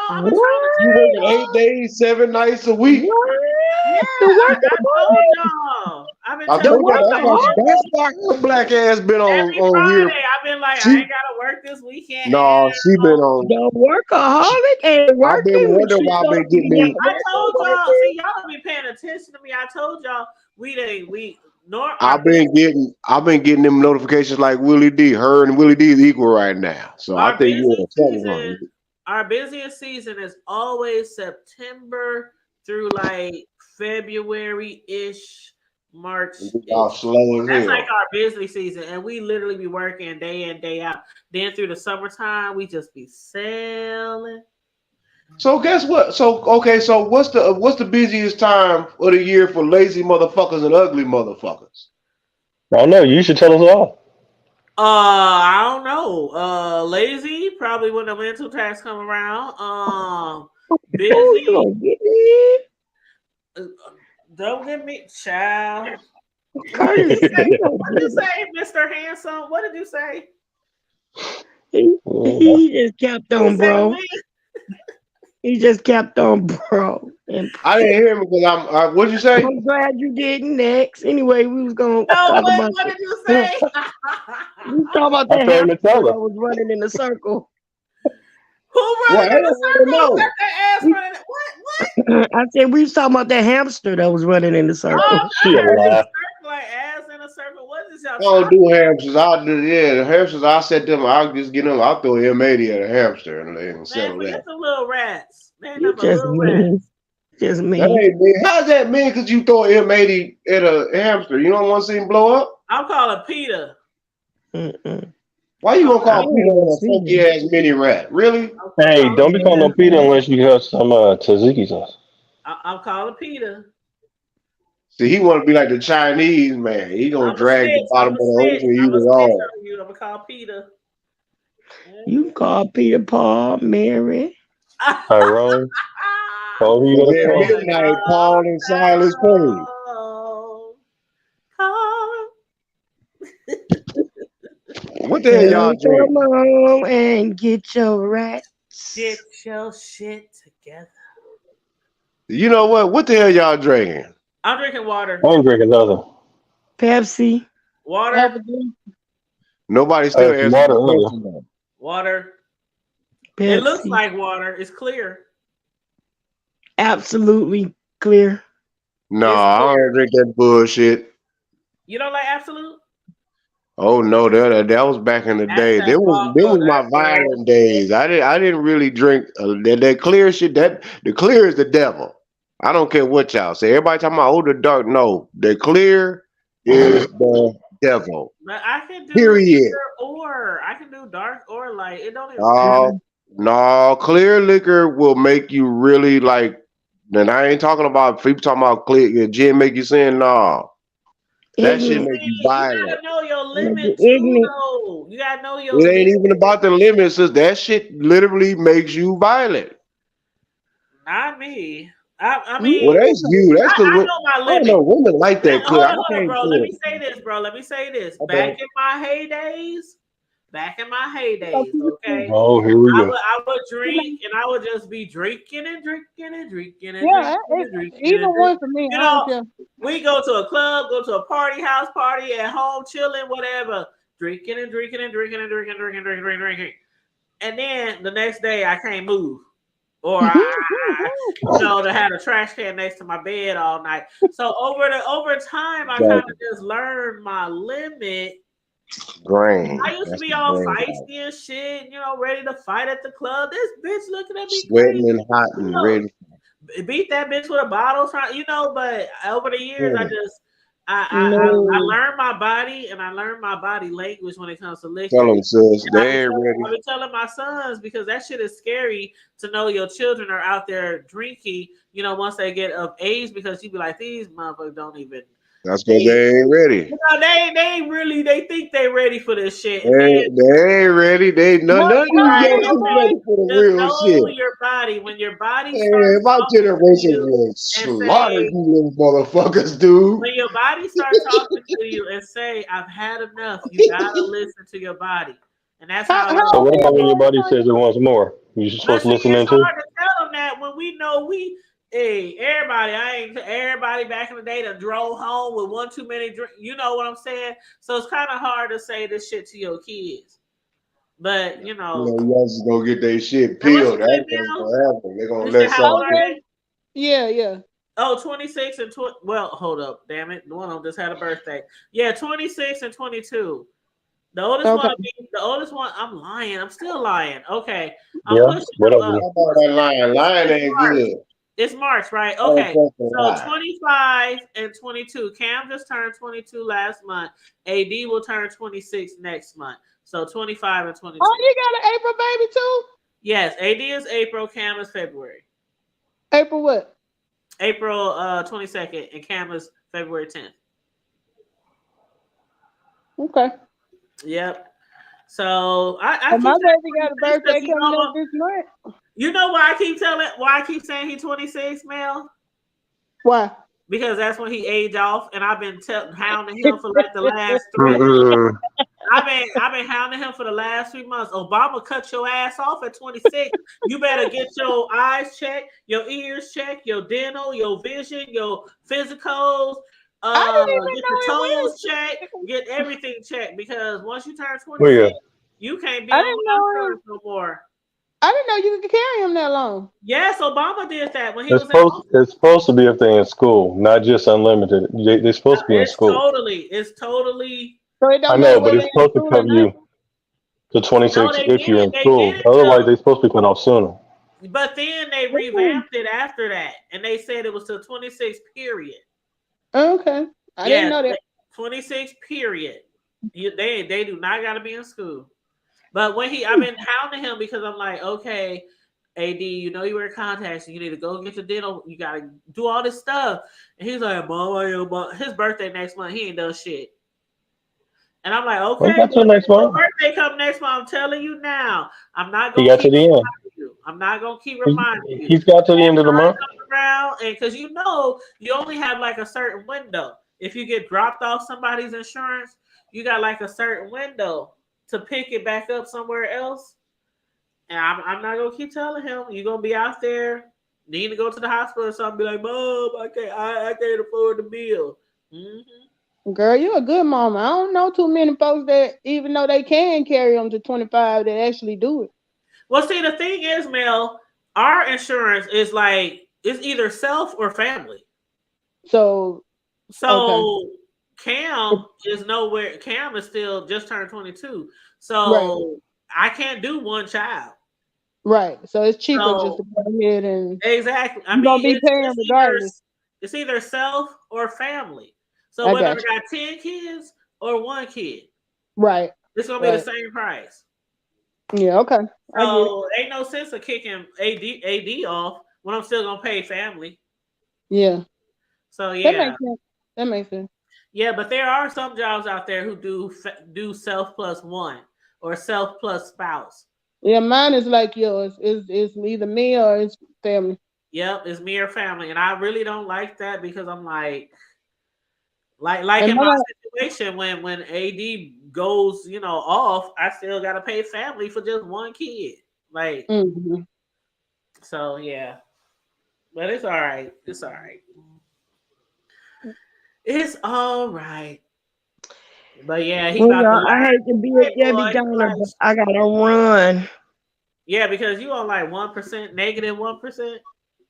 I've been trying to 8 days, 7 nights a week. Yeah, I told y'all. I've been telling you that's why her black ass been on here. I've been like, I ain't gotta work this weekend. No, she been on. The workaholic ain't working. I've been wondering why I've been getting me. I told y'all. See, y'all don't be paying attention to me. I told y'all I've been getting them notifications like Willie D. Her and Willie D is equal right now. So I think our busiest season is always September through like February-ish, March. Slow as That's hell. like our busy season, and we literally be working day in, day out. Then through the summertime, we just be sailing. So guess what? So what's the busiest time of the year for lazy motherfuckers and ugly motherfuckers? I don't know. You should tell us all. I don't know. Lazy, probably when the mental tax come around. Busy. Don't get me, child. What did you say, Mr. Handsome? What did you say? He just kept on, bro. He just kept on, bro. I didn't hear him because what'd you say? I'm glad you didn't. Next, anyway, we was gonna talk about. What did you say? We talk about that hamster that was running in a circle. Who running in a circle? Let that ass running. What? I said we was talking about that hamster that was running in the circle. Oh, like ass in a circle. What is y'all? I don't do hamsters. The hamsters. I set them. I'll just get them. I'll throw M80 at a hamster and settle that. Forget the little rats. Man, You just mean. Just me. Hey, man, how's that mean? Because you throw M80 at a hamster, you don't want to see him blow up? I'm calling Peter. Why you gonna call Peter a funky ass mini rat? Really? Hey, don't be calling no Peter unless you have some tzatziki sauce. I'm calling Peter. See, he want to be like the Chinese man. He gonna drag the bottom of the ocean and eat it all. I'm gonna call Peter. You can call Peter, Paul, Mary. Tyrone. Midnight, Paul and Silas Payne. What the hell y'all drinking? Come on and get your rats. Get your shit together. You know what? What the hell y'all drinking? I'm drinking water. I'm drinking nothing. Pepsi. Water. Nobody still answering. Water. Pepsi. It looks like water. It's clear. Absolutely clear. No, I don't drink that bullshit. You don't like Absolute? Oh no, that was back in the day. There was my violent days. I didn't really drink that clear shit. That the clear is the devil. I don't care what y'all say. Everybody talking about the dark. No, the clear is the devil. But I can do Period. or I can do dark or light. It don't even matter. No, clear liquor will make you really like. And I ain't talking about people talking about clear gin make you sin. No. That shit Ignorant. make you You violent. gotta know your limit too, Ignorant. though. You gotta know your It ain't limit. even about the limits. That shit literally makes you violent. Not me. I Well, mean, that's you. That's because I know my I don't limit. know. Women like that. Cause I Hold up, can't bro. put Let it. me say this, bro. Let me say this. Okay. Back in my heydays, okay, Oh, here we go. I would drink and I would just be drinking and drinking and drinking and Yeah, drinking and drinking either and one drinking. for me. You I don't know, care. we go to a club, go to a party, house party, at home, chilling, whatever, drinking and drinking and drinking and drinking, drinking. And then the next day I can't move. Or to have a trash can next to my bed all night. So over time, I kind of just learned my limit. Brain. I used to That's be the all brain. feisty and shit, ready to fight at the club. This bitch looking at me Sweating crazy. and hot and ready. Beat that bitch with a bottle, but over the years, I just I No. learned my body and I learned my body language when it comes to liquor. Tell them, sis. And They ain't ready. I've been telling my sons because that shit is scary to know your children are out there drinking, once they get of age, because you be like, these motherfuckers don't even. That's because they ain't ready. They think they ready for this shit. And then They ain't ready. None of these right, youngsters ready for the just real know shit. your body. When your body Man, starts my talking to generation you will and slaughter say, you little motherfuckers, dude. when your body starts talking to you and say, I've had enough, you gotta listen to your body. And that's how it So goes. what about when your body says it wants more? You supposed But to see, listen it's in too? hard to tell them that when we know everybody back in the day that drove home with one too many drink. You know what I'm saying? So it's kind of hard to say this shit to your kids. But You guys gonna get their shit and what peeled. you That's say what's now? gonna happen. They're gonna You let said how old something. are they? Yeah. Oh, 26 and 20. Well, hold up. Damn it. One of them just had a birthday. Yeah, 26 and 22. The oldest one, I'm lying. I'm still lying. Okay. I'm Yeah, pushing them whatever. up. How about that line? Line ain't good. It's March, right? Oh, Okay. fucking So lie. 25 and 22. Cam just turned 22 last month. AD will turn 26 next month. So 25 and 22. Oh, you got an April baby too? Yes, AD is April, Cam is February. April what? April 22nd, and Cam is February 10th. Okay. Yep. So I Well, keep my saying baby got a 26 birthday because coming up this month. you know why I keep saying he's 26, Mel? Why? Because that's when he age off, and I've been hounding him for like the last 3 months. I've been hounding him for the last 3 months. Obama cut your ass off at 26. You better get your eyes checked, your ears checked, your dental, your vision, your physicals. I didn't even Get know your it toes was. checked, get everything checked, because once you turn Well, 26, yeah. you can't be I on didn't my know insurance no more. I didn't know you could carry him that long. Yes, Obama did that when he It's was in supposed office. it's supposed to be if they're in school, not just unlimited. They're supposed to be in school. It's totally. So it I don't matter know, but whether it's they're in supposed to school or cover not. you to No, 26 they if you're didn't. in They school. didn't Otherwise, tell. they're supposed to be cut off sooner. But then they revamped it after that, and they said it was to 26 period. Okay, I didn't know that. 26 period. They do not got to be in school. But when I've been hounding him because I'm like, okay, AD, you wear contacts, and you need to go get your dental. You got to do all this stuff. And he's like, Mom, his birthday next month. He ain't done shit. And I'm like, Well, he okay, got to next your month. birthday come next month. I'm telling you now. I'm not He gonna got to keep the end. reminding you. I'm not gonna keep reminding you. He's got to the end of the month. Around, and because you only have like a certain window. If you get dropped off somebody's insurance, you got like a certain window to pick it back up somewhere else. And I'm not gonna keep telling him you're gonna be out there, need to go to the hospital or something. Be like, Mom, I can't afford the bill. Mm-hmm. Girl, you're a good mama. I don't know too many folks that, even though they can carry them to 25, that actually do it. Well, see, the thing is, Mel, our insurance is like it's either self or family. So okay. Cam is nowhere. Cam is still just turned 22. So I can't do one child. Right. So it's cheaper just to go ahead and exactly. I you're mean, gonna be paying regardless. It's either self or family. So I whether I got got 10 kids or 1 kid, right. It's gonna be the same price. Yeah, okay. I get it. So ain't no sense of kicking AD off when I'm still gonna pay family. Yeah. So yeah. That makes sense. Yeah, but there are some jobs out there who do self plus one or self plus spouse. Yeah, mine is like yours. It's either me or it's family. Yep, it's me or family, and I really don't like that because I'm like And in my situation when AD goes, off, I still gotta pay family for just one kid. Like, so yeah, but it's all right. It's all right. It's all right. But yeah, he about to. I hate to be a Debbie Downer, but I gotta run. Yeah, because you on like 1%, -1%.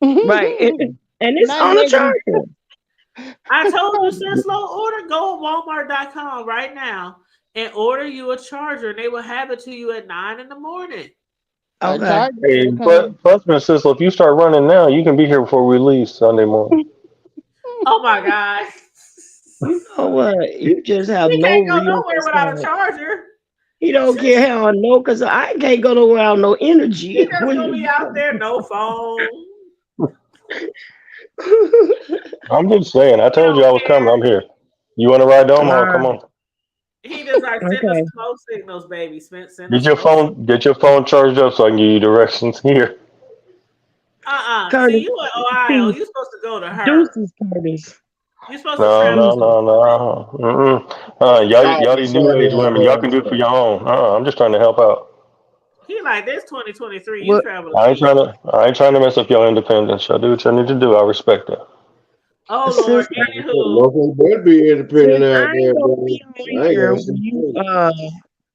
Right, and it's Not on the negative. charger. I told you, Cislo, go on Walmart.com right now and order you a charger, and they will have it to you at 9 in the morning. Okay. Hey, plus, Miss Sissel, if you start running now, you can be here before we leave Sunday morning. Oh my God. You know what? You just have You no can't go real nowhere without a concern. charger. He don't care how I know, because I can't go nowhere without no energy. He just gonna be out there, no phone. I'm just saying. I told you I was coming. I'm here. You want to ride down? Come on. He just like send Okay. us smoke signals, baby. Send Get us your smoke phone. Get your phone charged up so I can give you directions here. Curtis, See, you in Ohio. peace. You supposed to go to her. Deuces, Curtis. You supposed to travel. No. Y'all these new age women. Y'all can do it for your own. I'm just trying to help out. He like this 2023. You What? travel. I ain't trying to mess up your independence. Y'all do what y'all need to do. I respect that. Oh Lord, Motherfucker better be independent out I there, ain't gonna boy. be on I ain't here got when you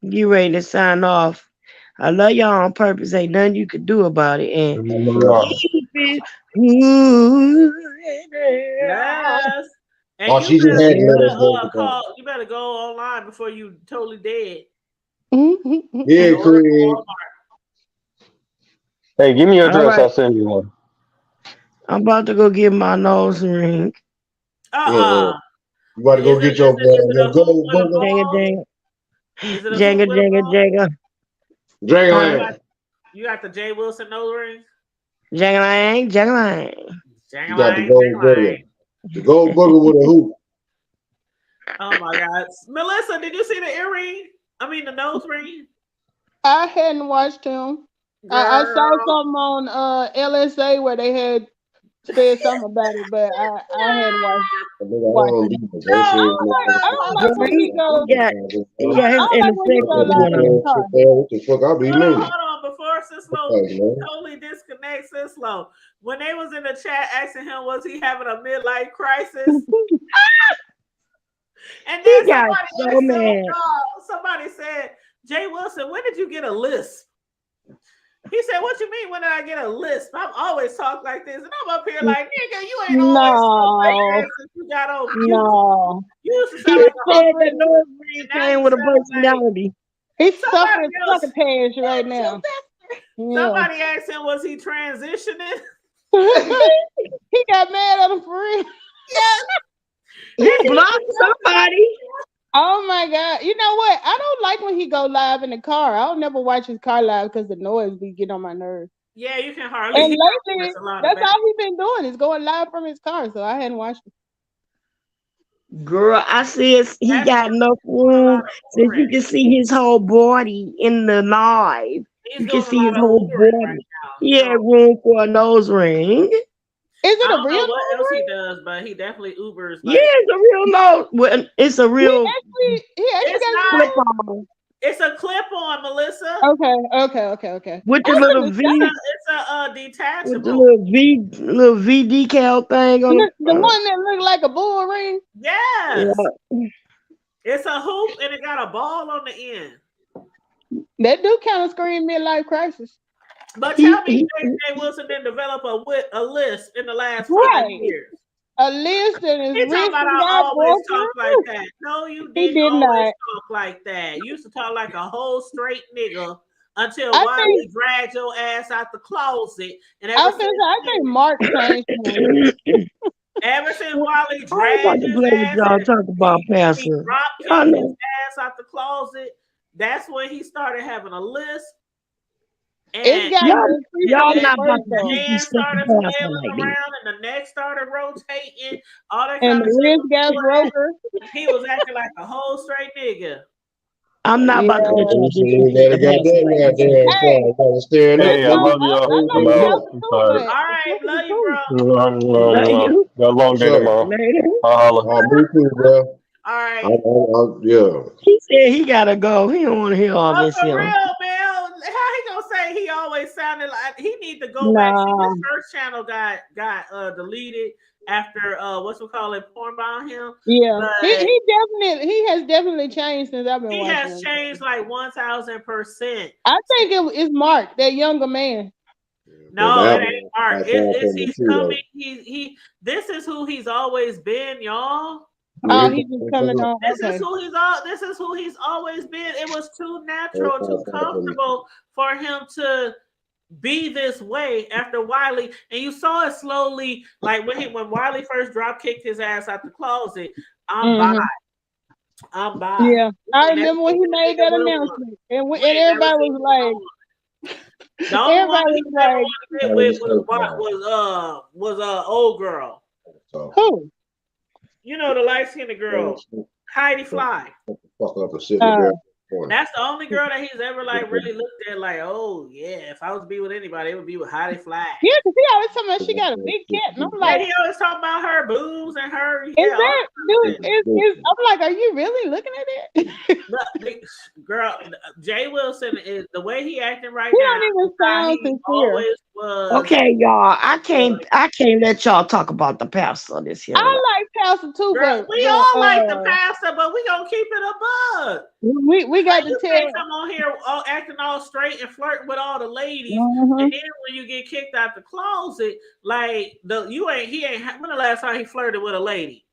shit. get ready to sign off. I love y'all on purpose. Ain't nothing you can do about it. And keep it good. Yes. And Oh, she just had to let us know. you better go online before you totally dead. Yeah, Craig. Hey, give me your All address. right. I'll send you one. I'm about to go get my nose ring. You about to go get your gold booger? Is it a Jenga, hoop with a jenga, ball? jenga. Jangling. You got the J. Wilson nose ring? Jangalang, jangalang. You got the gold booger. The gold booger with a hoop. Oh my God. Melissa, did you see the earring? I mean the nose ring? I hadn't watched him. I saw something on LSA where they had said something about it, but I hadn't watched it. I don't like when he goes. He got I his don't like when he goes live in his car. What the fuck I be mean? Hold on. Before Cislo totally disconnects Cislo. When they was in the chat asking him, was he having a midlife crisis? And then somebody said, Jay Wilson, when did you get a lisp? He said, what you mean when did I get a lisp? I'm always talk like this. And I'm up here like, nigga, you ain't always talk like that since you got on cute. No. You used to sound like a said that nose ring came with a personality. He's suffering succotash right now. Somebody asked him, was he transitioning? He got mad at him for real. Yes. He blocked somebody. Oh my God. You know what? I don't like when he go live in the car. I'll never watch his car live because the noise be getting on my nerves. Yeah, you can hardly. And lately, that's all he's been doing is going live from his car. So I hadn't watched it. Girl, I said he got enough room so you can see his whole body in the live. You can see his whole body. He had room for a nose ring. Is it I a don't real know what else ring? he does, but he definitely Ubers. Yeah, it's a real nose. Well, it's a real. It's a clip on, Melissa. Okay. With the little V. It's a detachable. With the little V decal thing on it. The one that looked like a bull ring? Yes. Yeah. It's a hoop and it got a ball on the end. That do kind of scream midlife crisis. But tell me, Jay Wilson didn't develop a list in the last 5 years. A list and his He talking about I always talk like that. No, you didn't always talk like that. You used to talk like a whole straight nigga until Wiley dragged your ass out the closet. And I think Mark changed him. Ever since Wiley dragged his ass y'all talk about Pastor. Drop kicked his ass out the closet, that's when he started having a list. And y'all not about to the hand started flailing like around, and the neck started rotating, all that And kind of the shit. wrist got broker. He was acting like a whole straight nigga. I'm not about to let y'all do Hey, I love y'all. I'm out. I'm tired. All right, love you, bro. Got a long day tomorrow. I'll holla. Me too, bro. All right. Yeah. He said he gotta go. He don't want to hear all But this for here. real, man, how he gonna say he always sounded like he need to go back? His first channel got deleted after porn about him. Yeah, but he has definitely changed since I've been he watching has him. changed like 1000%. I think it's Mark, that younger man. No, it ain't Mark. He's coming. This is who he's always been, y'all. Oh, he's just coming on. This is who he's always been. It was too natural, too comfortable for him to be this way after Wiley, and you saw it slowly, like when Wiley first drop kicked his ass out the closet. I'm by. Yeah, I remember when he made that announcement, and everybody was like, the only one he never wanted to get with was old girl. Who? You know, the light skinned girl, Heidi Fly. That's the only girl that he's ever like really looked at like, oh yeah, if I was to be with anybody, it would be with Heidi Fly. Yeah, because he always talking about she got a big cat, and I'm like, he always talking about her boobs and her. Is that dude? I'm like, are you really looking at it? Girl, Jay Wilson is the way he acting right he now. Don't even sound sincere. Always was. Okay, y'all. I can't let y'all talk about the pastor this year. I like pastor too, girl, but we all like the pastor, but we gonna keep it a bug. We got to tell. Come on here, acting all straight and flirting with all the ladies, and then when you get kicked out the closet, like he ain't. When the last time he flirted with a lady?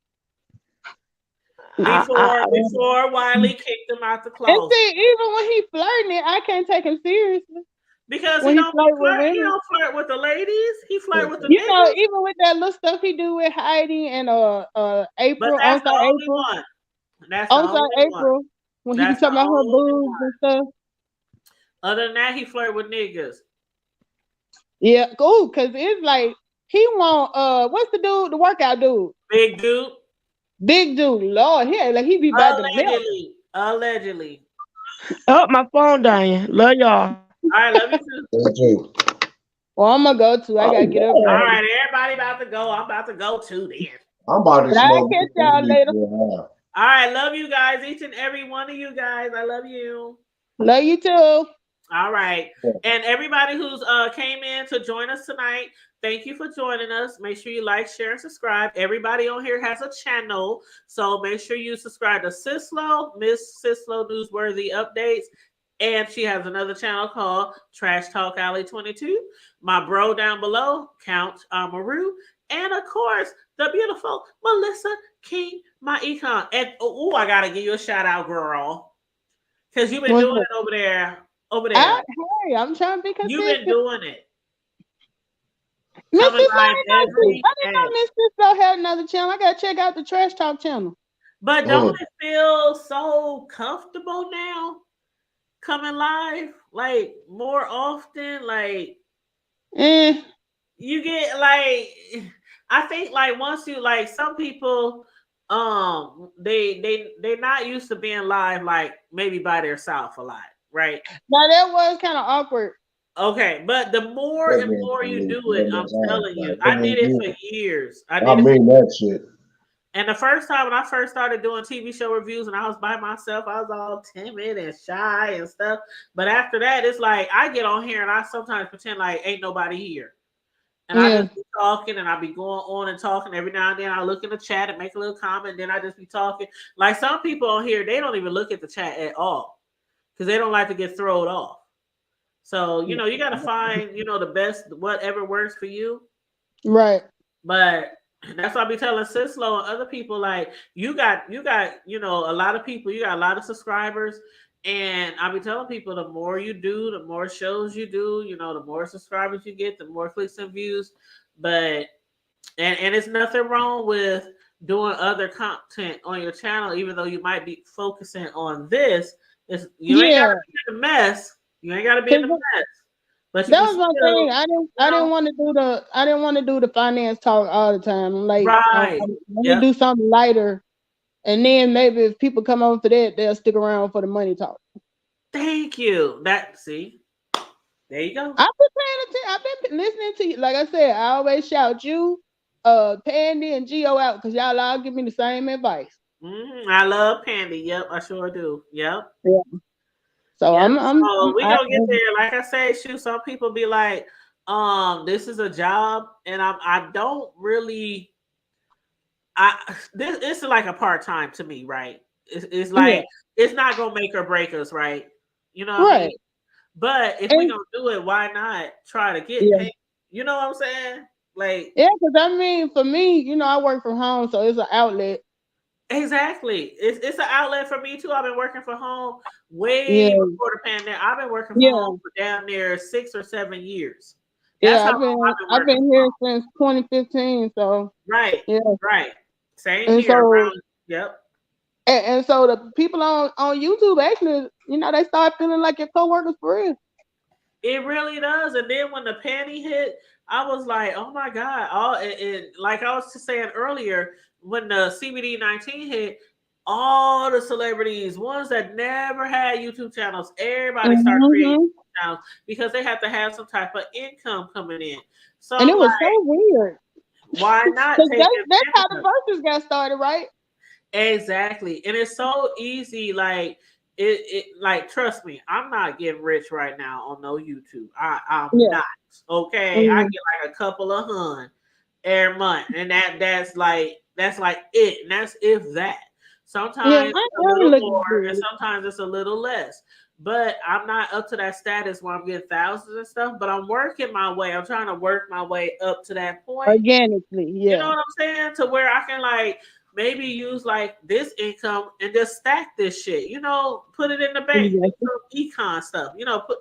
Before Wiley kicked him out the closet. And see, even when he flirting it, I can't take him seriously. Because he don't flirt with the ladies. He flirt with the niggas. Know, even with that little stuff he do with Heidi and April. But that's the only one. That's the only April one. When he be talking about her boobs and stuff. Other than that, he flirt with niggas. Yeah, cool. Cause it's like he want what's the dude, the workout dude? Big dude. Big dude, Lord, yeah, like he be about to melt. Allegedly. Oh, my phone dying. Love y'all. All right, love you too. Well, I'm gonna go too. I gotta get up. All right, everybody about to go. I'm about to go too then. I'm about to smoke. I'll catch y'all later. All right, love you guys, each and every one of you guys. I love you. Love you too. All right. And everybody who's came in to join us tonight, thank you for joining us. Make sure you like, share, and subscribe. Everybody on here has a channel, so make sure you subscribe to Sislo, Miss Sislo Newsworthy Updates. And she has another channel called Trash Talk Alley 22. My bro down below, Count Maru. And of course, the beautiful Melissa King, my econ. And I gotta give you a shout out, girl. Because you've been doing it over there. Hey, I'm trying to be consistent. You've been doing it. Miss Sislo, I didn't know Miss Sislo had another channel. I gotta check out the Trash Talk channel. But don't it feel so comfortable now? Coming live like more often, like you get like I think like once you like some people they not used to being live like maybe by themselves a lot, right? Now that was kind of awkward. Okay, but the more and more you do it, I'm telling you, I did it for years. I mean that shit. And the first time when I first started doing TV show reviews and I was by myself, I was all timid and shy and stuff. But after that, it's like I get on here and I sometimes pretend like ain't nobody here. And I just be talking and I be going on and talking. Every now and then I look in the chat and make a little comment. Then I just be talking. Like some people on here, they don't even look at the chat at all because they don't like to get thrown off. So, you know, you got to find, you know, the best, whatever works for you. Right. But that's why I be telling Sislo and other people, like, you got, you know, a lot of people, you got a lot of subscribers. And I be telling people the more you do, the more shows you do, you know, the more subscribers you get, the more clicks and views. But, and it's nothing wrong with doing other content on your channel, even though you might be focusing on this. You ain't got to be in the mess. You ain't got to be in the mess. But you That can was my still, thing. I you didn't know, want to do the finance talk all the time. I'm like, right. let me Yep. do something lighter, and then maybe if people come over for that, they'll stick around for the money talk. Thank you. See, there you go. I've been paying attention. I've been listening to you. Like I said, I always shout you, Pandy and Geo out because y'all all give me the same advice. I love Pandy. Yep, I sure do. Yep. Yeah. So Yep. I'm So we gonna get there. Like I said, shoot, some people be like, this is a job, and I don't really this is like a part-time to me, right? It's like it's not gonna make or break us, right? You know what I mean? But if we gonna do it, why not try to get paid? You know what I'm saying? Like, yeah, because I mean, for me, I work from home, so it's an outlet. Exactly. It's an outlet for me too. I've been working from home way before the pandemic. I've been working from home for damn near 6 or 7 years. That's how long I've been here since 2015. So right, right. Same and here. so Yep. and so the people on YouTube actually, they start feeling like your coworkers for real. It really does. And then when the panty hit, I was like, oh my God. Like I was just saying earlier, when the CBD-19 hit, all the celebrities, ones that never had YouTube channels, everybody started creating YouTube channels because they have to have some type of income coming in. So and it was like, so weird. Why not take that's how the verses got started, right? Exactly. And it's so easy, like it like trust me, I'm not getting rich right now on no YouTube. I'm not. Okay. I get like a couple of $100 every month. And that's like it. And that's if that. Sometimes a little more and sometimes it's a little less. But I'm not up to that status where I'm getting thousands and stuff, but I'm working my way. I'm trying to work my way up to that point. Organically, yeah. You know what I'm saying? To where I can like maybe use like this income and just stack this shit, put it in the bank, econ stuff,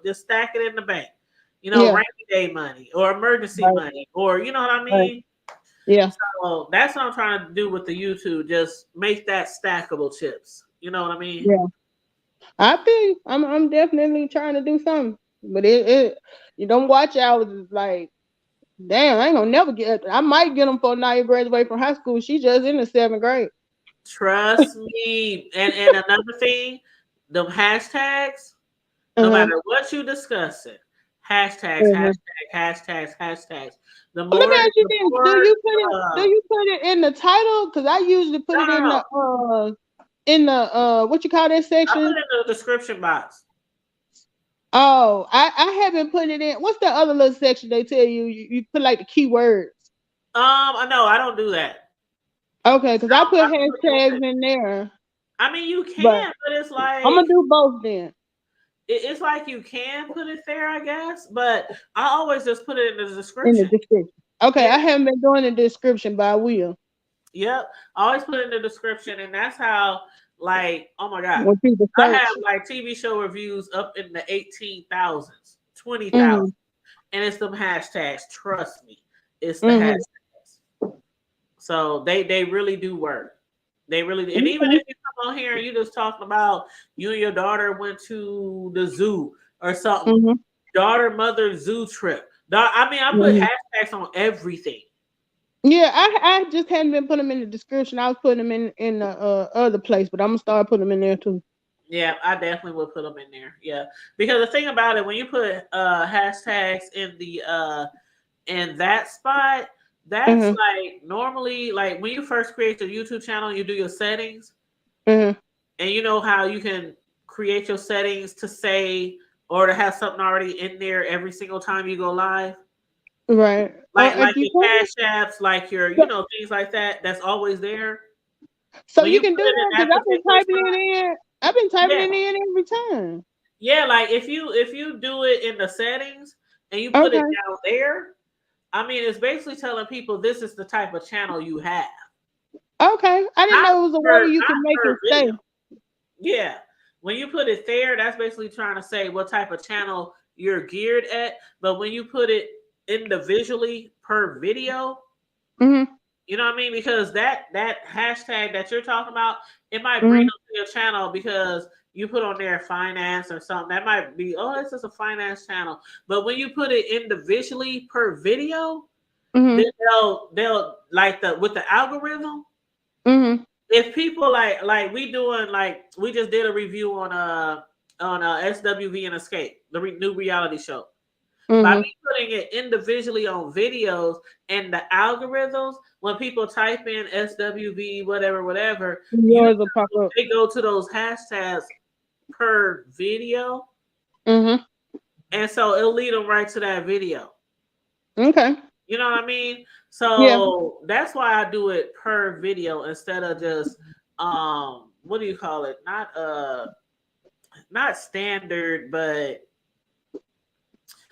just stack it in the bank, rainy day money or emergency money, or you know what I mean? Yeah. So that's what I'm trying to do with the YouTube, just make that stackable chips. You know what I mean? Yeah. I think I'm definitely trying to do something, but you don't watch hours. It's like, damn, I ain't gonna never get. I might get them for Naya graduate from high school. She just in the 7th grade. Trust me. And another thing, them hashtags, no matter what you discussing, hashtags. The more, let me ask you this: do you put it in the title? Because I usually put it in the what you call that section? I put it in the description box. Oh, I haven't put it in. What's the other little section they tell you put like the keywords? I know I don't do that. Okay, because I put hashtags in there. I mean, you can, but it's like I'm gonna do both then. It's like you can put it there, I guess, but I always just put it in the description. Okay, I haven't been doing the description, but I will. Yep, I always put it in the description, and that's how, like, oh my God, I have like TV show reviews up in the 18,000s, 20,000, and it's them hashtags. Trust me, it's the hashtags. So they really do work. They really do. And even if you come on here and you just talking about you and your daughter went to the zoo or something, daughter mother zoo trip. I mean, I put hashtags on everything. Yeah, I just hadn't been putting them in the description. I was putting them in the other place, but I'm gonna start putting them in there too. Yeah, I definitely will put them in there. Yeah, because the thing about it, when you put hashtags in that spot, that's like normally like when you first create your YouTube channel, you do your settings, and you know how you can create your settings to say or to have something already in there every single time you go live. Right. Like your cash apps, like your, things like that. That's always there. So you can do that because I've been typing it in. I've been typing it in every time. Yeah, like if you do it in the settings and you put it down there, I mean, it's basically telling people this is the type of channel you have. Okay, I didn't know it was a way you can make it stay. Yeah, when you put it there, that's basically trying to say what type of channel you're geared at. But when you put it individually per video, you know what I mean? Because that hashtag that you're talking about, it might bring up to your channel because you put on there finance or something, that might be, oh, this is a finance channel. But when you put it individually per video, then they'll like with the algorithm. If people like we doing, like we just did a review on SWV and Escape, the new reality show. By me putting it individually on videos and the algorithms, when people type in SWV, whatever, they go to those hashtags per video. And so it'll lead them right to that video. Okay. You know what I mean? So that's why I do it per video instead of just what do you call it? Not standard, but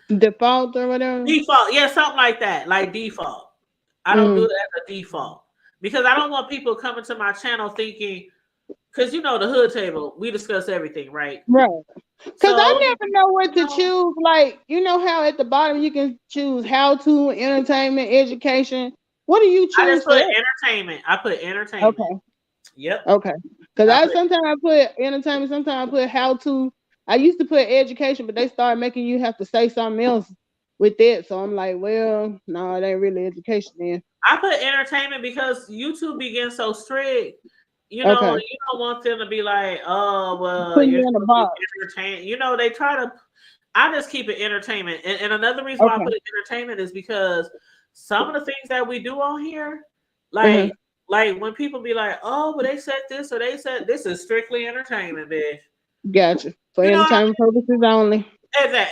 default or whatever. Default, yeah, something like that, like default. I don't do it as a default because I don't want people coming to my channel thinking, because you know the hood table, we discuss everything, right? Right. Because I never know what to choose. Like, you know how at the bottom you can choose how to, entertainment, education. What do you choose? I just put entertainment. I put entertainment. Okay. Yep. Okay. Because sometimes I put entertainment, sometimes I put how to. I used to put education, but they started making you have to say something else with that. So I'm like, well, no, it ain't really education then. I put entertainment because YouTube begins so strict. You know, you don't want them to be like, oh, well, you're supposed to be entertained. You know, they try to. I just keep it entertainment. And another reason why I put it entertainment is because some of the things that we do on here, like when people be like, oh, but they said this or they said this, is strictly entertainment, bitch. Gotcha. For entertainment purposes only.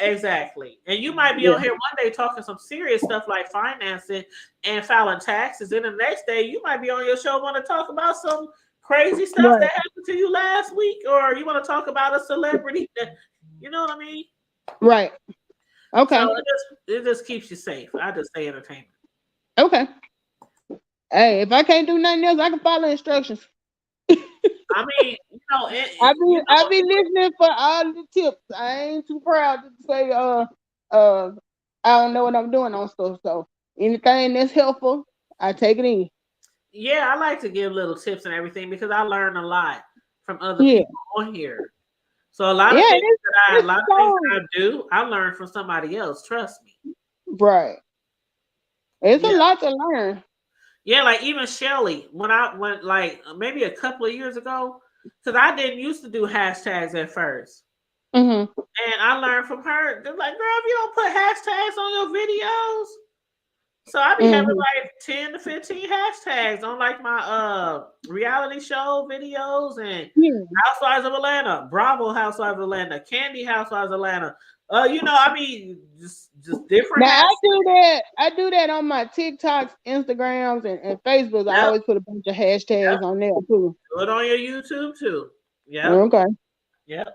Exactly. And you might be on here one day talking some serious stuff like financing and filing taxes. And the next day you might be on your show want to talk about some crazy stuff that happened to you last week, or you want to talk about a celebrity that, you know what I mean? Right. Okay. So it just keeps you safe. I just say entertainment. Okay. Hey, if I can't do nothing else, I can follow instructions. I mean, you know, I be listening for all the tips. I ain't too proud to say I don't know what I'm doing on stuff. So anything that's helpful, I take it in. Yeah, I like to give little tips and everything because I learn a lot from other people on here. So a lot of things that I do, I learn from somebody else. Trust me. Right. It's a lot to learn. Yeah, like even Shelly, when I went like maybe a couple of years ago, because I didn't used to do hashtags at first. And I learned from her. They're like, girl, if you don't put hashtags on your videos. So I be having like 10 to 15 hashtags on like my reality show videos and Housewives of Atlanta, Bravo Housewives of Atlanta, Candy Housewives of Atlanta. You know, I mean, just different. Now I do that on my TikToks, Instagrams, and Facebook. I always put a bunch of hashtags on there too. Do it on your YouTube too. Yeah. Okay. Yep.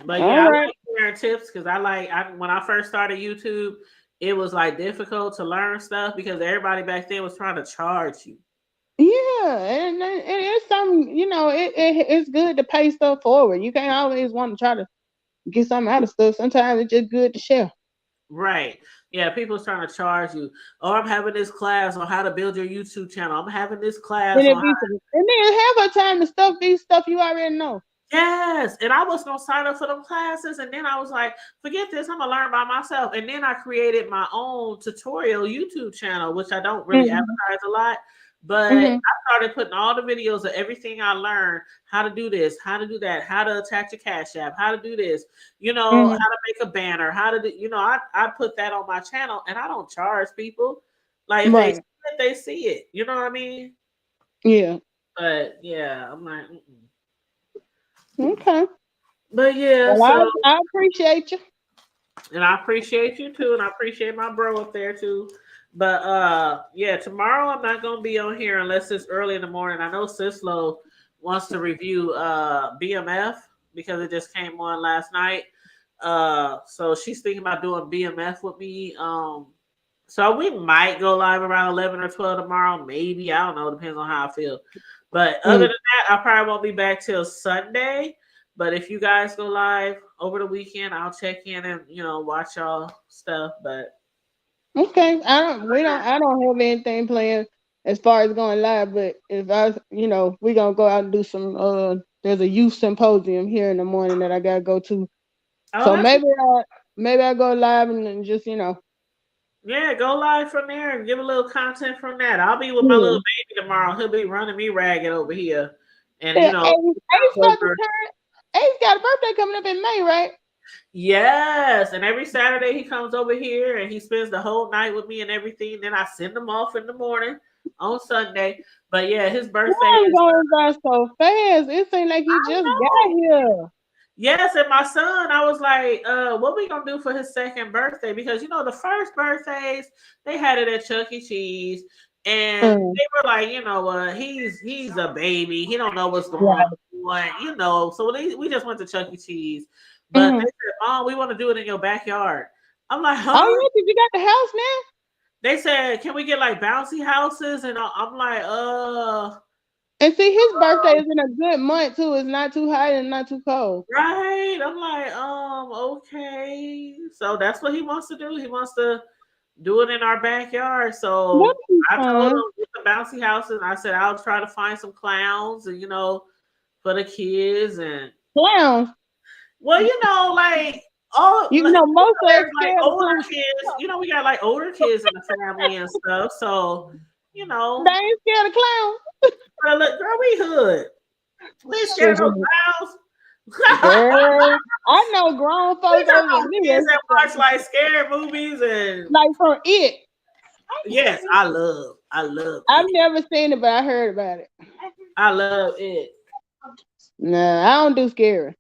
But yeah, I like sharing tips because when I first started YouTube, it was like difficult to learn stuff because everybody back then was trying to charge you. Yeah, and it's something, you know, it's good to pay stuff forward. You can't always want to try to get something out of stuff. Sometimes it's just good to share. Right. Yeah, people's trying to charge you. Oh, I'm having this class on how to build your YouTube channel. I'm having this class and then have a time to stuff these stuff you already know. Yes, and I was gonna sign up for them classes, and then I was like, forget this, I'm gonna learn by myself. And then I created my own tutorial YouTube channel, which I don't really advertise a lot, but I started putting all the videos of everything I learned, how to do this, how to do that, how to attach a Cash App, how to do this, you know, how to make a banner, how to do, you know, I put that on my channel, and I don't charge people. Like if they see it, they see it. You know what I mean? Yeah. But yeah, I'm like, okay. But yeah, well, so I appreciate you. And I appreciate you too, and I appreciate my bro up there too. But yeah, tomorrow I'm not gonna be on here unless it's early in the morning. I know Sislo wants to review BMF because it just came on last night. So she's thinking about doing BMF with me. So we might go live around 11 or 12 tomorrow, maybe. I don't know, depends on how I feel. But other than that, I probably won't be back till Sunday. But if you guys go live over the weekend, I'll check in and, you know, watch y'all stuff. But okay, I don't have anything planned. as far as going live. But if we're gonna go out and do some. There's a youth symposium here in the morning that I gotta go to. Oh, So maybe I go live and just Yeah, go live from there and give a little content from that. I'll be with my little baby tomorrow. He'll be running me ragged over here, and Ace got a birthday coming up in May, right? Yes, and every Saturday he comes over here and he spends the whole night with me and everything. Then I send him off in the morning on Sunday. But yeah, his birthday is going by so fast. It seems like you just got here. Yes, and my son, I was like, what we gonna do for his second birthday? Because the first birthdays, they had it at Chuck E. Cheese. And they were like, you know what, he's a baby. He don't know what's going on, So we just went to Chuck E. Cheese. But they said, Mom, we want to do it in your backyard. I'm like, huh? Oh, yeah, you got the house now? They said, can we get like bouncy houses? And I'm like, And see, his birthday is in a good month too. It's not too hot and not too cold. Right. I'm like, okay. So that's what he wants to do. He wants to do it in our backyard. So I told him with the bouncy houses, I said I'll try to find some clowns and for the kids and clowns. Well, like all most like older kids. We got like older kids in the family and stuff. So they ain't scared of clowns. Girl, look, girl, we hood. We ain't scared of no clowns. Girl, I know grown folks over kids that watch like scary movies and like from It. Yes, I love. I've never seen it, but I heard about it. I love It. Nah, I don't do scary.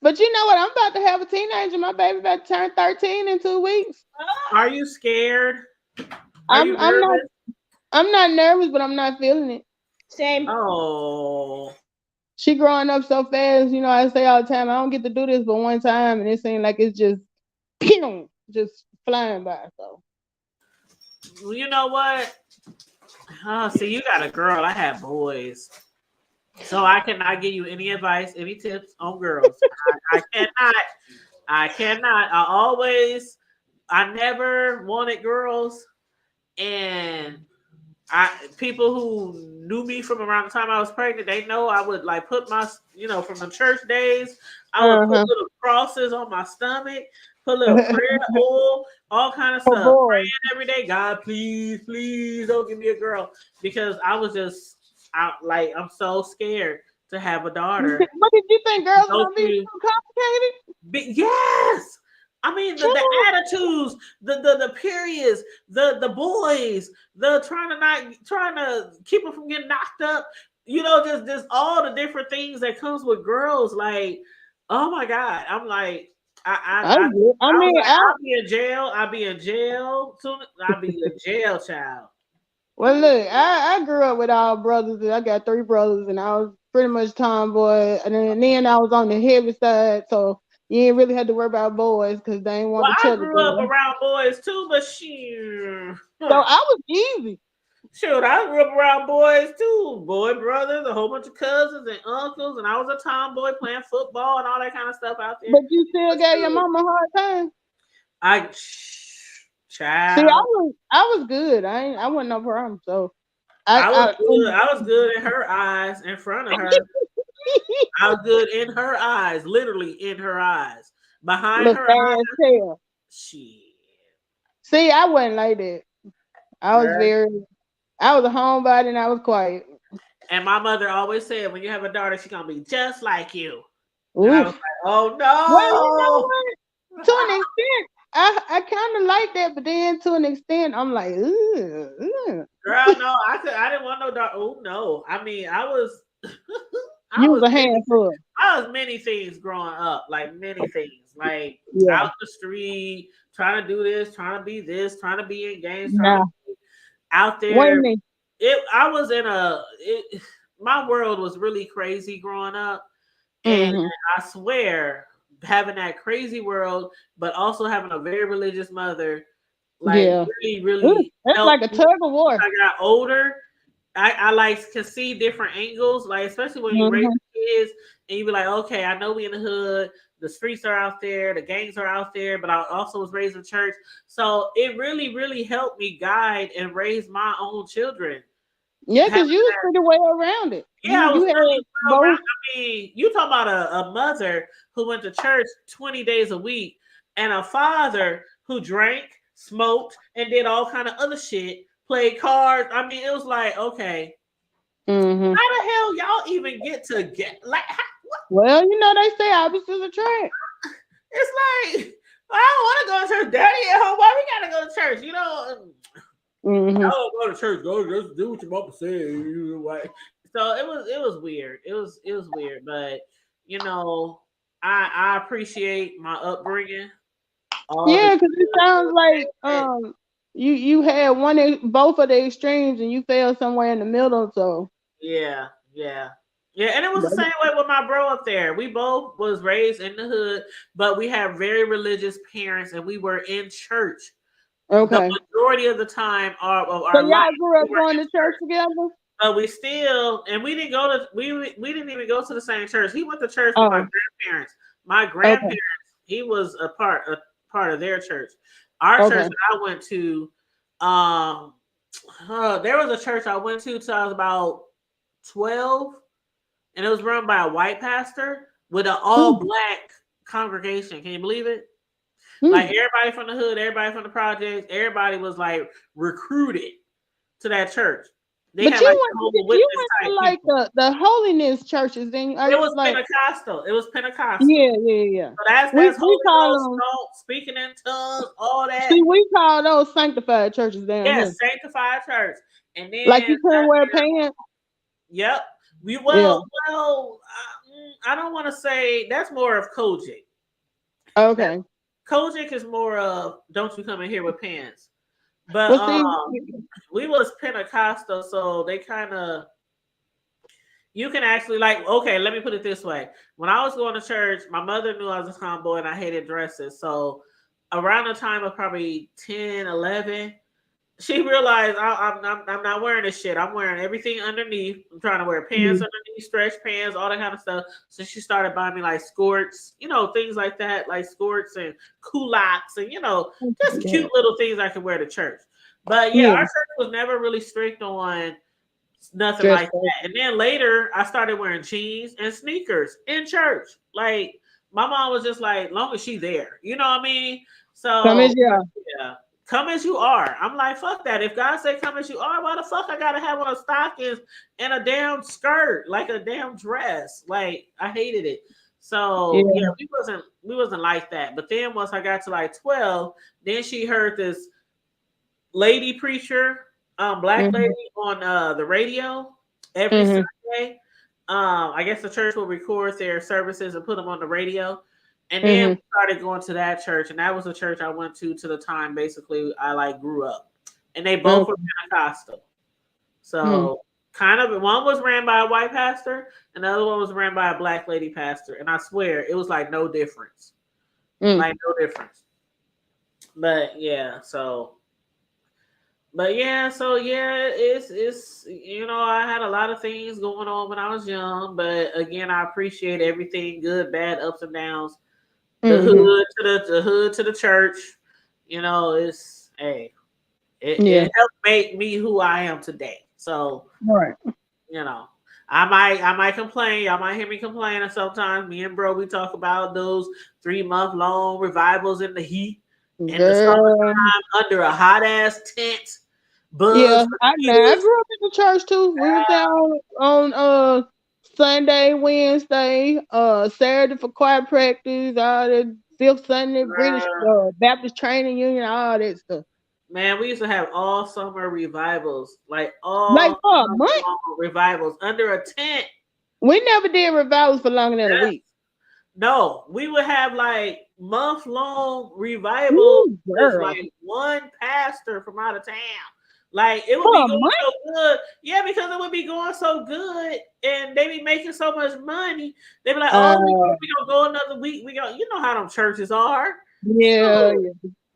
But you know what? I'm about to have a teenager. My baby about to turn 13 in 2 weeks. Are you scared? I'm not nervous, but I'm not feeling it. Same. Oh. She growing up so fast, I say all the time, I don't get to do this but one time, and it seems like it's just flying by. So Well, you know what? See, you got a girl. I have boys. So I cannot give you any advice, any tips on girls. I cannot. I never wanted girls. And people who knew me from around the time I was pregnant, they know I would like put my, from the church days, I would put little crosses on my stomach, put little prayer oil, all kind of stuff. Praying every day, God, please, please don't give me a girl. Because I was just I'm so scared to have a daughter. What did you think girls were gonna be so complicated? Yes. I mean the attitudes, the periods, the boys, the trying to keep them from getting knocked up, just all the different things that comes with girls. Like, oh my God. I'm like, I'll be in jail. I'll be in jail soon. I'll be a jail child. Well, look, I grew up with all brothers. I got 3 brothers, and I was pretty much tomboy. And then I was on the heavy side, so you ain't really had to worry about boys because they ain't want to tell. I grew up around boys too, but shoot. So I was easy. Shoot, I grew up around boys too. Boy brothers, a whole bunch of cousins and uncles, and I was a tomboy playing football and all that kind of stuff out there. But you still gave your mama a hard time. Child. See, I was good. I wasn't no problem. So I was good. I was good in her eyes, in front of her. I was good in her eyes, literally in her eyes. Behind her eyes. Shit. See, I wasn't like that. I was a homebody and I was quiet. And my mother always said, when you have a daughter, she's gonna be just like you. And I was like, oh no. Well, to an extent, I kind of like that, but then to an extent, I'm like, Girl, no, I didn't want no daughter. Oh no. I mean, I was you was a handful. I was many things growing up, like many things, like out the street, trying to do this, trying to be this, trying to be in games, trying to be out there. I was in my world was really crazy growing up, and I swear, having that crazy world, but also having a very religious mother, like really that's like a tug of war. I got older. I like can see different angles, like especially when you raise kids and you be like, okay, I know we in the hood, the streets are out there, the gangs are out there, but I also was raised in church, so it really, really helped me guide and raise my own children. Yeah, because you was pretty well around it. Yeah, I was had really well both. around. I mean, you talk about a mother who went to church 20 days a week and a father who drank, smoked, and did all kind of other shit, played cards. I mean, it was like, okay, Mm-hmm. how the hell y'all even get to get like? What? Well, they say opposites attract. It's like I don't want to go to church. Daddy at home. Why we gotta go to church? Mm-hmm. I don't go to church. Go just do what your mama said. So it was weird. It was weird, but I appreciate my upbringing. Yeah, because it sounds like you had both of the extremes and you fell somewhere in the middle. So yeah, and it was the same way with my bro up there. We both was raised in the hood, but we have very religious parents, and we were in church. Okay. The majority of the time of our So y'all life, grew up going to church together? But we didn't go to we didn't even go to the same church. He went to church with my grandparents. My grandparents, he was a part of their church. Our church that I went to, there was a church I went to till I was about 12, and it was run by a white pastor with an all-black congregation. Can you believe it? Like everybody from the hood, everybody from the projects, everybody was like recruited to that church. But you went to like the holiness churches, then it was like Pentecostal. It was Pentecostal. Yeah. So that's we Holy call Ghost, them, speaking in tongues, all that. See, we call those sanctified churches down here. Yes, sanctified church. And then like you couldn't wear pants. Yep. I don't want to say that's more of Kojic. Okay. Kojic is more of don't you come in here with pants. But we was Pentecostal, so they kind of you can actually let me put it this way. When I was going to church, my mother knew I was a tomboy and I hated dresses. So around the time of probably 10, 11, she realized I'm not wearing this shit. I'm wearing everything underneath. I'm trying to wear pants underneath, stretch pants, all that kind of stuff. So she started buying me like skirts, things like that, like skirts and culottes and, just cute little things I could wear to church. But our church was never really strict on nothing just like that. And then later I started wearing jeans and sneakers in church. Like my mom was just like, long as she's there, you know what I mean? So come as you are. I'm like, fuck that. If God said come as you are, why the fuck I gotta have on stockings and a damn skirt, like a damn dress? Like I hated it. So we wasn't like that. But then once I got to like 12, then she heard this lady preacher, black lady on the radio every Sunday. I guess the church will record their services and put them on the radio. And then we started going to that church, and that was the church I went to the time basically I grew up. And they both were Pentecostal. So kind of one was ran by a white pastor, and the other one was ran by a black lady pastor. And I swear it was like no difference. Like no difference. But it's I had a lot of things going on when I was young, but again, I appreciate everything, good, bad, ups and downs. The hood to the church, it helped make me who I am today. So I might complain. Y'all might hear me complaining sometimes. Me and bro, we talk about those 3-month long revivals in the heat in the summertime under a hot ass tent. I grew up in the church too. We were down on Sunday, Wednesday, Saturday for choir practice, all the fifth Sunday British Baptist Training Union, all that stuff. Man, we used to have all summer revivals, like revivals under a tent. We never did revivals for longer than a week. No, we would have like month-long revivals with like one pastor from out of town. Like it would be going so good. Yeah, because it would be going so good and they be making so much money. They be like, we gonna go another week. We go, how them churches are. Yeah,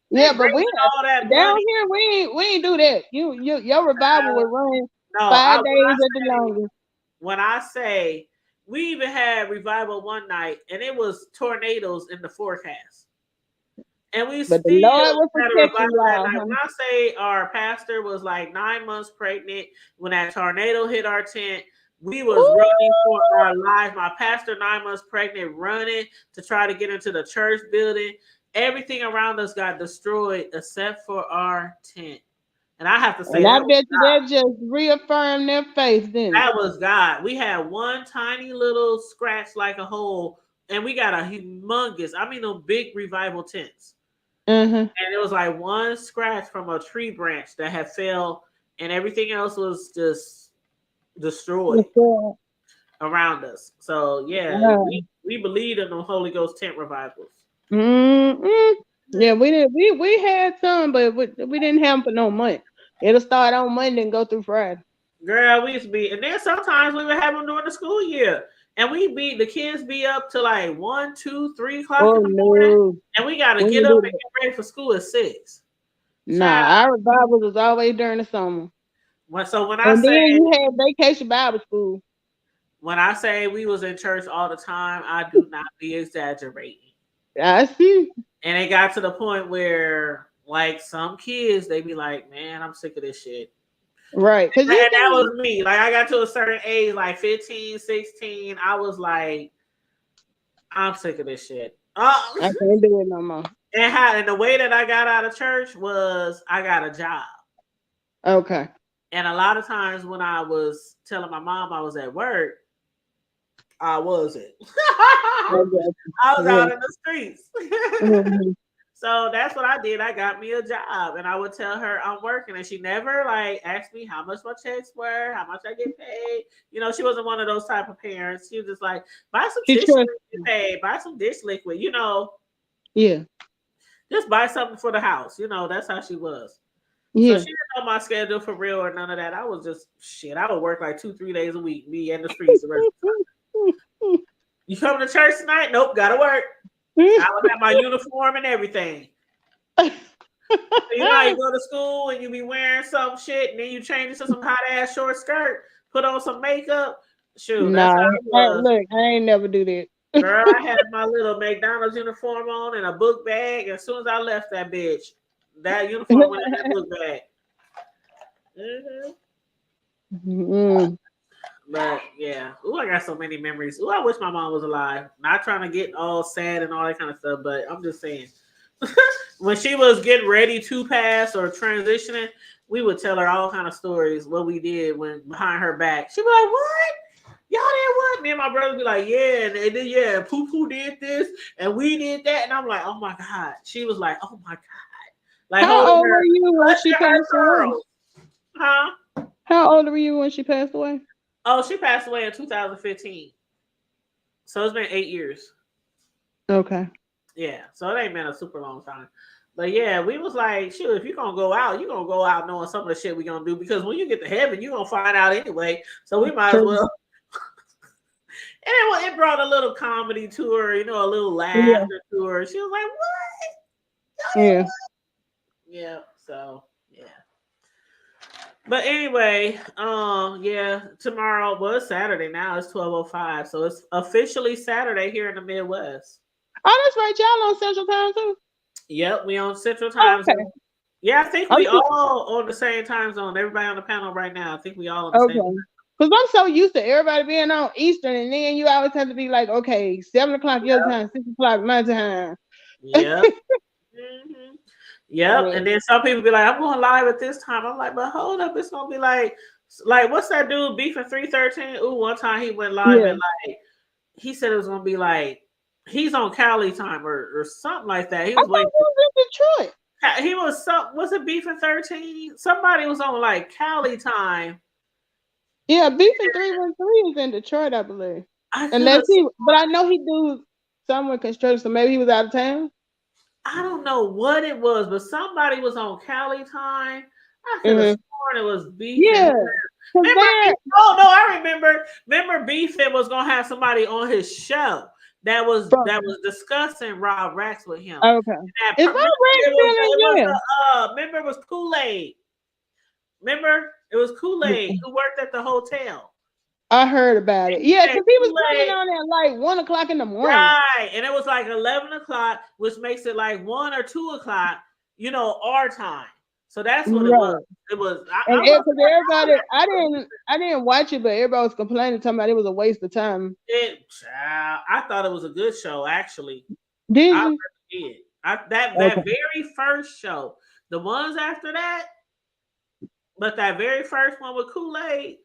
but we all that down here we ain't do that. Your revival would run 5 days at the longest. When I say we even had revival one night and it was tornadoes in the forecast. And we But the still Lord was had a protecting revival that y'all, night. huh? When I say our pastor was like 9 months pregnant, when that tornado hit our tent, we was running for our lives. My pastor, 9 months pregnant, running to try to get into the church building. Everything around us got destroyed except for our tent. And I have to say, And I that was bet you God. that just reaffirmed their faith, didn't it? That was God. We had one tiny little scratch like a hole, and we got a humongous, I mean, those big revival tents. Mm-hmm. And it was like one scratch from a tree branch that had fell, and everything else was just destroyed around us. So yeah, we believed in the Holy Ghost tent revivals. Mm-hmm. Yeah, we did. We had some, but we didn't have them for no month. It'll start on Monday and go through Friday. Girl, we used to be, and then sometimes we would have them during the school year, and the kids be up to like 1, 2, 3 o'clock in the morning, and we got to get up and get ready for school at 6. Nah, our revivals was always during the summer. So when then you had vacation Bible school. When I say we was in church all the time, I do not be exaggerating. I see. And it got to the point where, like, some kids, they be like, man, I'm sick of this shit. Right. And that was me. Like, I got to a certain age, like 15, 16. I was like, I'm sick of this shit. I can't do it no more. And the way that I got out of church was I got a job. Okay. And a lot of times when I was telling my mom I was at work, I wasn't. I was out in the streets. Mm-hmm. So that's what I did. I got me a job, and I would tell her I'm working, and she never like asked me how much my checks were, how much I get paid. You know, she wasn't one of those type of parents. She was just like, buy some dish liquid, paid, buy some dish liquid. You know, yeah, just buy something for the house. You know, that's how she was. Yeah. So she didn't know my schedule for real or none of that. I was just shit. I would work like 2-3 days a week, be in the streets the rest of the time. You coming to church tonight? Nope, gotta work. I would have my uniform and everything. So you know how you go to school and you be wearing some shit and then you change into some hot ass short skirt, put on some makeup. Shoot, that's how it was. Look, I ain't never do that. Girl, I had my little McDonald's uniform on and a book bag. As soon as I left that bitch, that uniform went in that book bag. Mm-hmm. But yeah, ooh, I got so many memories. Ooh, I wish my mom was alive. Not trying to get all sad and all that kind of stuff, but I'm just saying. When she was getting ready to pass or transitioning, we would tell her all kind of stories what we did when behind her back. She'd be like, "What? Y'all did what?" Me and my brother be like, "Yeah, and they did, yeah, Poo Poo did this and we did that," and I'm like, "Oh my god." She was like, "Oh my god." Like, how old were you when she passed away? Huh? How old were you when she passed away? Oh, she passed away in 2015. So it's been 8 years. Okay. Yeah, so it ain't been a super long time. But yeah, we was like, shoot, if you're going to go out, you're going to go out knowing some of the shit we're going to do. Because when you get to heaven, you're going to find out anyway. So we might as well. And it brought a little comedy to her, you know, a little laughter to her. She was like, what? Yeah. Yeah, so, yeah. But anyway, yeah, tomorrow was Saturday. Now it's 12:05, so it's officially Saturday here in the Midwest. Oh, that's right. Y'all on Central Time too? Yep, we on Central Time Zone. Yeah, I think we all on the same time zone. Everybody on the panel right now, I think we all on the same. Because I'm so used to everybody being on Eastern, and then you always have to be like, okay, 7 o'clock your time, 6 o'clock my time. Yep. Mm-hmm. Yep. And then some people be like, I'm going live at this time. I'm like, but hold up, it's gonna be like what's that dude beefing 313? Ooh, one time he went live and like he said it was gonna be like he's on Cali time or something like that. He was waiting. He was in Detroit. He was it beefing 13? Somebody was on like Cali time. Yeah, beefing 313 is in Detroit, I believe. But I know he do somewhere construction, so maybe he was out of town. I don't know what it was, but somebody was on Cali time. I could have sworn it was beefing. Yeah. I remember. Remember, beefing was gonna have somebody on his show that was discussing Rob Rax with him. Okay. Is Rob Rax still in jail? Remember, it was Kool-Aid. Remember, it was Kool-Aid who worked at the hotel. I heard about it. Yeah, because he was coming Kool-Aid. on at like 1 o'clock in the morning. Right. And it was like 11 o'clock, which makes it like 1 or 2 o'clock, our time. So that's what it was. It was, and because everybody, I didn't watch it, but everybody was complaining, talking about it was a waste of time. I thought it was a good show, actually. Did I you? really did. That very first show, the ones after that, but that very first one with Kool-Aid,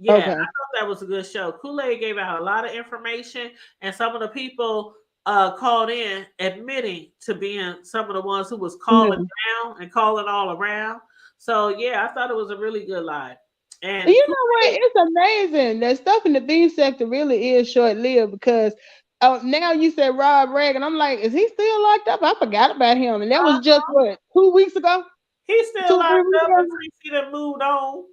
I thought that was a good show. Kool-Aid gave out a lot of information, and some of the people called in admitting to being some of the ones who was calling down and calling all around. So I thought it was a really good live. And you know what? It's amazing that stuff in the beef sector really is short-lived because now you said Rob Reagan. I'm like, is he still locked up? I forgot about him. And that was just what, 2 weeks ago? He's still locked up, and Tracy done moved on.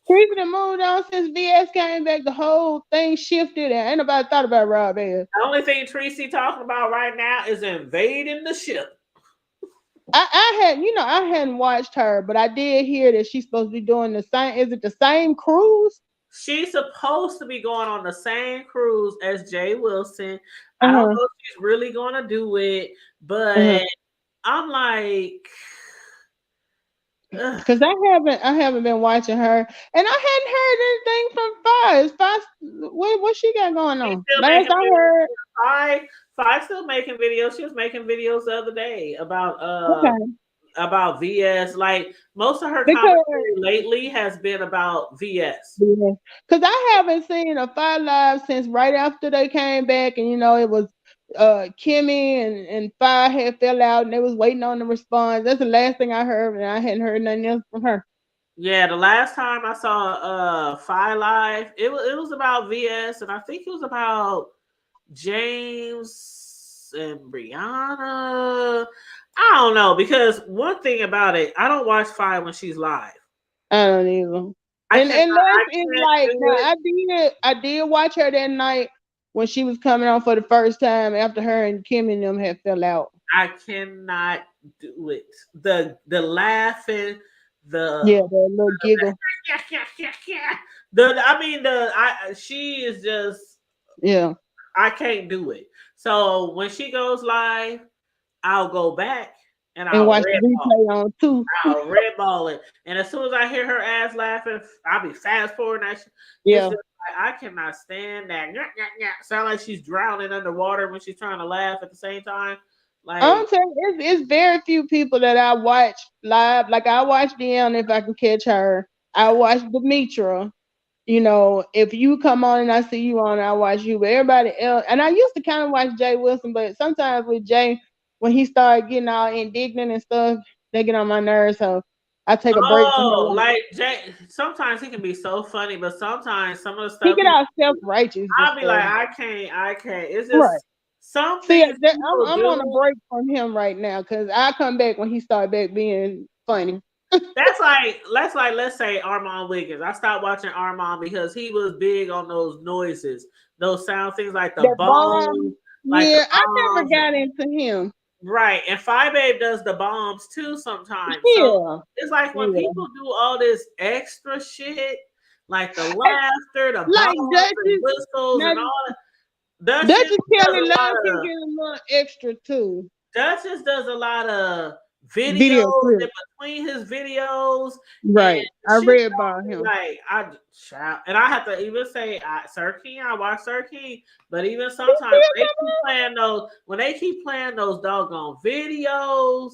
Tracy done moved on since VS came back. The whole thing shifted, and ain't nobody thought about Rob Reagan. The only thing Tracy talking about right now is invading the ship. I hadn't watched her, but I did hear that she's supposed to be doing the same. Is it the same cruise? She's supposed to be going on the same cruise as Jay Wilson. I don't know if she's really going to do it, but I'm like, because I haven't been watching her, and I hadn't heard anything from Five. What she got going on? Last I heard, Five still making videos. She was making videos the other day about VS. Like most of her commentary lately has been about VS. Because I haven't seen a Five Live since right after they came back, and it was Kimmy and Five had fell out, and they was waiting on the response. That's the last thing I heard, and I hadn't heard nothing else from her. Yeah, the last time I saw Five Live, it was about VS, and I think it was about James and Brianna. I don't know, because one thing about it, I don't watch Five when she's live. I don't either. I did watch her that night when she was coming on for the first time after her and Kim and them had fell out. I cannot do it. The laughing, the little giggle. She is just I can't do it. So when she goes live, I'll go back and I'll watch the replay on too. I'll red ball it, and as soon as I hear her ass laughing, I'll be fast forwarding that. I cannot stand that. Sound like she's drowning underwater when she's trying to laugh at the same time. Like I'm telling you, it's very few people that I watch live. Like I watch Deanna if I can catch her. I watch Demetra. If you come on and I see you on, I watch you. But everybody else, and I used to kind of watch Jay Wilson, but sometimes with Jay, when he started getting all indignant and stuff, they get on my nerves. So I take a break from him. Like Jay, sometimes he can be so funny, but sometimes some of the stuff he get all self-righteous. I'll be like, I can't. It's just something. I'm on a break from him right now because I come back when he started back being funny. That's like let's say Armand Wiggins. I stopped watching Armand because he was big on those noises, those sound things like the bomb. I never got into him. Right, and Five Babe does the bombs too sometimes. So it's like when people do all this extra shit, like the laughter, the bombs, the whistles, and all that. Duchess Kelly Love can get a little extra too. Duchess does a lot of videos in between his videos. Right, I read about him. Like and I have to even say, Sir King. I watch Sir King, but even sometimes when they keep playing those doggone videos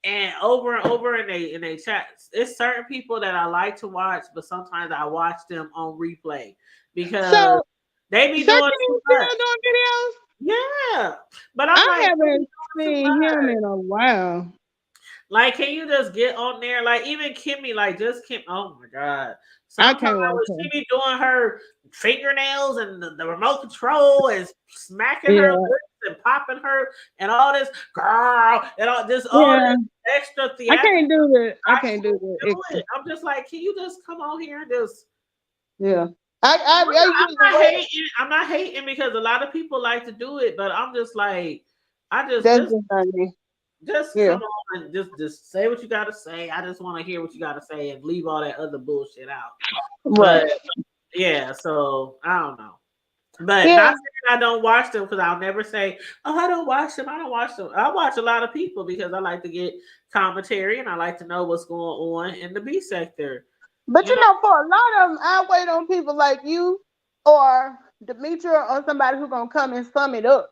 and over in they chats. It's certain people that I like to watch, but sometimes I watch them on replay because they be doing videos. Yeah, but I haven't seen him in a while. Like, can you just get on there? Like, even Kimmy, like, just Kim. Oh my God! I can't watch her. She be doing her fingernails and the remote control and smacking her lips and popping her and all this girl and all this extra theatrical. I can't do that. I can't do that. I'm just like, can you just come on here and just? Yeah. I'm not hating because a lot of people like to do it, but I'm just like, just come on and just say what you gotta say. I just want to hear what you gotta say and leave all that other bullshit out. Right. Yeah, so I don't know. But Yeah. not saying I don't watch them, because I'll never say, oh, I don't watch them. I don't watch them. I watch a lot of people because I like to get commentary and I like to know what's going on in the B sector. But you know, for a lot of them, I wait on people like you or Demetria or somebody who's gonna come and sum it up.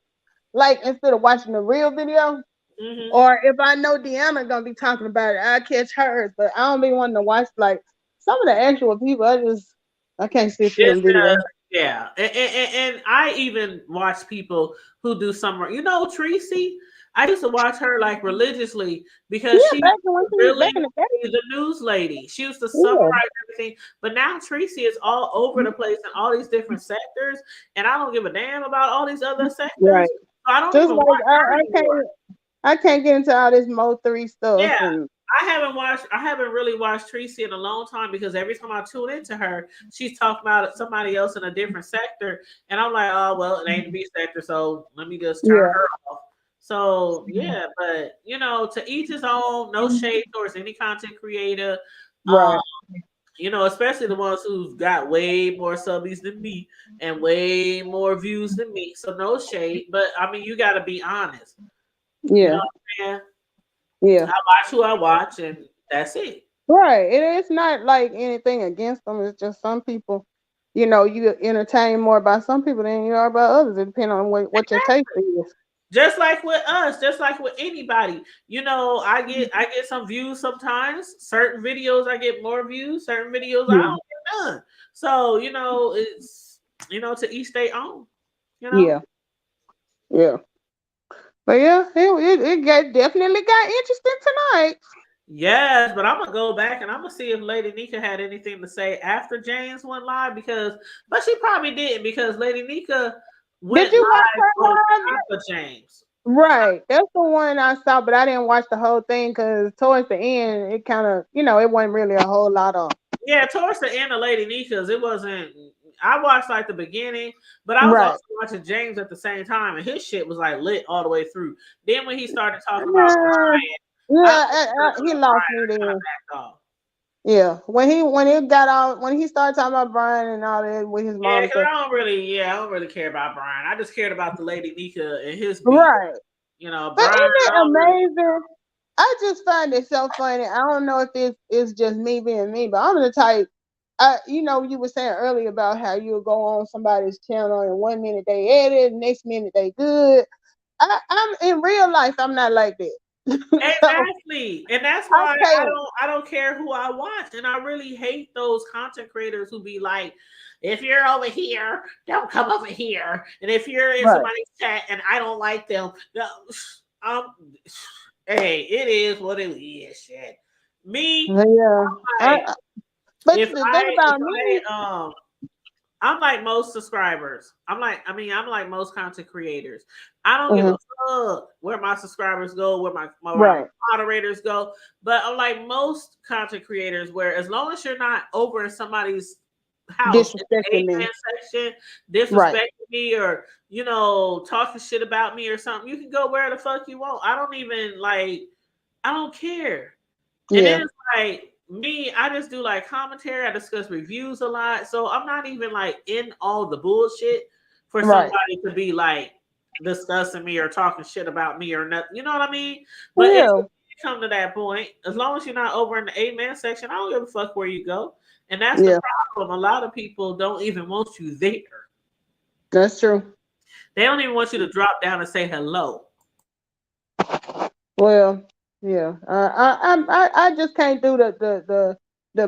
Like instead of watching the real video. Mm-hmm. Or if I know Deanna gonna be talking about it, I catch hers. But I don't be wanting to watch like some of the actual people. I can't sit through them videos. Yeah, and I even watch people who do some. You know, Tracy. I used to watch her like religiously because she was really the news lady. She used to summarize everything. But now Tracy is all over the place in all these different sectors, and I don't give a damn about all these other sectors. Right. So I don't Just even like watch her anymore. I can't get into all this Mo3 stuff. Yeah, And I haven't really watched Tracy in a long time because every time I tune into her, she's talking about somebody else in a different sector, and I'm like, oh well, it ain't the B sector, so let me just turn her off. So yeah, but you know, to each his own. No shade towards any content creator, right? You know, especially the ones who's got way more subbies than me and way more views than me. So no shade, but I mean, you got to be honest. Yeah. You know what I'm saying? Yeah. I watch who I watch, and that's it. Right. It's not like anything against them. It's just some people, you know, you entertain more by some people than you are by others. It depends on what your taste is. Just like with us, just like with anybody, you know, I get some views sometimes. Certain videos I get more views. Certain videos I don't get none. So you know, it's to each their own. You know. Yeah. Yeah. But yeah, it definitely got interesting tonight. Yes, but I'm gonna go back and I'm gonna see if Lady Nika had anything to say after James went live but she probably didn't because Lady Nika went live on top of James. Right, that's the one I saw, but I didn't watch the whole thing because towards the end, it kind of, it wasn't really a whole lot of. Yeah, towards the end of Lady Nika's, it wasn't. I watched like the beginning, but I was also watching James at the same time, and his shit was like lit all the way through. Then when he started talking about Brian, he lost me there. Yeah, when he started talking about Brian and all that with his mom. Yeah, I don't really care about Brian. I just cared about the Lady Nika and his beat. Right. You know, but Brian. Isn't it amazing? I just find it so funny. I don't know if it's just me being me, but I'm the type. You were saying earlier about how you go on somebody's channel and 1 minute they edit, next minute they good. I'm in real life. I'm not like that. Exactly, and that's why I don't care who I watch, and I really hate those content creators who be like, if you're over here, don't come over here, and if you're in somebody's chat and I don't like them, hey, it is what it is. Shit, me, yeah. I'm like most subscribers. I'm like most content creators. I don't give a fuck where my subscribers go, where my moderators go. But I'm like most content creators, where as long as you're not over in somebody's house in the section, disrespecting me or talking shit about me or something, you can go where the fuck you want. I don't care. And then it's like me, I just do like commentary. I discuss reviews a lot. So I'm not even like in all the bullshit for somebody to be like discussing me or talking shit about me or nothing. You know what I mean? But if you come to that point, as long as you're not over in the amen section, I don't give a fuck where you go. And that's the problem. A lot of people don't even want you there. That's true. They don't even want you to drop down and say hello. Well, yeah, I just can't do the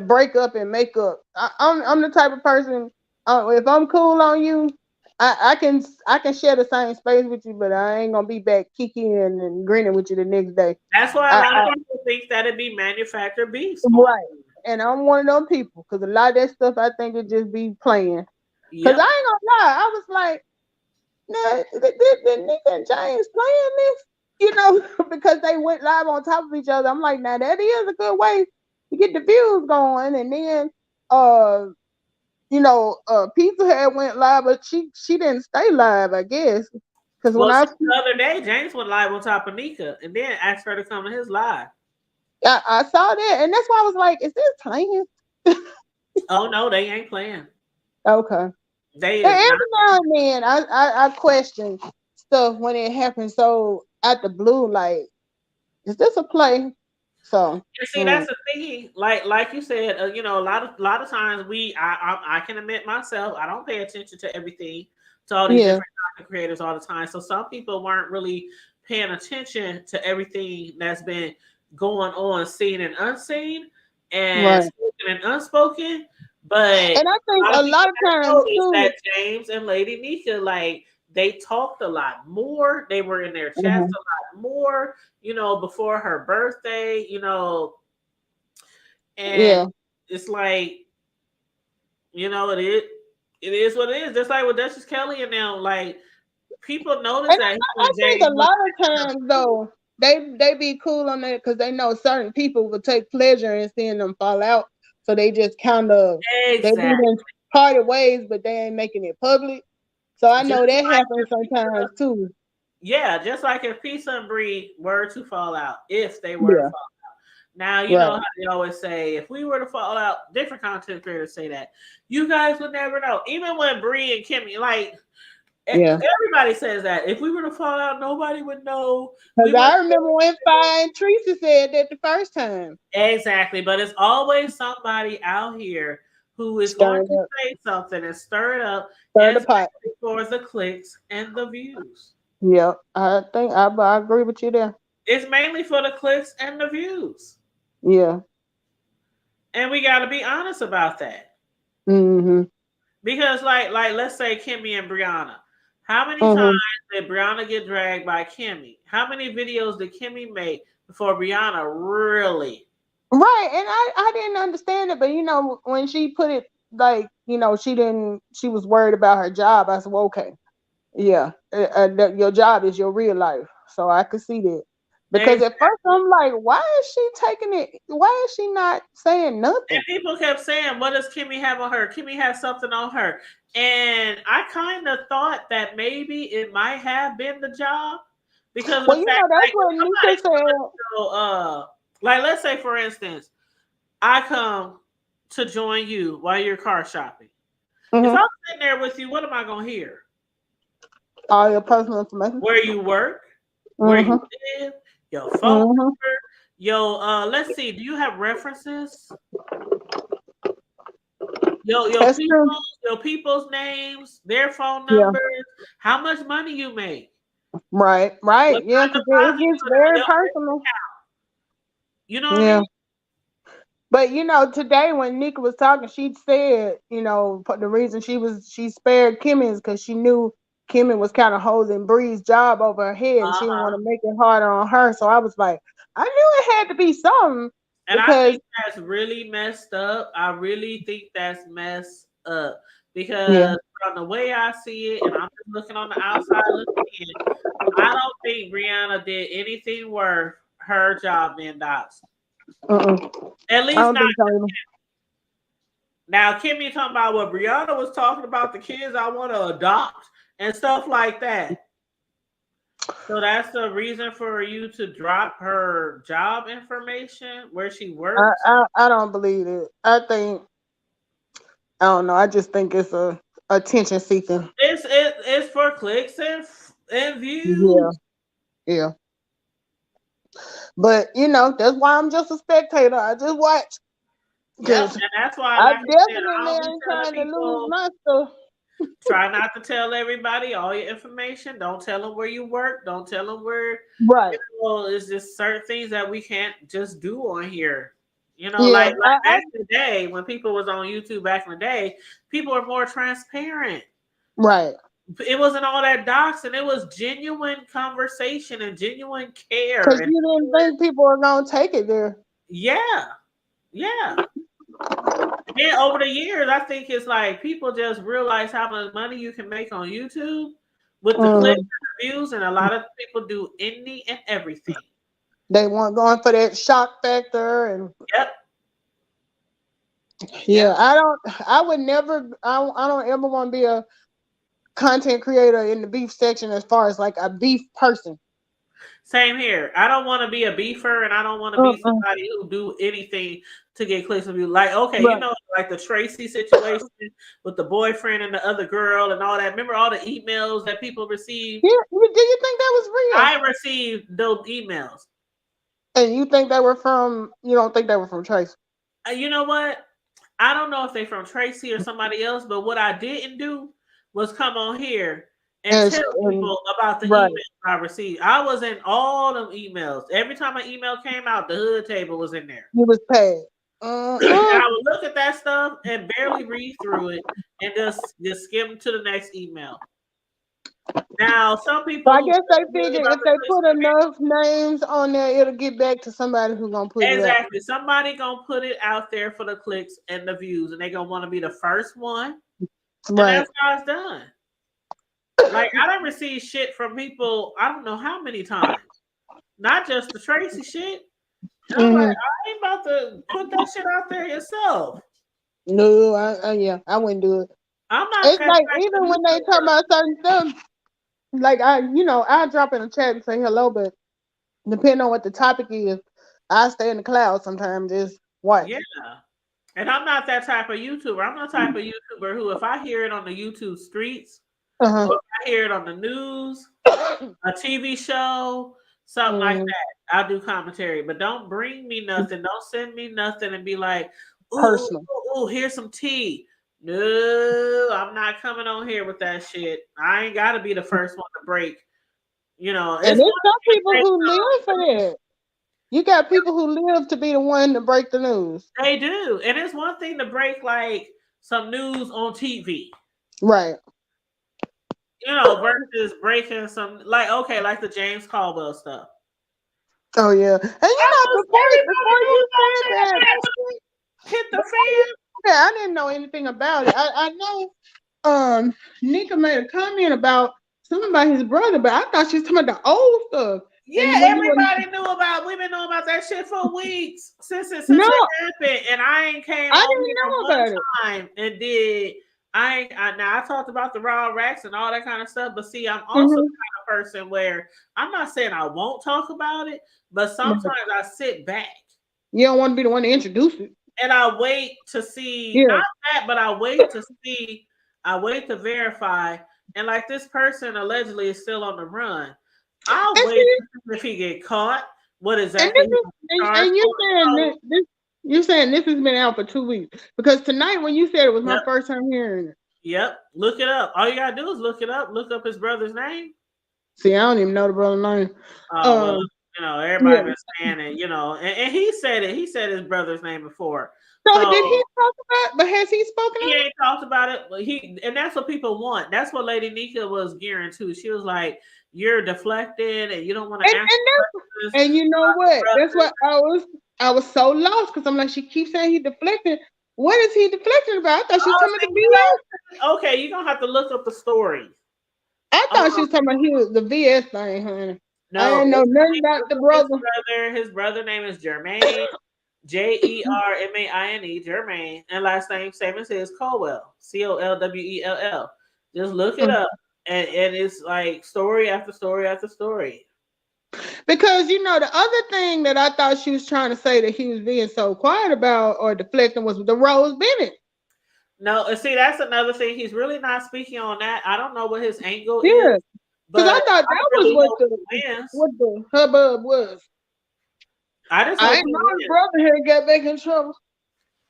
break up and make up. I'm the type of person. If I'm cool on you, I can share the same space with you, but I ain't gonna be back kicking and grinning with you the next day. That's why a lot of people think that it'd be manufactured beef. Right, and I'm one of them people because a lot of that stuff I think it just be playing. Because I ain't gonna lie, I was like, nah, the nigga and James playing this. Because they went live on top of each other. I'm like, now that is a good way to get the views going. And then, Pizza Hut went live, but she didn't stay live, I guess. Because the other day, James went live on top of Nika, and then asked her to come to his live. I saw that, and that's why I was like, is this playing? Oh no, they ain't playing. Okay. They But is every not. now and then, I question stuff when it happens so out the blue. Like, is this a play? So, And see, that's the thing. Like you said, you know, a lot of times I can admit myself, I don't pay attention to everything, to all these yeah, different content creators all the time. So some people weren't really paying attention to everything that's been going on, seen and unseen, and right. spoken and unspoken. But And I a think lot a of people lot of have times noticed too. that James and Lady Nika, like, they talked a lot more. They were in their chats Mhm. a lot more, you know, before her birthday, you know, and Yeah, it's like, you know, it is what it is. Just like with Duchess Kelly and them, like, people notice and that him I and think a James was lot of times though they be cool on that because they know certain people will take pleasure in seeing them fall out. So they just kind of they be exactly in parted ways, but they ain't making it public. So I just know that like happens sometimes too. yeah, just like if Pizza and Brie were to fall out, if they were to Yeah, fall. Now, you know right. how they always say, if we were to fall out, different content creators say that. You guys would never know. Even when Brie and Kimmy, like, Yeah. everybody says that. If we were to fall out, nobody would know. Because We would I remember when Fi and Teresa said that the first time. exactly, but it's always somebody out here who is going Stirring to up, say something and stir it up, stir and the it's pot. mainly for the clicks and the views. Yeah, I think I agree with you there. It's mainly for the clicks and the views, Yeah. and we got to be honest about that. Mm-hmm. Because, like, let's say Kimmy and Brianna. How many times Mm-hmm. did Brianna get dragged by Kimmy? How many videos did Kimmy make before Brianna really? Right, and I didn't understand it, but when she put it like she was worried about her job. I said, well, okay, yeah, your job is your real life, so I could see that. Because at first I'm like, why is she taking it? Why is she not saying nothing? And people kept saying, what does Kimmy have on her? Kimmy has something on her. And I kind of thought that maybe it might have been the job because of Well, the fact, that's like, what if Nika said. like, let's say, for instance, I come to join you while you're car shopping. If Mm-hmm. I'm sitting there with you, what am I going to hear? All your personal information. Where you work, where Mm-hmm. you live, your phone Mm-hmm. number, let's see, do you have references? That's true. Your people's names, their phone Yeah. numbers, how much money you make, Right. what Yeah, kind because of it deposit you gets put on very your personal. account. You know what I Yeah. mean? But today when Nika was talking, she said, the reason she spared Kimmy is because she knew Kimmy was kind of holding Bree's job over her head, and she didn't want to make it harder on her. So I was like, I knew it had to be something And I because think that's really messed up. I really think that's messed up yeah, because from the way I see it, and I'm just looking on the outside looking in, I don't think Brianna did anything worth her job being doxxed. At I least don't not. think so either. Now, Kimmy talking about what Brianna was talking about, the kids I want to adopt and stuff like that. So that's the reason for you to drop her job information where she works. I don't believe it. I don't know. I just think it's a attention seeking. It's for clicks and Yeah, views. yeah. But that's why I'm just a spectator. I just watch Yep, because and that's why, I like I said, I definitely don't be ain't telling trying to lose people. my stuff. Try not to tell everybody all your information. Don't tell them where you work. Don't tell them where. Right. It's just certain things that we can't just do on here. Yeah. Like back in the day when people was on YouTube back in the day, people were more transparent. Right. It wasn't all that doxing. It was genuine conversation and genuine care. Because And you didn't think people were gonna take it there. yeah. Then over the years, I think it's like people just realize how much money you can make on YouTube with the clicks and the views, and a lot of people do any and everything. They weren't going for that shock factor and Yep. yeah. I would never. I don't ever want to be a content creator in the beef section as far as like a beef person. Same here. I don't want to be a beefer, and I don't want to be somebody who do anything to get clicks from you. Like, okay, Right. you know, like the Tracy situation with the boyfriend and the other girl and all that. Remember all the emails that people received? Yeah, do you think that was real? I received those emails. And you think they were from? You don't think they were from Tracy? You know what? I don't know if they from Tracy or somebody else, but what I didn't do was come on here and tell people about the emails I received. I was in all them emails. Every time an email came out, the hood table was in there. You was paid. And I would look at that stuff and barely read through it and just skim to the next email. Now, some people. I guess they figure if they put enough names on there, it'll get back to somebody who's gonna put it out. Exactly. Somebody gonna put it out there for the clicks and the views, and they gonna want to be the first one. And that's how it's done. Like, I done received shit from people, I don't know how many times. Not just the Tracy shit. And I'm like, I ain't about to put that shit out there yourself. No, I wouldn't do it. I'm not. It's like even when they talk about certain stuff, like I drop in the chat and say hello, but depending on what the topic is, I stay in the cloud sometimes. Just watch. Yeah. And I'm not that type of YouTuber. I'm the type of YouTuber who, if I hear it on the YouTube streets, or if I hear it on the news, a TV show, something like that, I'll do commentary. But don't bring me nothing. Don't send me nothing and be like, ooh, here's some tea. No, I'm not coming on here with that shit. I ain't got to be the first one to break. You know, and there's some people who live for that. You got people who live to be the one to break the news. They do. And it's one thing to break like some news on TV. Right. You know, versus breaking some like the James Caldwell stuff. Oh yeah. And before you said that hit the fan. Yeah, I didn't know anything about it. I know Nika made a comment about something about his brother, but I thought she was talking about the old stuff. Yeah, everybody knew about. We've been knowing about that shit for weeks since it happened, and I ain't came. I didn't know about it. Time and did now I talked about the raw racks and all that kind of stuff, but see, I'm also the kind of person where I'm not saying I won't talk about it, but sometimes I sit back. You don't want to be the one to introduce it. And I wait to see, not that, but I wait to see, I wait to verify. And like this person allegedly is still on the run. I'll wait to see if he get caught. What exactly? And you're saying this has been out for 2 weeks. Because tonight when you said it was my first time hearing it. Yep. Look it up. All you gotta do is look it up. Look up his brother's name. See, I don't even know the brother's name. Well, you know, everybody been saying it, you know, and he said it. He said his brother's name before. So did he talk about? But has he spoken? He ain't talked about it. But and that's what people want. That's what Lady Nika was gearing to. She was like, "You're deflected, and you don't want to answer questions." And you know what? That's what I was so lost because I'm like, she keeps saying he deflected. What is he deflecting about? I thought she was talking about the VS. Okay, you're gonna have to look up the story. I thought she was talking about the VS thing, honey. No, I didn't know nothing about the brother. His brother name is Jermaine, Jermaine, Jermaine, and last name same as his, Colwell, Colwell. Just look it up, and it's like story after story after story. Because the other thing that I thought she was trying to say that he was being so quiet about or deflecting was the Rose Bennett. No, see, that's another thing. He's really not speaking on that. I don't know what his angle is. Because I thought that was what the hubbub was. I know his brother had got back in trouble.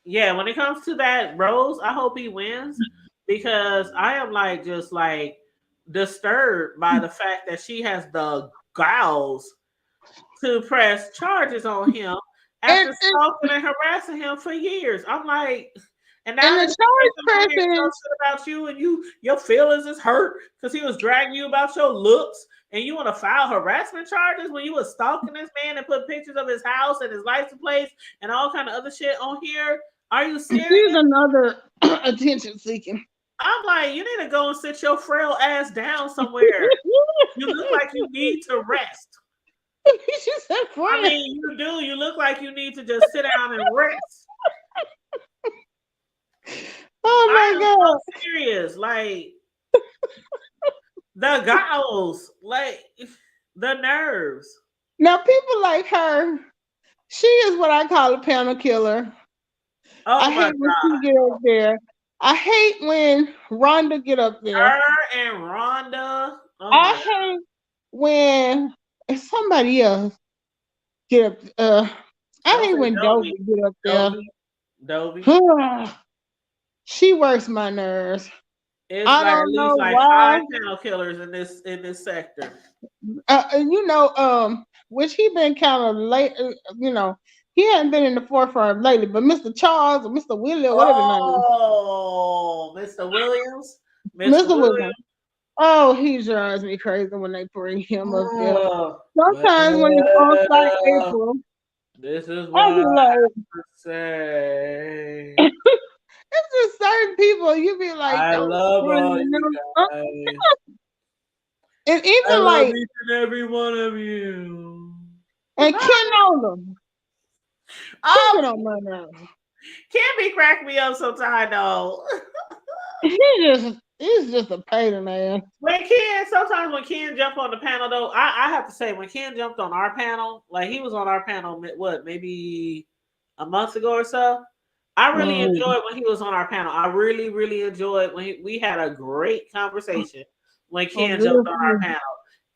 Yeah, when it comes to that Rose, I hope he wins because I am just disturbed by the fact that she has the gals to press charges on him after stalking and harassing him for years. I'm like, and now the charge pressing about you and your feelings is hurt because he was dragging you about your looks. And you want to file harassment charges when you were stalking this man and put pictures of his house and his license plates and all kind of other shit on here? Are you serious? He's another attention seeking. I'm like, you need to go and sit your frail ass down somewhere. You look like you need to rest. I mean, you do. You look like you need to just sit down and rest. Oh my God. So serious. Like, the gals, like The nerves. Now, people like her, she is what I call a panel killer. Oh I my hate when God. she get up there. I hate when Rhonda get up there. Her and Rhonda. Oh I my hate when somebody else get up. I Don't hate say when Dovey. Dovey get up there. Dovey. She works my nerves. It's I like at don't least know like why. 5 panel killers in this sector. And which he been kind of late. He hadn't been in the forefront lately. But Mr. Charles or Mr. Willie or whatever his name is. Oh, Mr. Williams. Mr. Williams. Oh, he drives me crazy when they bring him up there. Sometimes when it's on site April, this is I what be I like, have to say. it's just certain people you be like, I don't love bring all them you up. guys. And I even love like, each and every one of you. and Ken Nolan. Oh, Ken on my nerves. Kimmy crack me up sometimes though. He's just a pain in the ass. Sometimes when Ken jumped on the panel though, I have to say when Ken jumped on our panel, like he was on our panel maybe a month ago or so. I really enjoyed when he was on our panel. I really, really enjoyed when we had a great conversation when Ken jumped on our panel.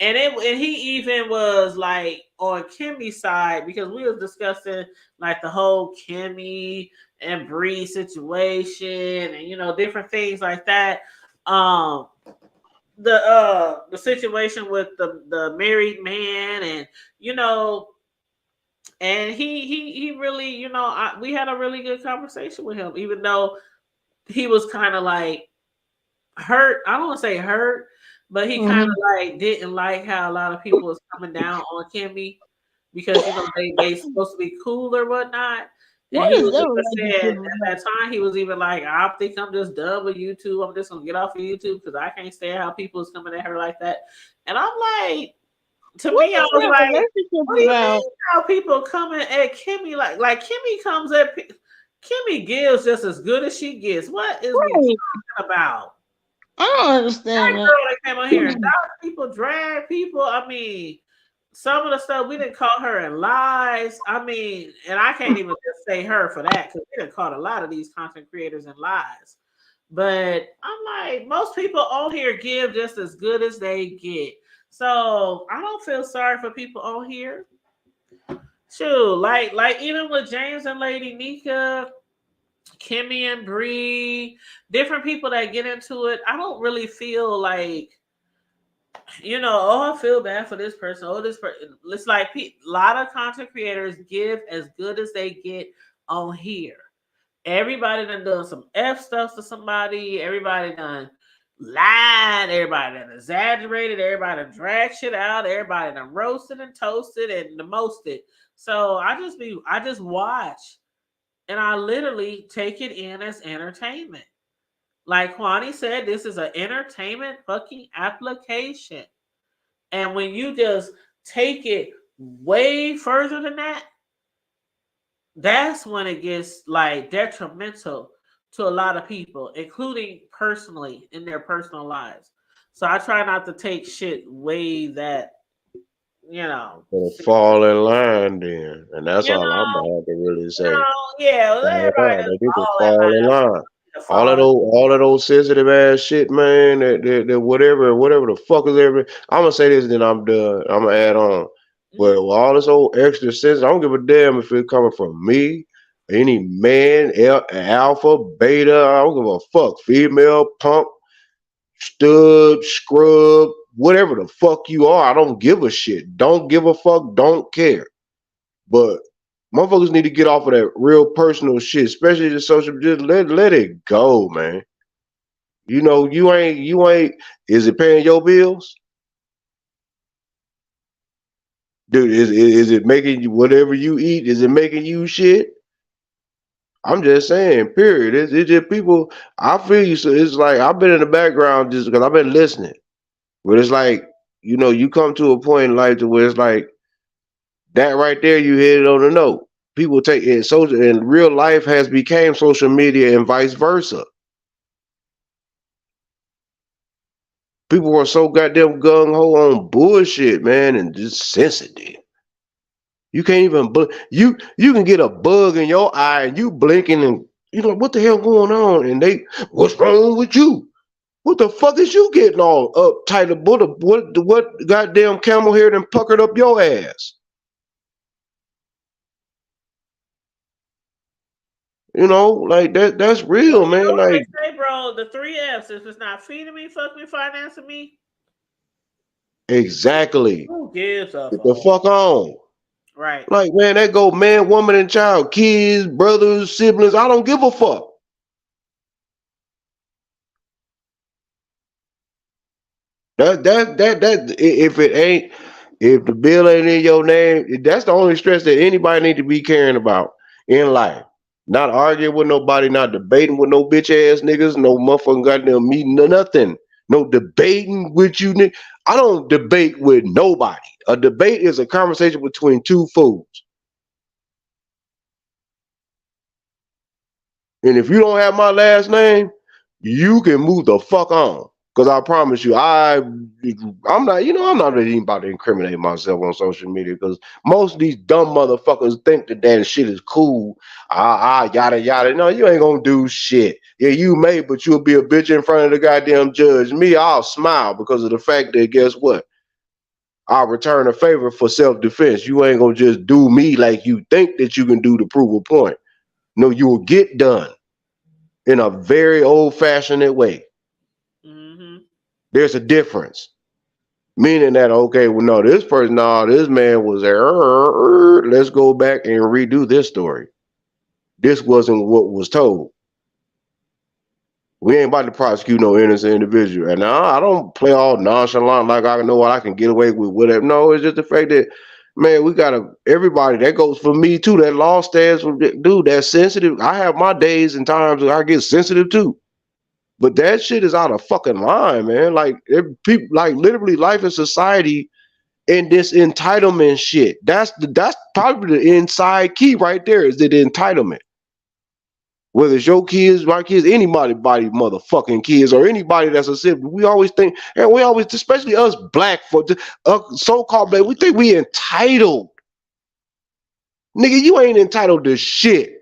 And he even was like on Kimmy's side because we was discussing like the whole Kimmy and Bree situation and different things like that. The situation with the married man and and he really we had a really good conversation with him, even though he was kind of like hurt. I don't want to say hurt, but he kind of like didn't like how a lot of people was coming down on Kimmy because they supposed to be cool or whatnot. And he was even said at that time, he was even like, I think I'm just done with YouTube. I'm just gonna get off of YouTube because I can't stand how people is coming at her like that. And I'm like, to me, I was like, what do you mean how people coming at Kimmy like Kimmy comes at Kimmy gives just as good as she gets. What is we talking about? I don't understand that. Girl that came on here and people, drag people. I mean, some of the stuff we didn't call her in lies. I mean, and I can't even just say her for that because we didn't call a lot of these content creators in lies. But I'm like, most people on here give just as good as they get. So I don't feel sorry for people on here. Shoot, like even with James and Lady Nika, Kimmy and Bree, different people that get into it, I don't really feel like, I feel bad for this person. Oh, this person. It's like a lot of content creators give as good as they get on here. Everybody done some F stuff to somebody. Everybody done lied. Everybody done exaggerated. Everybody done dragged shit out. Everybody done roasted and toasted and demosted. So I just watch. And I literally take it in as entertainment. Like Kwani said, this is an entertainment fucking application. And when you just take it way further than that, that's when it gets like detrimental to a lot of people, including personally in their personal lives. So I try not to take shit way that, fall in line then, and that's all I'm gonna have to really say. Everybody they need to fall in line. All of those sensitive ass shit, man. That whatever the fuck is every. I'm gonna say this, then I'm done. I'm gonna add on. But all this old extra sense, I don't give a damn if it's coming from me, any man, alpha, beta. I don't give a fuck. Female, punk, stud, scrub, whatever the fuck you are. I don't give a shit. Don't give a fuck. Don't care. But motherfuckers need to get off of that real personal shit, especially the social. Just let it go, man. You ain't. Is it paying your bills? Dude, is it making you whatever you eat? Is it making you shit? I'm just saying, period. It's just people. I feel you. So it's like I've been in the background just because I've been listening. But it's like you come to a point in life to where it's like that right there. You hit it on the note. People take it social, and real life has became social media, and vice versa. People are so goddamn gung ho on bullshit, man, and just sensitive. You can't even you can get a bug in your eye and you blinking and you know what the hell going on, and what's wrong with you? What the fuck is you getting all uptight about? What goddamn camel hair done puckered up your ass? You know, like that's real, man. Like, say, bro, the 3 F's. If it's not feeding me, fuck me, financing me. exactly. Who gives a Get the fuck on. Right. Like, man, that go man, woman, and child, kids, brothers, siblings. I don't give a fuck. That if the bill ain't in your name, that's the only stress that anybody need to be caring about in life. Not arguing with nobody, not debating with no bitch ass niggas, no motherfucking goddamn meeting, nothing. No debating with you. I don't debate with nobody. A debate is a conversation between two fools. And if you don't have my last name, you can move the fuck on. Cause I promise you, I'm not, I'm not even about to incriminate myself on social media because most of these dumb motherfuckers think that shit is cool. Yada yada. No, you ain't gonna do shit. Yeah, you may, but you'll be a bitch in front of the goddamn judge. Me, I'll smile because of the fact that guess what? I'll return a favor for self-defense. You ain't gonna just do me like you think that you can do to prove a point. No, you will get done in a very old-fashioned way. There's a difference. Meaning that, okay, well, no, this man was there. Let's go back and redo this story. This wasn't what was told. We ain't about to prosecute no innocent individual. And now I don't play all nonchalant like I know what I can get away with whatever. No, it's just the fact that, man, we gotta, everybody, that goes for me too. That law stands for, dude, that's sensitive. I have my days and times where I get sensitive too. But that shit is out of fucking line, man. Like people, like literally, life in society and this entitlement shit. That's probably the inside key right there. Is the entitlement. Whether it's your kids, my kids, anybody, motherfucking kids, or anybody that's a sibling, we always think, and we always, especially us black folks, so-called black, we think we entitled. Nigga, you ain't entitled to shit.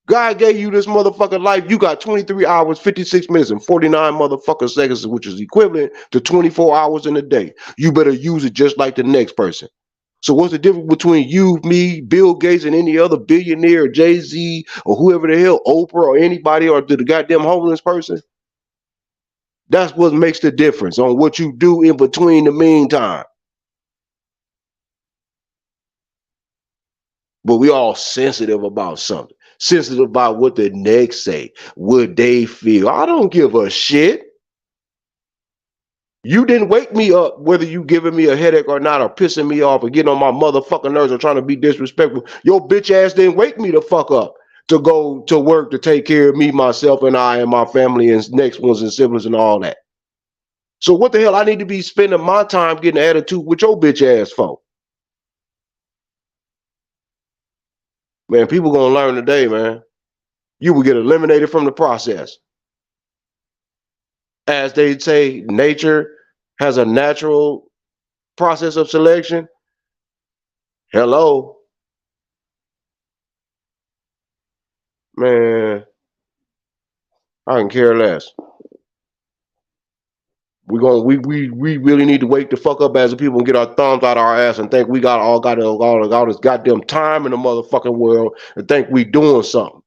God gave you this motherfucking life. You got 23 hours, 56 minutes, and 49 motherfucking seconds, which is equivalent to 24 hours in a day. You better use it just like the next person. So what's the difference between you, me, Bill Gates, and any other billionaire, or Jay-Z, or whoever the hell, Oprah, or anybody, or the goddamn homeless person? That's what makes the difference on what you do in between the meantime. But we all sensitive about something. Sensitive about what the next say, what they feel. I don't give a shit. You didn't wake me up, whether you giving me a headache or not, or pissing me off, or getting on my motherfucking nerves, or trying to be disrespectful. Your bitch ass didn't wake me the fuck up to go to work to take care of me, myself, and I, and my family, and next ones, and siblings, and all that. So what the hell I need to be spending my time getting an attitude with your bitch ass for? Man, people gonna learn today, man. You will get eliminated from the process. As they say, nature has a natural process of selection. Hello. Man, I can care less. We really need to wake the fuck up as a people and get our thumbs out our ass and think we got all this goddamn time in the motherfucking world and think we doing something.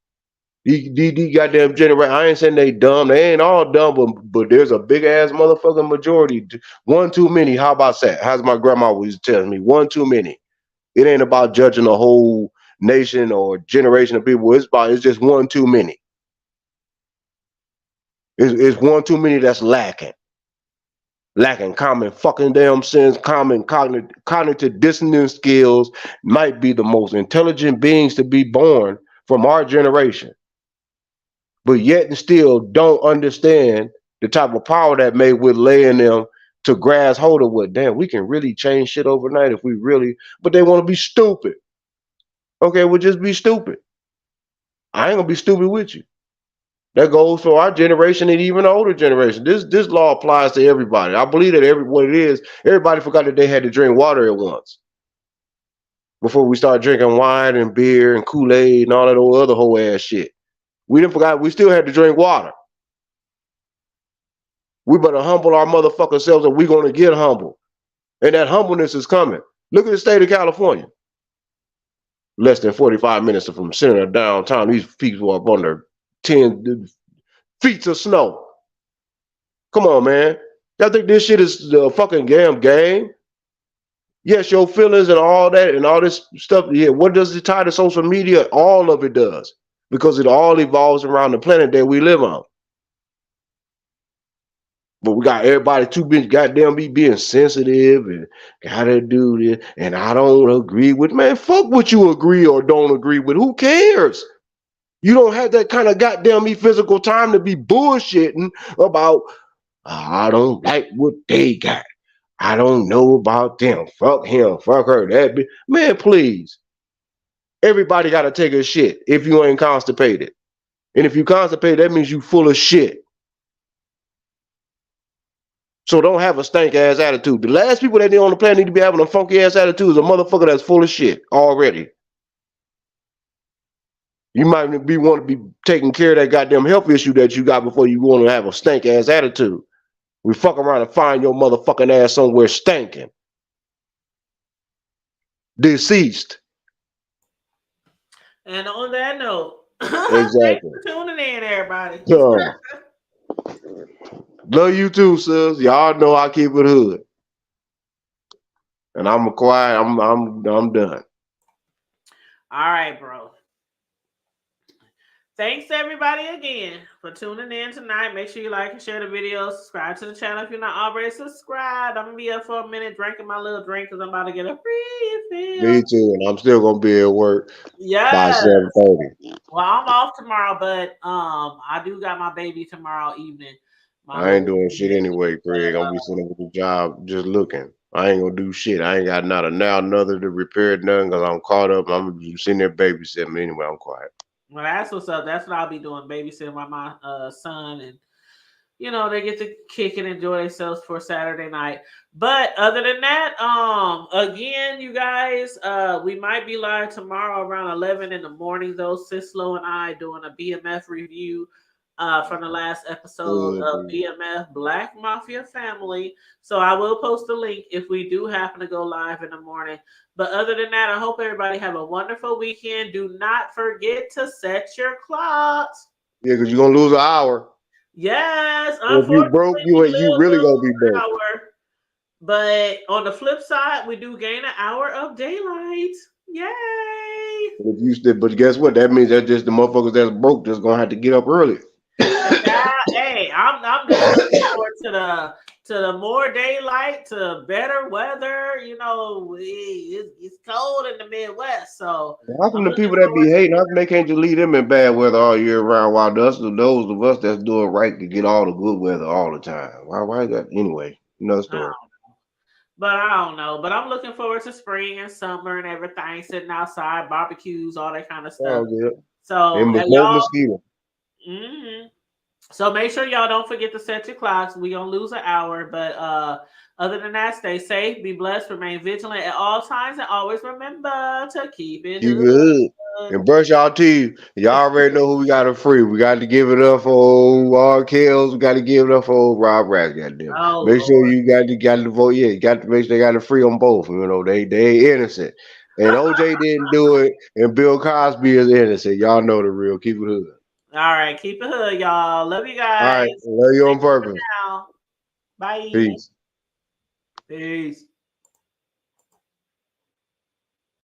These goddamn generation, I ain't saying they dumb. They ain't all dumb, but there's a big ass motherfucking majority. One too many. How about that? How's my grandma used to tell me? One too many. It ain't about judging a whole nation or generation of people. It's just one too many. It's one too many that's lacking common fucking damn sense, common cognitive dissonance skills, might be the most intelligent beings to be born from our generation. But yet and still don't understand the type of power that may would lay in them to grasp hold of what, damn, we can really change shit overnight if we really, but they want to be stupid. Okay, well, just be stupid. I ain't gonna be stupid with you. That goes for our generation and even older generation. This law applies to everybody. I believe that what it is, everybody forgot that they had to drink water at once before we start drinking wine and beer and Kool-Aid and all that old other whole ass shit. We didn't forget we still had to drink water. We better humble our motherfucking selves, and we're gonna get humble. And that humbleness is coming. Look at the state of California. Less than 45 minutes from the center of downtown. These people are up under 10 feet of snow. Come on, man. Y'all think this shit is the fucking damn game? Yes, your feelings and all that and all this stuff. Yeah, what does it tie to social media? All of it does. Because it all evolves around the planet that we live on. But we got everybody too busy goddamn being sensitive and gotta do this. And I don't agree with, man, fuck what you agree or don't agree with. Who cares? You don't have that kind of goddamn physical time to be bullshitting about, I don't like what they got. I don't know about them. Fuck him. Fuck her. That be, man, please. Everybody got to take a shit if you ain't constipated. And if you constipated, that means you full of shit. So don't have a stank ass attitude. The last people that on the planet need to be having a funky ass attitude is a motherfucker that's full of shit already. You might be want to be taking care of that goddamn health issue that you got before you want to have a stank ass attitude. We fuck around and find your motherfucking ass somewhere stinking. Deceased. And on that note, exactly. Thanks for tuning in, everybody. Yeah. Love you too, sis. Y'all know I keep it hood. And I'm quiet. I'm done. All right, bro. Thanks everybody again for tuning in tonight. Make sure you like and share the video. Subscribe to the channel if you're not already subscribed. I'm gonna be up for a minute drinking my little drink because I'm about to get a free refill. Me too, and I'm still gonna be at work by 7:30. Well, I'm off tomorrow, but I do got my baby tomorrow evening. I ain't doing shit anyway, Craig. I'm gonna be sitting with the job just looking. I ain't gonna do shit. I ain't got not a now another to repair nothing because I'm caught up. I'm gonna be sitting there babysitting. Anyway, I'm quiet. Well, that's what's up. That's what I'll be doing, babysitting my son, and you know they get to kick and enjoy themselves for Saturday night. But other than that, again, you guys, we might be live tomorrow around 11 in the morning. Though Sislo and I doing a BMF review from the last episode of BMF Black Mafia Family. So I will post the link if we do happen to go live in the morning. But other than that, I hope everybody have a wonderful weekend. Do not forget to set your clocks. Yeah, because you're going to lose an hour. Yes. If you broke, you really going to be broke. But on the flip side, we do gain an hour of daylight. Yay. But guess what? That means that just the motherfuckers that's broke just going to have to get up early. Hey, I'm just looking forward to the more daylight, to better weather. You know, it's cold in the Midwest, so how come the people that be hating, how come they can't just leave them in bad weather all year round, while those of us that's doing right to get all the good weather all the time? Why that? Anyway, another story. But I don't know. But I'm looking forward to spring and summer and everything, sitting outside, barbecues, all that kind of stuff. So and y'all, mosquito. So make sure y'all don't forget to set your clocks. We gonna lose an hour, but other than that, stay safe, be blessed, remain vigilant at all times, and always remember to keep it good. And brush y'all teeth. Y'all already know who we got to free. We got to give it up for old R. Kells. We got to give it up for old Rob Rass. Goddamn. Make sure you got to vote. Yeah, you got to make sure they got to free them both. You know, they innocent. And OJ didn't do it, and Bill Cosby is innocent. Y'all know the real. Keep it hood. All right, keep it hood, y'all. Love you guys. All right, love you on purpose. Bye. Peace. Peace.